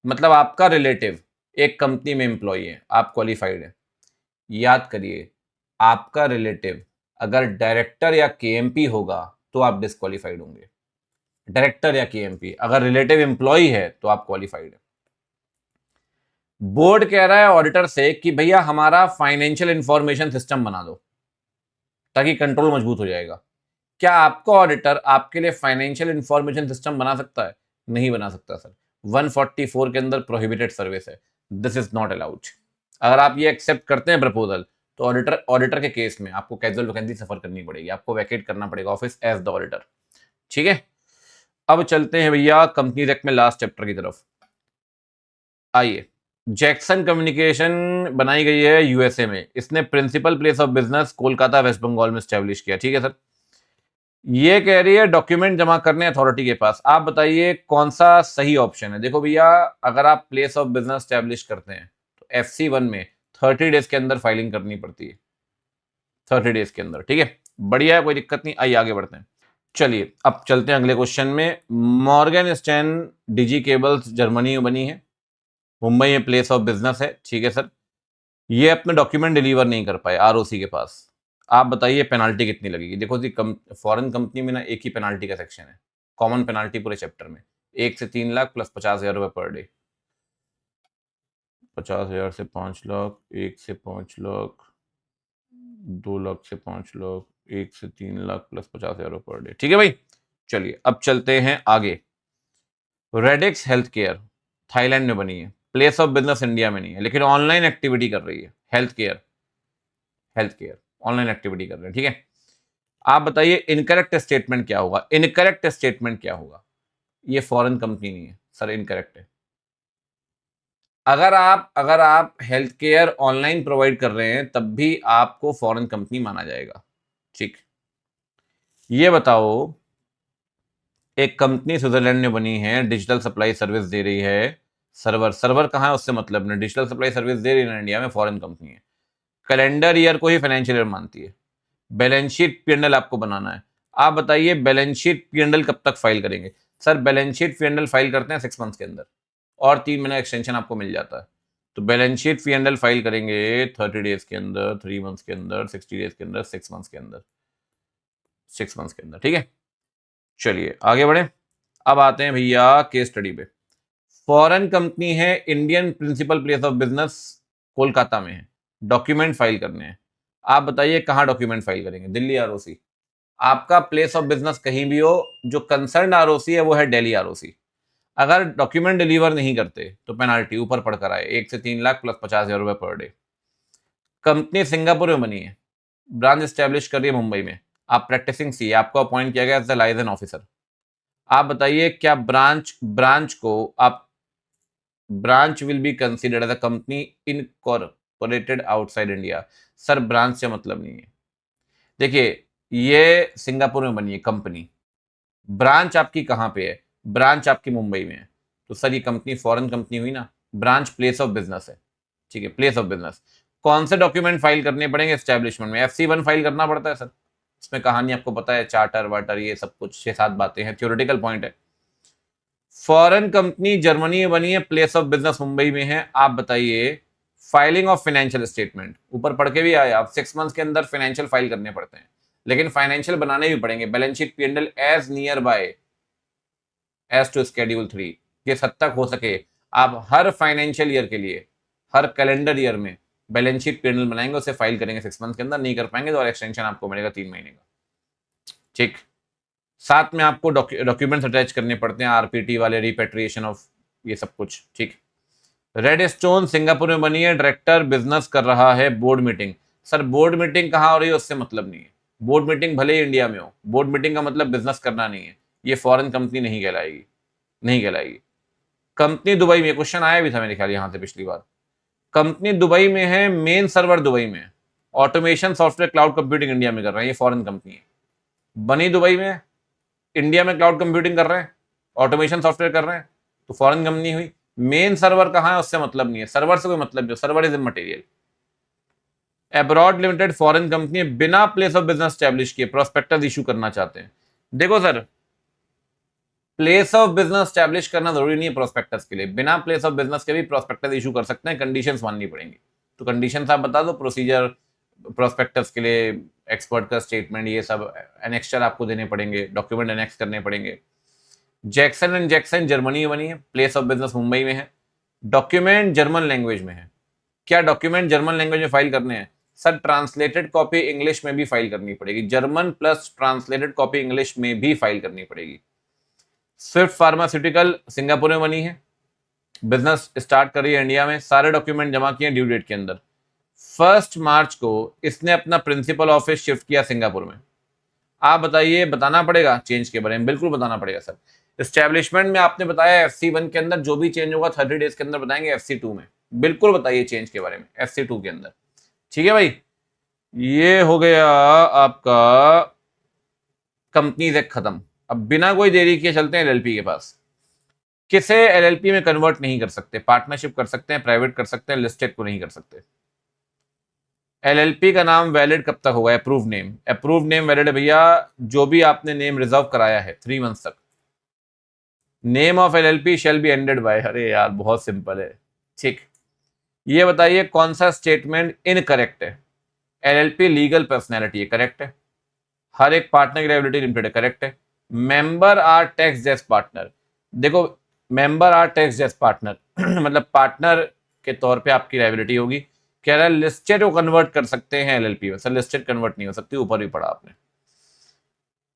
मतलब आपका रिलेटिव एक कंपनी में एम्प्लॉई है, आप क्वालिफाइड है। याद करिए, आपका रिलेटिव अगर डायरेक्टर या केएमपी होगा तो आप डिस्क्वालिफाइड होंगे। डायरेक्टर या केएमपी, अगर रिलेटिव एम्प्लॉय है तो आप क्वालिफाइड है। बोर्ड कह रहा है ऑडिटर से कि भैया हमारा फाइनेंशियल इंफॉर्मेशन सिस्टम बना दो ताकि कंट्रोल मजबूत हो जाएगा। क्या आपका ऑडिटर आपके लिए फाइनेंशियल इंफॉर्मेशन सिस्टम बना सकता है? नहीं बना सकता सर, 144 के अंदर प्रोहिबिटेड सर्विस है, दिस इज नॉट अलाउड। अगर आप ये एक्सेप्ट करते हैं प्रपोजल तो ऑडिटर के केस में आपको कैजुअल वैकेंसी सफर करनी पड़ेगी, आपको वैकेट करना पड़ेगा ऑफिस एज द ऑडिटर। ठीक है, अब चलते हैं भैया कंपनी एक्ट में लास्ट चैप्टर की तरफ। आइए, जैक्सन कम्युनिकेशन बनाई गई है यूएसए में, इसने principal place of business Kolkata West Bengal में स्टैब्लिश किया। ठीक है सर, ये कह रही है डॉक्यूमेंट जमा करने अथॉरिटी के पास। आप बताइए कौन सा सही ऑप्शन है? देखो भैया, अगर आप प्लेस ऑफ बिजनेस स्टैब्लिश करते हैं तो FC1 में 30 डेज के अंदर फाइलिंग करनी पड़ती है, 30 डेज के अंदर। ठीक है, बढ़िया है, कोई दिक्कत नहीं। आइए आगे बढ़ते हैं। चलिए अब चलते हैं अगले क्वेश्चन में। Morgan stand DG cables Germany में बनी है, मुंबई में प्लेस ऑफ बिजनेस है। ठीक है सर, ये अपने डॉक्यूमेंट डिलीवर नहीं कर पाए आरओसी के पास। आप बताइए पेनाल्टी कितनी लगेगी? देखो जी, फॉरेन कंपनी में ना एक ही पेनाल्टी का सेक्शन है, कॉमन पेनाल्टी पूरे चैप्टर में, 1 से 3 लाख प्लस 50,000 रुपए पर डे। 50,000 से 5 लाख, 1 से 5 लाख, 2 लाख से 5 लाख, 1 से 3 लाख प्लस 50,000 रुपए पर डे। ठीक है भाई, चलिए अब चलते हैं आगे। रेडिक्स हेल्थ केयर थाईलैंड में बनी है, प्लेस ऑफ बिजनेस इंडिया में नहीं है, लेकिन ऑनलाइन एक्टिविटी कर रही है। Health care, health care online activity कर रहे हैं। ठीक है, आप बताइए इनकरेक्ट स्टेटमेंट क्या होगा? इनकरेक्ट स्टेटमेंट क्या होगा? ये फॉरेन कंपनी नहीं है सर, इनकरेक्ट है। अगर आप हेल्थ केयर ऑनलाइन प्रोवाइड कर रहे हैं तब भी आपको फॉरेन कंपनी माना जाएगा। ठीक, ये बताओ, एक कंपनी स्विट्जरलैंड में बनी है, डिजिटल सप्लाई सर्विस दे रही है। सर्वर सर्वर कहां है उससे मतलब नहीं, डिजिटल सप्लाई सर्विस दे रही है इंडिया में, फॉरेन कंपनी है। कैलेंडर ईयर को ही फाइनेंशियल ईयर मानती है। बैलेंस शीट P&L आपको बनाना है। आप बताइए बैलेंस शीट P&L कब तक फाइल करेंगे? Sir balance sheet P&L file करते हैं 6 मंथ्स के अंदर, और 3 महीना एक्सटेंशन आपको मिल जाता है। तो बैलेंस शीट P&L फाइल करेंगे 30 डेज के अंदर, 3 मंथ्स के अंदर, 60 डेज के अंदर, 6 मंथ्स के अंदर, 6 मंथ्स के अंदर। ठीक है, चलिए आगे बढ़े। अब आते हैं भैया केस स्टडी पे। फॉरेन कंपनी है, Indian principal place of business Kolkata में है, डॉक्यूमेंट फाइल करने हैं। आप बताइए कहां डॉक्यूमेंट फाइल करेंगे? दिल्ली आरओसी। आपका प्लेस ऑफ बिजनेस कहीं भी हो, जो कंसर्न आरओसी है वो है दिल्ली आरओसी। अगर डॉक्यूमेंट डिलीवर नहीं करते तो पेनाल्टी ऊपर पड़कर आए, 1 से 3 लाख प्लस 50,000 रुपए पर डे। कंपनी सिंगापुर में बनी है, ब्रांच स्टैब्लिश कर रही है मुंबई में, आप प्रैक्टिसिंग सी, आपको अपॉइंट किया गया एज द लाइजन ऑफिसर। आप बताइए क्या ब्रांच को आप, branch will be considered as a company incorporated outside India? Sir branch से मतलब नहीं है। देखिए, ये सिंगापुर में बनी है कंपनी, ब्रांच आपकी कहां पे है? ब्रांच आपकी मुंबई में है, तो सर ये कंपनी फॉरेन कंपनी हुई ना। ब्रांच प्लेस ऑफ बिजनेस है। ठीक है, प्लेस ऑफ बिजनेस। कौन से डॉक्यूमेंट फाइल करने पड़ेंगे एस्टैब्लिशमेंट में? FC1 फाइल करना पड़ता है सर, इसमें कहानी आपको पता है, चार्टर वार्टर ये सब कुछ 6-7 बातें हैं, थ्योरेटिकल पॉइंट है। फॉरेन कंपनी जर्मनी में बनी है, प्लेस ऑफ बिजनेस मुंबई में है। आप बताइए फाइलिंग ऑफ फाइनेंशियल स्टेटमेंट, ऊपर पढ़ के भी आए आप, 6 मंथ्स के अंदर फाइनेंशियल फाइल करने पड़ते हैं, लेकिन फाइनेंशियल बनाने भी पड़ेंगे, balance sheet P&L as near by as to schedule 3, किस हद तक हो सके आप हर फाइनेंशियल ईयर के लिए, हर कैलेंडर ईयर में बैलेंस शीट P&L बनाएंगे, उसे फाइल करेंगे 6 मंथ के अंदर। नहीं कर पाएंगे तो और एक्सटेंशन आपको मिलेगा 3 महीने का। ठीक, साथ में आपको डॉक्यूमेंट्स अटैच करने पड़ते हैं, आरपीटी वाले, रिपेट्रिएशन ऑफ ये सब कुछ। ठीक, रेड स्टोन सिंगापुर में बनी है, डायरेक्टर बिजनेस कर रहा है, board meeting. Sir board meeting कहाँ हो रही है उससे मतलब नहीं है, बोर्ड मीटिंग भले ही इंडिया में हो, बोर्ड मीटिंग का मतलब बिजनेस करना नहीं है, ये फॉरेन कंपनी नहीं कहलाएगी, नहीं कहलाएगी। कंपनी दुबई में, क्वेश्चन आया भी था मेरे ख्याल यहां से पिछली बार। कंपनी दुबई में है, मेन सर्वर दुबई में है, automation software cloud computing India में कर रहे हैं, ये फॉरेन कंपनी है, बनी दुबई में, इंडिया में क्लाउड कंप्यूटिंग कर रहे हैं, ऑटोमेशन सॉफ्टवेयर कर रहे हैं, तो फॉरेन कंपनी हुई। मेन सर्वर कहां है उससे मतलब नहीं है, सर्वर से कोई मतलब नहीं, server is immaterial. Abroad limited foreign company, बिना प्लेस ऑफ बिजनेस स्टैब्लिश किए प्रोस्पेक्टस इशू करना चाहते हैं। देखो sir, place of business establish करना जरूरी नहीं है प्रोस्पेक्टस के लिए, बिना प्लेस ऑफ बिजनेस के भी प्रोस्पेक्टस इशू कर सकते हैं, कंडीशंस माननी पड़ेंगी। तो कंडीशंस आप बता दो, प्रोसीजर, प्रोस्पेक्टस के लिए एक्सपर्ट का स्टेटमेंट, ये सब एनेक्स्चर आपको देने पड़ेंगे, डॉक्यूमेंट एनेक्स करने पड़ेंगे। जैक्सन एंड जैक्सन जर्मनी में बनी है, प्लेस ऑफ बिजनेस मुंबई में है, डॉक्यूमेंट जर्मन लैंग्वेज में है। क्या डॉक्यूमेंट जर्मन लैंग्वेज में फाइल करने हैं? सर ट्रांसलेटेड कॉपी इंग्लिश में भी फाइल करनी पड़ेगी, German plus translated copy English में भी फाइल करनी पड़ेगी। स्विफ्ट फार्मास्यूटिकल सिंगापुर में बनी है, बिजनेस स्टार्ट करी है इंडिया में, सारे डॉक्यूमेंट जमा किए ड्यू डेट के अंदर। 1 मार्च को इसने अपना प्रिंसिपल ऑफिस शिफ्ट किया सिंगापुर में। आप बताइए, बताना पड़ेगा चेंज के बारे में? बिल्कुल बताना पड़ेगा सर। एस्टेब्लिशमेंट में आपने बताया FC1 के अंदर जो भी चेंज होगा 30 डेज के अंदर बताएंगे, FC2 में बिल्कुल बताइए चेंज के बारे में, FC2 के अंदर। ठीक है भाई, ये हो गया आपका कंपनीज एक्ट खत्म। अब बिना कोई देरी किए चलते हैं LLP के पास। किसे LLP में कन्वर्ट नहीं कर सकते? पार्टनरशिप कर सकते हैं, प्राइवेट कर सकते हैं, लिस्टेड को नहीं कर सकते। LLP का नाम वैलिड कब तक होगा? Approve name, approve name valid है भैया, जो भी आपने नेम रिजर्व कराया है 3 मंथ्स तक। Name of LLP shall be ended by, अरे यार बहुत सिंपल है। ठीक, ये बताइए कौन सा स्टेटमेंट इनकरेक्ट है? LLP लीगल पर्सनैलिटी है, करेक्ट है। हर एक पार्टनर की लायबिलिटी लिमिटेड है, करेक्ट है। मेंबर आर टैक्स जेस पार्टनर, देखो मेंबर आर टैक्स जेस पार्टनर मतलब पार्टनर के तौर पे आपकी लायबिलिटी होगी। कह रहा है लिस्टेड को कन्वर्ट कर सकते हैं LLP में, सर लिस्टेड कन्वर्ट नहीं हो सकती, ऊपर भी पढ़ा आपने।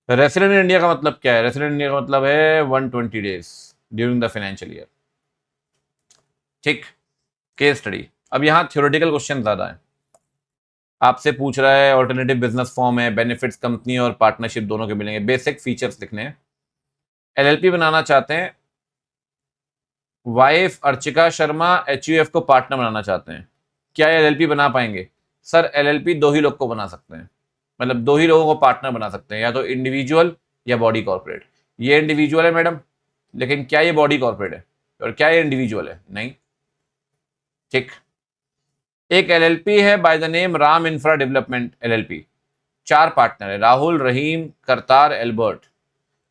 रेसिडेंट इन इंडिया का मतलब क्या है? रेसिडेंट इंडिया का मतलब है 120 days during the financial year. ठीक, केस स्टडी। अब यहाँ थ्योरेटिकल क्वेश्चन ज्यादा है, आपसे पूछ रहा है ऑल्टरनेटिव बिजनेस फॉर्म है, बेनिफिट्स कंपनी और पार्टनरशिप दोनों के मिलेंगे, बेसिक फीचर्स लिखने हैं। LLP बनाना चाहते हैं, वाइफ अर्चिका शर्मा HUF को पार्टनर बनाना चाहते हैं, क्या LLP बना पाएंगे? सर LLP 2 ही लोग को बना सकते हैं, मतलब 2 ही लोगों को पार्टनर बना सकते हैं, या तो इंडिविजुअल या बॉडी कॉर्पोरेट। ये इंडिविजुअल है मैडम, लेकिन क्या ये बॉडी कॉर्पोरेट है? और क्या ये इंडिविजुअल है? नहीं। ठीक, एक LLP है by the name Ram infra development LLP, 4 partner है, राहुल, रहीम, करतार, एल्बर्ट।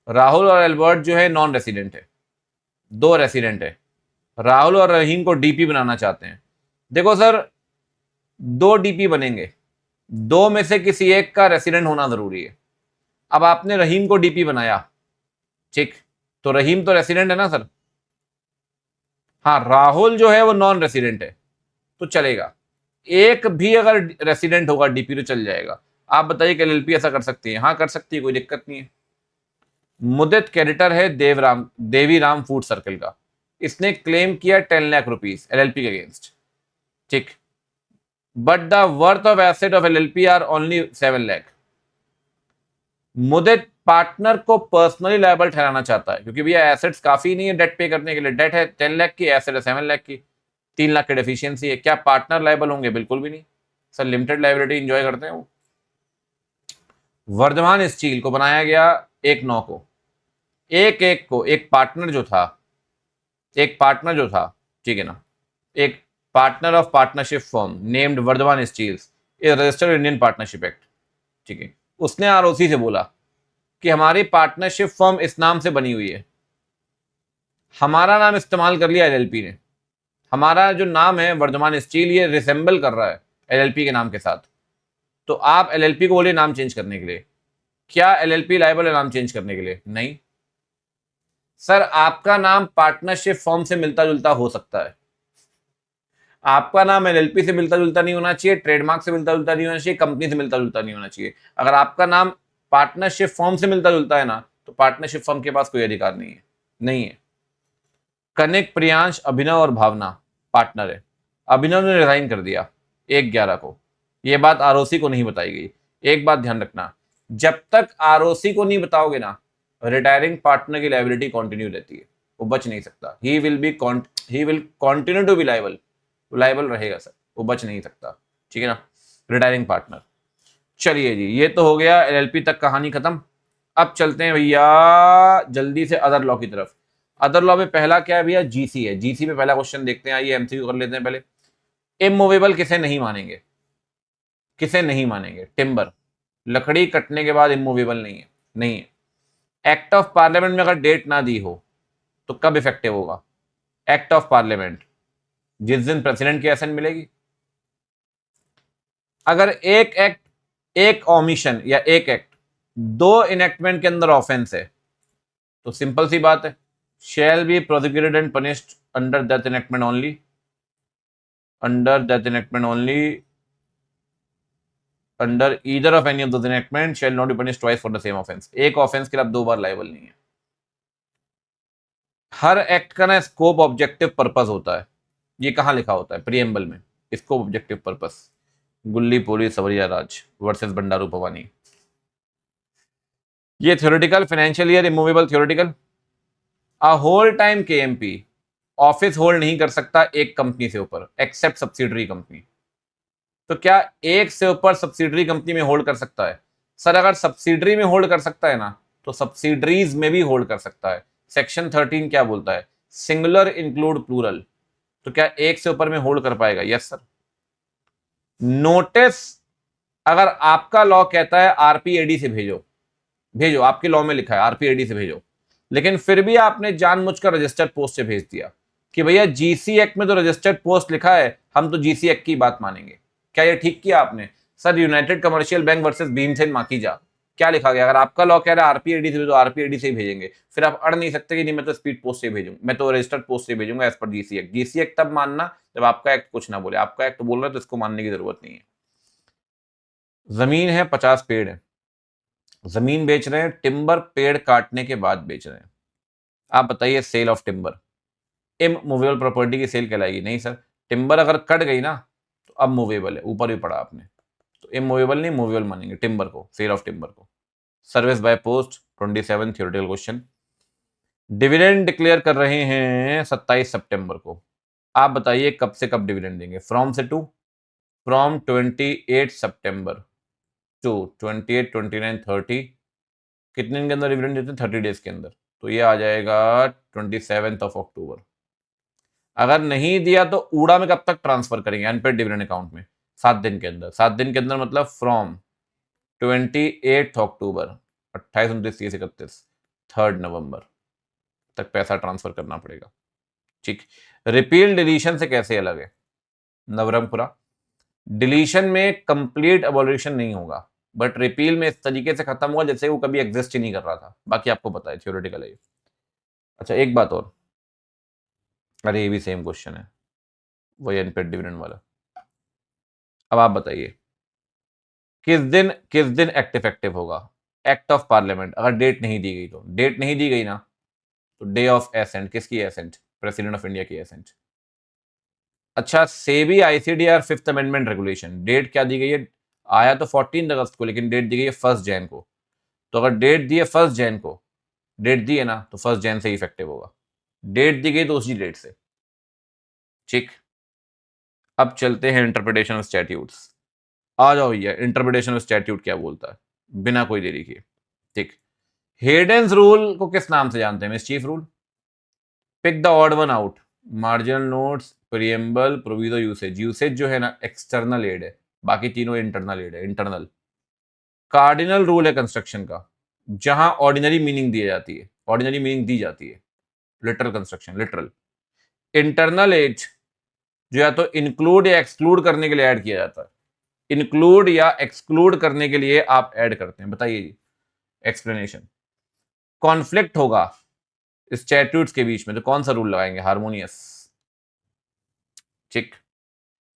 राहुल और एल्बर्ट जो है नॉन रेसिडेंट है, 2 रेसिडेंट है। राहुल और रहीम को DP बनाना चाहते हैं। देखो सर, 2 DP बनेंगे, 2 में से किसी एक का रेसिडेंट होना जरूरी है। अब आपने रहीम को DP बनाया, ठीक, तो रहीम तो रेसिडेंट है ना सर? हाँ, राहुल जो है वो नॉन रेसिडेंट है, तो चलेगा। एक भी अगर रेसिडेंट होगा DP तो चल जाएगा। आप बताइए कि LLP ऐसा कर सकती है? हाँ कर सकती है, कोई दिक्कत नहीं है। मुदित क्रेडिटर है देवीराम फूड सर्कल का, इसने क्लेम किया 10 लाख रुपीज LLP के अगेंस्ट। ठीक, but the worth of asset of LLP are only 7 lakh. Mudit partner को पर्सनली लायबल ठहराना चाहता है, क्योंकि भैया एसेट्स काफी नहीं है डेट पे करने के लिए, डेट है 10 लाख की, एसेट है 7 लाख की, 3 लाख की डेफिशिएंसी है। क्या पार्टनर लायबल होंगे? बिल्कुल भी नहीं सर, लिमिटेड लायबिलिटी एंजॉय करते हैं वो। वर्धमान स्टील को बनाया गया 1/9 को, एक पार्टनर जो था, ठीक है ना, एक partner of partnership firm named Vardhaman steels is registered Indian partnership act, ठीक है, उसने आरओसी से बोला कि हमारी पार्टनरशिप फर्म इस नाम से बनी हुई है, हमारा नाम इस्तेमाल कर लिया एलएलपी ने, हमारा जो नाम है वर्धमान स्टील ये रिसेंबल कर रहा है एलएलपी के नाम के साथ, तो आप एलएलपी को बोलिए नाम चेंज करने के लिए। क्या एलएलपी लायबल है नाम चेंज करने के लिए? नहीं सर, आपका नाम पार्टनरशिप फॉर्म से मिलता जुलता हो सकता है, आपका नाम एलएलपी से मिलता जुलता नहीं होना चाहिए, ट्रेडमार्क से मिलता जुलता नहीं होना चाहिए, कंपनी से मिलता जुलता नहीं होना चाहिए। अगर आपका नाम पार्टनरशिप फॉर्म से मिलता जुलता है ना, तो पार्टनरशिप फॉर्म के पास कोई अधिकार नहीं है, नहीं है। कनिक, प्रियांश, अभिनव और भावना पार्टनर है। अभिनव ने रिजाइन कर दिया 1/11 को, यह बात आरओसी को नहीं बताई गई। एक बात ध्यान रखना, जब तक आरओसी को नहीं बताओगे ना, रिटायरिंग पार्टनर की लायबिलिटी कंटिन्यू रहती है, वो बच नहीं सकता। He will continue to be liable रहेगा सर, वो बच नहीं सकता, ठीक है ना, रिटायरिंग पार्टनर। चलिए जी, ये तो हो गया एलएलपी तक कहानी खत्म। अब चलते हैं भैया जल्दी से अदर लॉ की तरफ। अदर लॉ में पहला क्या है भैया? जीसी है। जीसी में पहला क्वेश्चन देखते हैं, आइए एमसीक्यू कर लेते हैं पहले। इमूवेबल किसे नहीं मानेंगे? किसे नहीं मानेंगे? टिम्बर, लकड़ी कटने के बाद इमूवेबल नहीं है, नहीं है। एक्ट ऑफ पार्लियामेंट में अगर डेट ना दी हो तो कब इफेक्टिव होगा? एक्ट ऑफ पार्लियामेंट जिस दिन प्रेसिडेंट की असेंट मिलेगी। अगर एक एक्ट, एक ओमिशन या एक एक्ट 2 इनेक्टमेंट के अंदर ऑफेंस है, तो सिंपल सी बात है, shall be prosecuted and punished under that enactment only, under that enactment only, under either of any of those enactment shall not be punished twice for the same offense। एक offence के लिए आप 2 बार liable नहीं है। हर act का ना scope objective purpose होता है, ये कहां लिखा होता है? प्रीएम्बल में, स्कोप ऑब्जेक्टिव पर्पस। गुल्ली पोली सवरिया राज वर्सेस बंडारू भवानी। ये theoretical, financial year, immovable theoretical. A whole time KMP office hold नहीं कर सकता एक कंपनी से ऊपर एक्सेप्ट सब्सिडरी कंपनी। तो क्या एक से ऊपर सब्सिडरी कंपनी में होल्ड कर सकता है? सर अगर सब्सिडरी में होल्ड कर सकता है ना, तो सब्सिडरीज में भी होल्ड कर सकता है। सेक्शन 13 क्या बोलता है? Singular include plural. तो क्या एक से ऊपर में होल्ड कर पाएगा? Yes sir. नोटिस अगर आपका लॉ कहता है आरपीएडी से भेजो, भेजो, आपके लॉ में लिखा है आरपीएडी से भेजो, लेकिन फिर भी आपने जानबूझकर रजिस्टर्ड पोस्ट से भेज दिया कि भैया जीसी एक्ट में तो रजिस्टर्ड पोस्ट लिखा है, हम तो जीसी एक्ट की बात मानेंगे। क्या ये ठीक किया आपने? Sir United commercial bank versus Bhimsen Makhija क्या लिखा गया? अगर आपका लॉ कह रहा है आरपीएडी से तो आरपीएडी से ही भेजेंगे, फिर आप अड़ नहीं सकते कि नहीं मैं तो स्पीड पोस्ट से भेजूंगा, मैं तो रजिस्टर्ड पोस्ट से भेजूंगा as per GC act. GC act तब मानना जब आपका एक्ट कुछ ना बोले, आपका एक्ट बोल रहा है तो इसको मानने की जरूरत नहीं है। जमीन है, 50 पेड़ है, जमीन बेच रहे हैं, टिम्बर पेड़ काटने के बाद बेच रहे हैं। आप बताइए sale of timber immovable property की सेल कहलाएगी? नहीं सर, टिम्बर अगर कट गई ना तो अब मूवेबल है, ऊपर भी पड़ा आपने, तो इमूवेबल नहीं मूवेबल मानेंगे टिम्बर को, सेल ऑफ टिम्बर को। Service by post 27 theoretical question. Dividend declare कर रहे हैं 27 सितंबर को। आप बताइए कब से कब डिविडेंड देंगे? फ्रॉम से टू, फ्रॉम 28 सितंबर टू 28, 29, 30, कितने दिन के अंदर डिविडेंड देते हैं? 30 डेज के अंदर, तो ये आ जाएगा 27 ऑफ अक्टूबर। अगर नहीं दिया तो ऊड़ा में कब तक ट्रांसफर करेंगे अनपेड डिविडेंड अकाउंट में? 7 दिन के अंदर। 7 दिन के अंदर मतलब फ्रॉम 28 अक्टूबर, 28, 29, 30, 31, 3 नवंबर तक पैसा ट्रांसफर करना पड़ेगा। ठीक। रिपील डिलीशन से कैसे अलग है? नवरंगपुरा डिलीशन में कंप्लीट एबॉलिशन नहीं होगा, बट रिपील में इस तरीके से खत्म हुआ जैसे वो कभी एग्जिस्ट ही नहीं कर रहा था। बाकी आपको पता है, थ्योरेटिकल है। अच्छा एक बात और, अरे ये भी सेम क्वेश्चन है, वही अनपेड डिविडेंड वाला। अब आप बताइए किस दिन एक्ट इफेक्टिव होगा? एक्ट ऑफ पार्लियामेंट अगर डेट नहीं दी गई तो, डेट नहीं दी गई ना तो डे ऑफ एसेंट। किसकी एसेंट? प्रेसिडेंट ऑफ इंडिया की एसेंट। अच्छा SEBI ICDR 5th amendment regulation, date क्या दी गई है? आया तो 14 अगस्त को, लेकिन डेट दी गई है 1 जैन को। तो अगर डेट दी है 1 जैन को, डेट दी है ना, तो 1 जैन से इफेक्टिव होगा। डेट दी गई तो उसी डेट से। ठीक। अब चलते हैं इंटरप्रिटेशन ऑफ स्टैट्यूट्स। आ जाओ भैया, इंटरप्रिटेशन ऑफ स्टैट्यूट क्या बोलता है बिना कोई देरी के। ठीक। हेडेंस रूल को किस नाम से जानते हैं? Mischief rule. Pick the odd one out, marginal notes, preamble, proviso, usage. Usage जो है ना एक्सटर्नल एड है, बाकी तीनों इंटरनल एड है, इंटरनल। कार्डिनल रूल है कंस्ट्रक्शन का, जहां ऑर्डिनरी मीनिंग दी जाती है, ऑर्डिनरी मीनिंग दी जाती है, literal construction, literal. Internal aid जो या तो इंक्लूड या एक्सक्लूड करने के लिए ऐड किया जाता है, इंक्लूड या एक्सक्लूड करने के लिए आप ऐड करते हैं, बताइए जी एक्सप्लेनेशन। कॉन्फ्लिक्ट होगा स्टैट्यूट्स के बीच में तो कौन सा रूल लगाएंगे, हार्मोनियस, ठीक।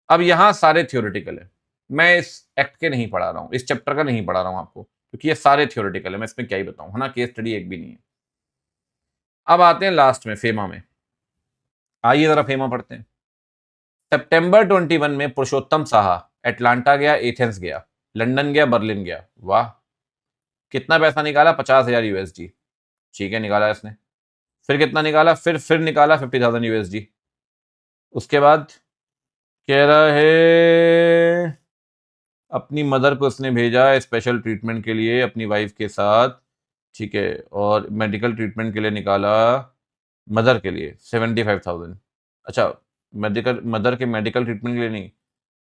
अब यहां सारे थ्योरेटिकल है, मैं इस एक्ट के नहीं पढ़ा रहा हूं, इस चैप्टर का नहीं पढ़ा रहा हूं आपको, क्योंकि ये सारे थ्योरेटिकल है, मैं इसमें क्या ही बताऊं, है ना, केस स्टडी एक भी नहीं है। अब आते हैं लास्ट में फेमा में, आइए जरा फेमा पढ़ते हैं। सितंबर 21 में पुरुषोत्तम साहा एटलांटा गया, एथेंस गया, लंदन गया, बर्लिन गया, वाह। कितना पैसा निकाला, 50,000 यूएसडी, ठीक है निकाला इसने। फिर कितना निकाला, फिर निकाला 50,000 यूएसडी। उसके बाद कह रहा है अपनी मदर को उसने भेजा स्पेशल ट्रीटमेंट के लिए अपनी वाइफ के साथ, ठीक है, और मेडिकल ट्रीटमेंट के लिए निकाला मदर के लिए 75,000। अच्छा, मेडिकल, मदर के मेडिकल ट्रीटमेंट के लिए नहीं,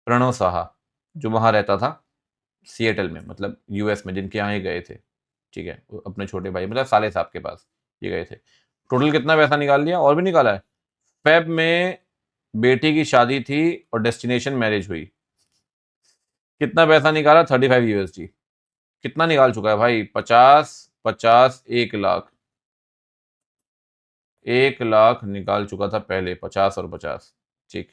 प्रणव साहा जो वहाँ रहता था सिएटल में, मतलब यूएस में, जिनके यहाँ ये गए थे, ठीक है, अपने छोटे भाई मतलब साले साहब के पास ये गए थे। टोटल कितना पैसा निकाल लिया, और भी निकाला है। फेब में बेटी की शादी थी और डेस्टिनेशन मैरिज हुई, कितना पैसा निकाला, 35 यूएसडी। कितना निकाल चुका है भाई, 50 50 1 लाख, 1 लाख निकाल चुका था पहले, 50 और 50, ठीक।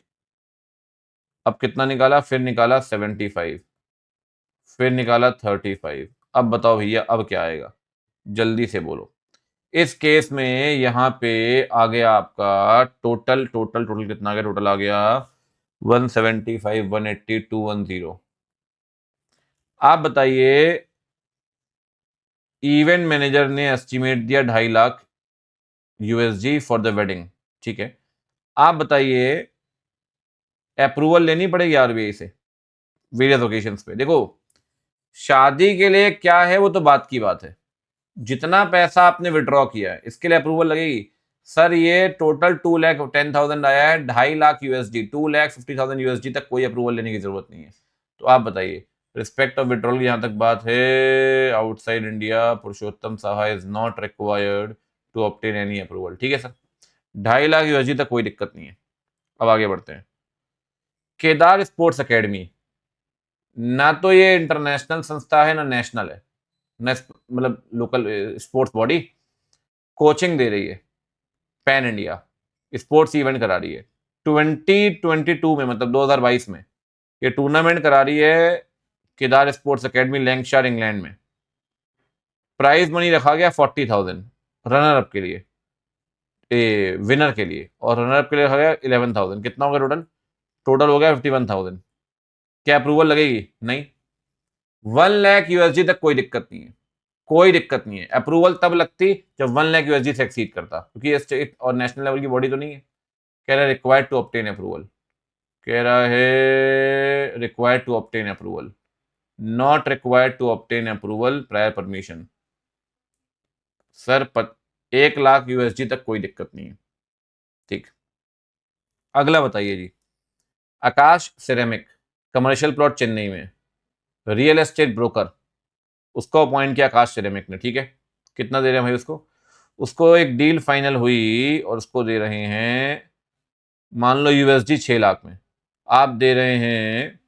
अब कितना निकाला, फिर निकाला 75, फिर निकाला 35। अब बताओ भैया अब क्या आएगा, जल्दी से बोलो। इस केस में यहां पे आ गया आपका टोटल, टोटल कितना आ गया, टोटल आ गया 175, 180, 210। आप बताइए, इवेंट मैनेजर ने एस्टिमेट दिया 2.5 lakh USD for the wedding, ठीक है। आप बताइए अप्रूवल लेनी पड़ेगी आरबीआई से वेरियस ओकेशंस पे। देखो शादी के लिए क्या है वो तो बात की बात है, जितना पैसा आपने विड्रॉ किया है इसके लिए अप्रूवल लगेगी। सर ये टोटल 2,10,000 आया है, 2.5 लाख यूएसडी, 2,50,000 यूएसडी तक कोई अप्रूवल लेने की जरूरत नहीं है। तो आप बताइए, रिस्पेक्ट ऑफ विड्रॉल की जहां तक बात है, outside India Purushottam Saha is not required to obtain any approval, ठीक है सर। 2.5 लाख यूएसडी तक कोई दिक्कत नहीं है। अब आगे बढ़ते हैं। केदार स्पोर्ट्स एकेडमी, ना तो ये इंटरनेशनल संस्था है ना नेशनल है, मतलब लोकल स्पोर्ट्स बॉडी, कोचिंग दे रही है, पैन इंडिया स्पोर्ट्स इवेंट करा रही है। 2022 में मतलब 2022 में ये टूर्नामेंट करा रही है Kedar sports academy Lancashire England में। प्राइज मनी रखा गया 40,000 रनर अप के लिए, विनर के लिए, और रनर अप के लिए रखा गया 11,000। कितना हो गया टोटल, टोटल हो गया 51,000। क्या अप्रूवल लगेगी, नहीं। 1 लाख यूएसडी तक कोई दिक्कत नहीं है, कोई दिक्कत नहीं है। अप्रूवल तब लगती जब 1 लाख यूएसडी से एक्सीड करता, क्योंकि ये स्टेट और नेशनल लेवल की बॉडी तो नहीं है। कह रहा है रिक्वायर्ड टू ऑब्टेन अप्रूवल, कह रहा है required to obtain approval, not required to obtain approval prior permission. Sir 1 lakh USD तक कोई दिक्कत नहीं है, ठीक। अगला बताइए ji, Akash ceramic commercial plot Chennai में, रियल एस्टेट ब्रोकर, उसको अपॉइंट किया आकाश सिरेमिक ने, ठीक है। कितना दे रहे हैं भाई उसको, उसको एक डील फाइनल हुई और उसको दे रहे हैं मान लो यूएसडी 6 लाख में, आप दे रहे हैं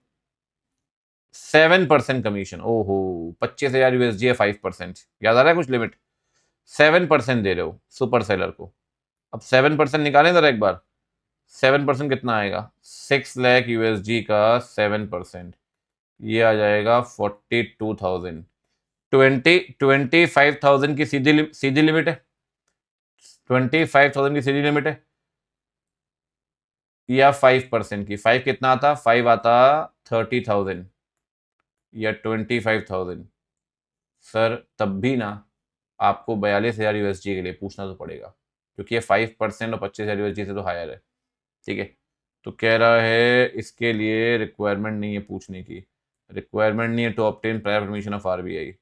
7% कमीशन। ओहो, 25,000 यूएसडी है, 5%, याद आ रहा है कुछ लिमिट, 7% दे रहे हो सुपर सेलर को। अब 7% निकालें जरा एक बार, 7% कितना आएगा, 6 लाख यूएसडी का 7%, ये आ जाएगा 42,000। 25,000 की सीधी लिमिट है, 25,000 की सीधी लिमिट है, या 5% की, 5 कितना आता, 5 आता 30,000 या 25,000। सर तब भी ना आपको 42,000 यूएसडी के लिए पूछना तो पड़ेगा, क्योंकि ये 5% और 25,000 यूएसडी से तो हायर है, ठीक है। तो कह रहा है इसके लिए रिक्वायरमेंट नहीं है पूछने की, रिक्वायरमेंट नहीं है to obtain prior permission of RBI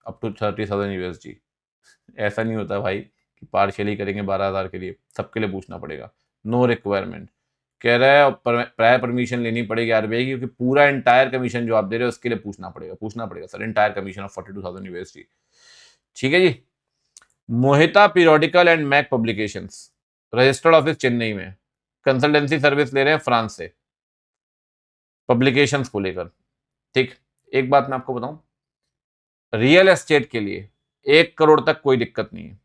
up to 30,000 USD. ऐसा नहीं होता भाई कि पार्शियली करेंगे 12,000 के लिए, सबके लिए पूछना पड़ेगा, नो रिक्वायरमेंट। कह रहा है प्रायर परमिशन लेनी पड़ेगी आरबीआई की, क्योंकि पूरा इंटायर कमीशन जो आप दे रहे हो उसके लिए पूछना पड़ेगा sir, entire commission of 42,000 USD. ठीक है जी। Mohita periodical and Mac publications, registered office Chennai में, कंसल्टेंसी सर्विस ले रहे हैं फ्रांस से पब्लिकेशंस को लेकर। ठीक, एक बात मैं आपको बताऊं, रियल एस्टेट के लिए 1 करोड़ तक कोई दिक्कत नहीं है।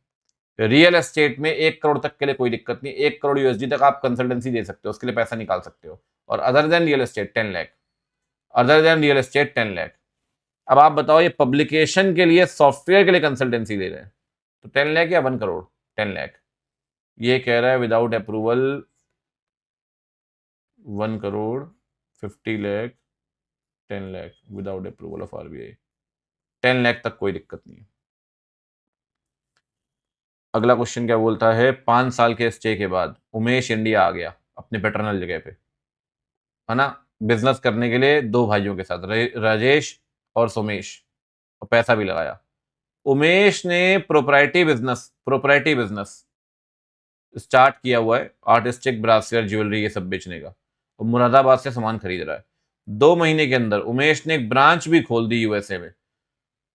रियल एस्टेट में 1 करोड़ तक के लिए कोई दिक्कत नहीं, 1 करोड़ यूएसडी तक आप कंसल्टेंसी दे सकते हो, उसके लिए पैसा निकाल सकते हो। और other than real estate 10 lakh, other than real estate 10 lakh. अब आप बताओ, ये पब्लिकेशन के लिए सॉफ्टवेयर के लिए कंसल्टेंसी दे रहे हैं, तो 10 लाख या 1 करोड़? 10 लाख। ये कह रहा है without approval 1 crore 50 lakh 10 lakh without approval of RBI, 10 lakh तक कोई दिक्कत नहीं है। अगला क्वेश्चन क्या बोलता है, 5 साल के स्टे के बाद उमेश इंडिया आ गया अपने पैटर्नल जगह पे, है ना, बिजनेस करने के लिए 2 भाइयों के साथ, राजेश और सोमेश, और पैसा भी लगाया। उमेश ने प्रोपराइटी बिजनेस स्टार्ट किया हुआ है, आर्टिस्टिक ब्रासवेयर ज्वेलरी ये सब बेचने का, और मुरादाबाद से सामान खरीद रहा है। 2 महीने के अंदर उमेश ने एक ब्रांच भी खोल दी यूएसए में।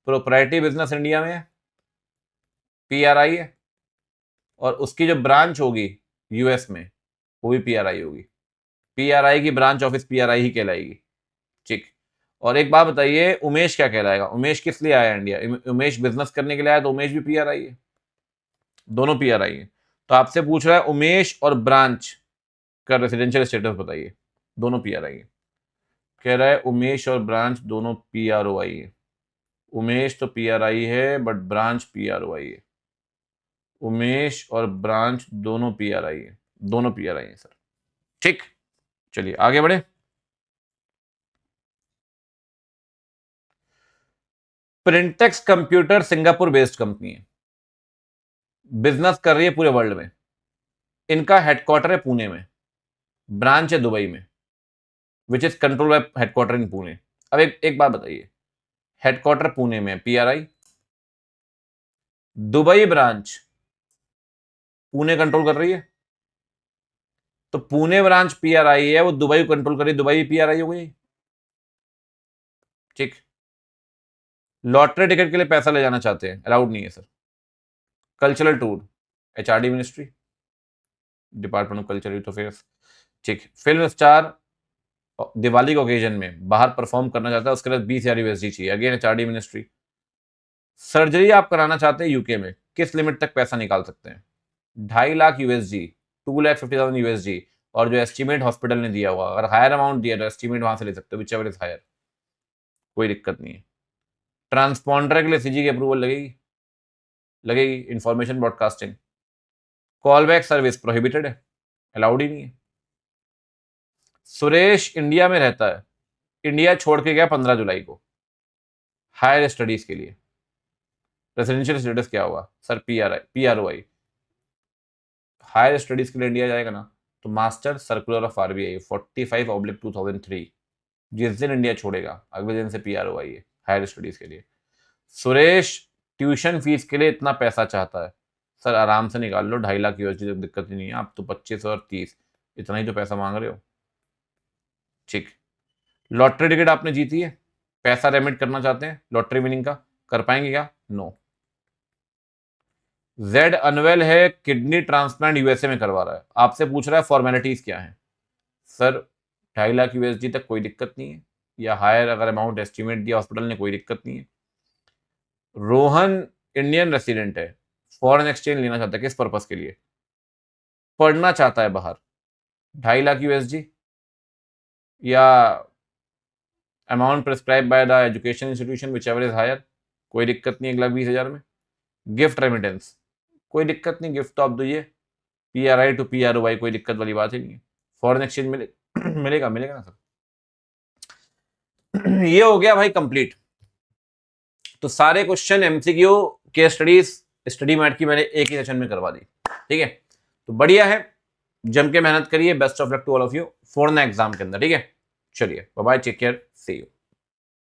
प्रोपराइटी बिजनेस इंडिया में है, पीआरआई है, और उसकी जो ब्रांच होगी यूएस में वो भी पीआरआई होगी। पीआरआई की ब्रांच ऑफिस पीआरआई ही कहलाएगी। ठीक। और एक बात बताइए, उमेश क्या कहलाएगा? उमेश किस लिए आया इंडिया? उमेश बिजनेस करने के लिए आया, तो उमेश भी पीआरआई है, दोनों पीआरआई है। तो आपसे पूछ रहा है उमेश और ब्रांच का रेसिडेंशियल स्टेटस बताइए, दोनों पीआरआई है। कह रहा है उमेश और ब्रांच दोनों पीआरओआई है। उमेश तो पीआरआई है बट ब्रांच पीआरओआई है। उमेश और ब्रांच दोनों पीआरआई है, दोनों पीआरआई है सर। ठीक, चलिए आगे बढ़े। Printex computer Singapore based company है, बिजनेस कर रही है पूरे वर्ल्ड में। इनका हेडक्वार्टर है पुणे में, ब्रांच है दुबई में, which is control by headquarter in Pune. अब एक बात बताइए, हेडक्वार्टर पुणे में, PRI, Dubai branch Pune control कर रही है, तो पुणे ब्रांच पीआरआई है, वो दुबई कंट्रोल कर रही है, दुबई पीआरआई हो गई। ठीक। लॉटरी टिकट के लिए पैसा ले जाना चाहते हैं, अलाउड नहीं है sir. Cultural tour, HRD ministry, department of culture youth affairs. ठीक। फिल्म स्टार दिवाली के ओकेजन में बाहर परफॉर्म करना चाहता है, उसके लिए 20,000 यूएसडी चाहिए, अगेन एचआरडी मिनिस्ट्री। सर्जरी आप कराना चाहते हैं यूके में, किस लिमिट तक पैसा निकाल सकते हैं? 2.5 लाख यूएसडी, 2,50,000 यूएसडी, और जो एस्टीमेट हॉस्पिटल ने दिया हुआ, अगर हायर अमाउंट दिया तो एस्टीमेट वहां से ले सकते हो, विच एवर इज हायर, कोई दिक्कत नहीं है। ट्रांसपॉन्डर के लिए सीजी की अप्रूवल लगेगी, information broadcasting. Callback service prohibited है, अलाउड ही नहीं है। सुरेश इंडिया में रहता है, इंडिया छोड़ के गया 15 जुलाई को हायर स्टडीज के लिए, रेसिडेंशियल स्टेटस क्या होगा सर? पीआरओआई। हायर स्टडीज के लिए इंडिया जाएगा ना, तो मास्टर सर्कुलर ऑफ आरबीआई 45/2003, जिस दिन इंडिया छोड़ेगा अगले दिन से पीआरओआई है हायर स्टडीज के लिए। सुरेश ट्यूशन फीस के लिए इतना पैसा चाहता है, सर आराम से निकाल लो, 2.5 लाख यूएसडी तक दिक्कत ही नहीं है। आप तो 25 और 30 इतना ही तो पैसा मांग रहे हो। ठीक। लॉटरी टिकट आपने जीती है, पैसा रेमिट करना चाहते हैं लॉटरी विनिंग का, कर पाएंगे क्या? नो। जेड अनवेल है, किडनी ट्रांसप्लांट यूएसए में करवा रहा है, आपसे पूछ रहा है फॉर्मेलिटीज क्या है? सर 2.5 लाख यूएसडी तक कोई दिक्कत नहीं है, या हायर अगर अमाउंट एस्टिमेट दिया हॉस्पिटल ने, कोई दिक्कत नहीं है। रोहन इंडियन रेसिडेंट है, फॉरेन एक्सचेंज लेना चाहता है, किस पर्पस के लिए? पढ़ना चाहता है बाहर, 2.5 लाख यूएसडी, या amount prescribe by the education institution whichever is higher, कोई दिक्कत नहीं, 1,20,000 में। गिफ्ट रेमिटेंस, कोई दिक्कत नहीं, गिफ्ट तो आप दीजिए, पीआरआई टू पीआरओआई, कोई दिक्कत वाली बात ही नहीं है। फॉरेन एक्सचेंज मिलेगा ना सर। ये हो गया भाई कंप्लीट। तो सारे क्वेश्चन एमसीक्यू के स्टडी मैट की मैंने एक ही सेशन में करवा दी। ठीक है, तो बढ़िया है, जम के मेहनत करिए। Best of luck to all of you for exam के अंदर। ठीक है, चलिए bye bye, take care, see you.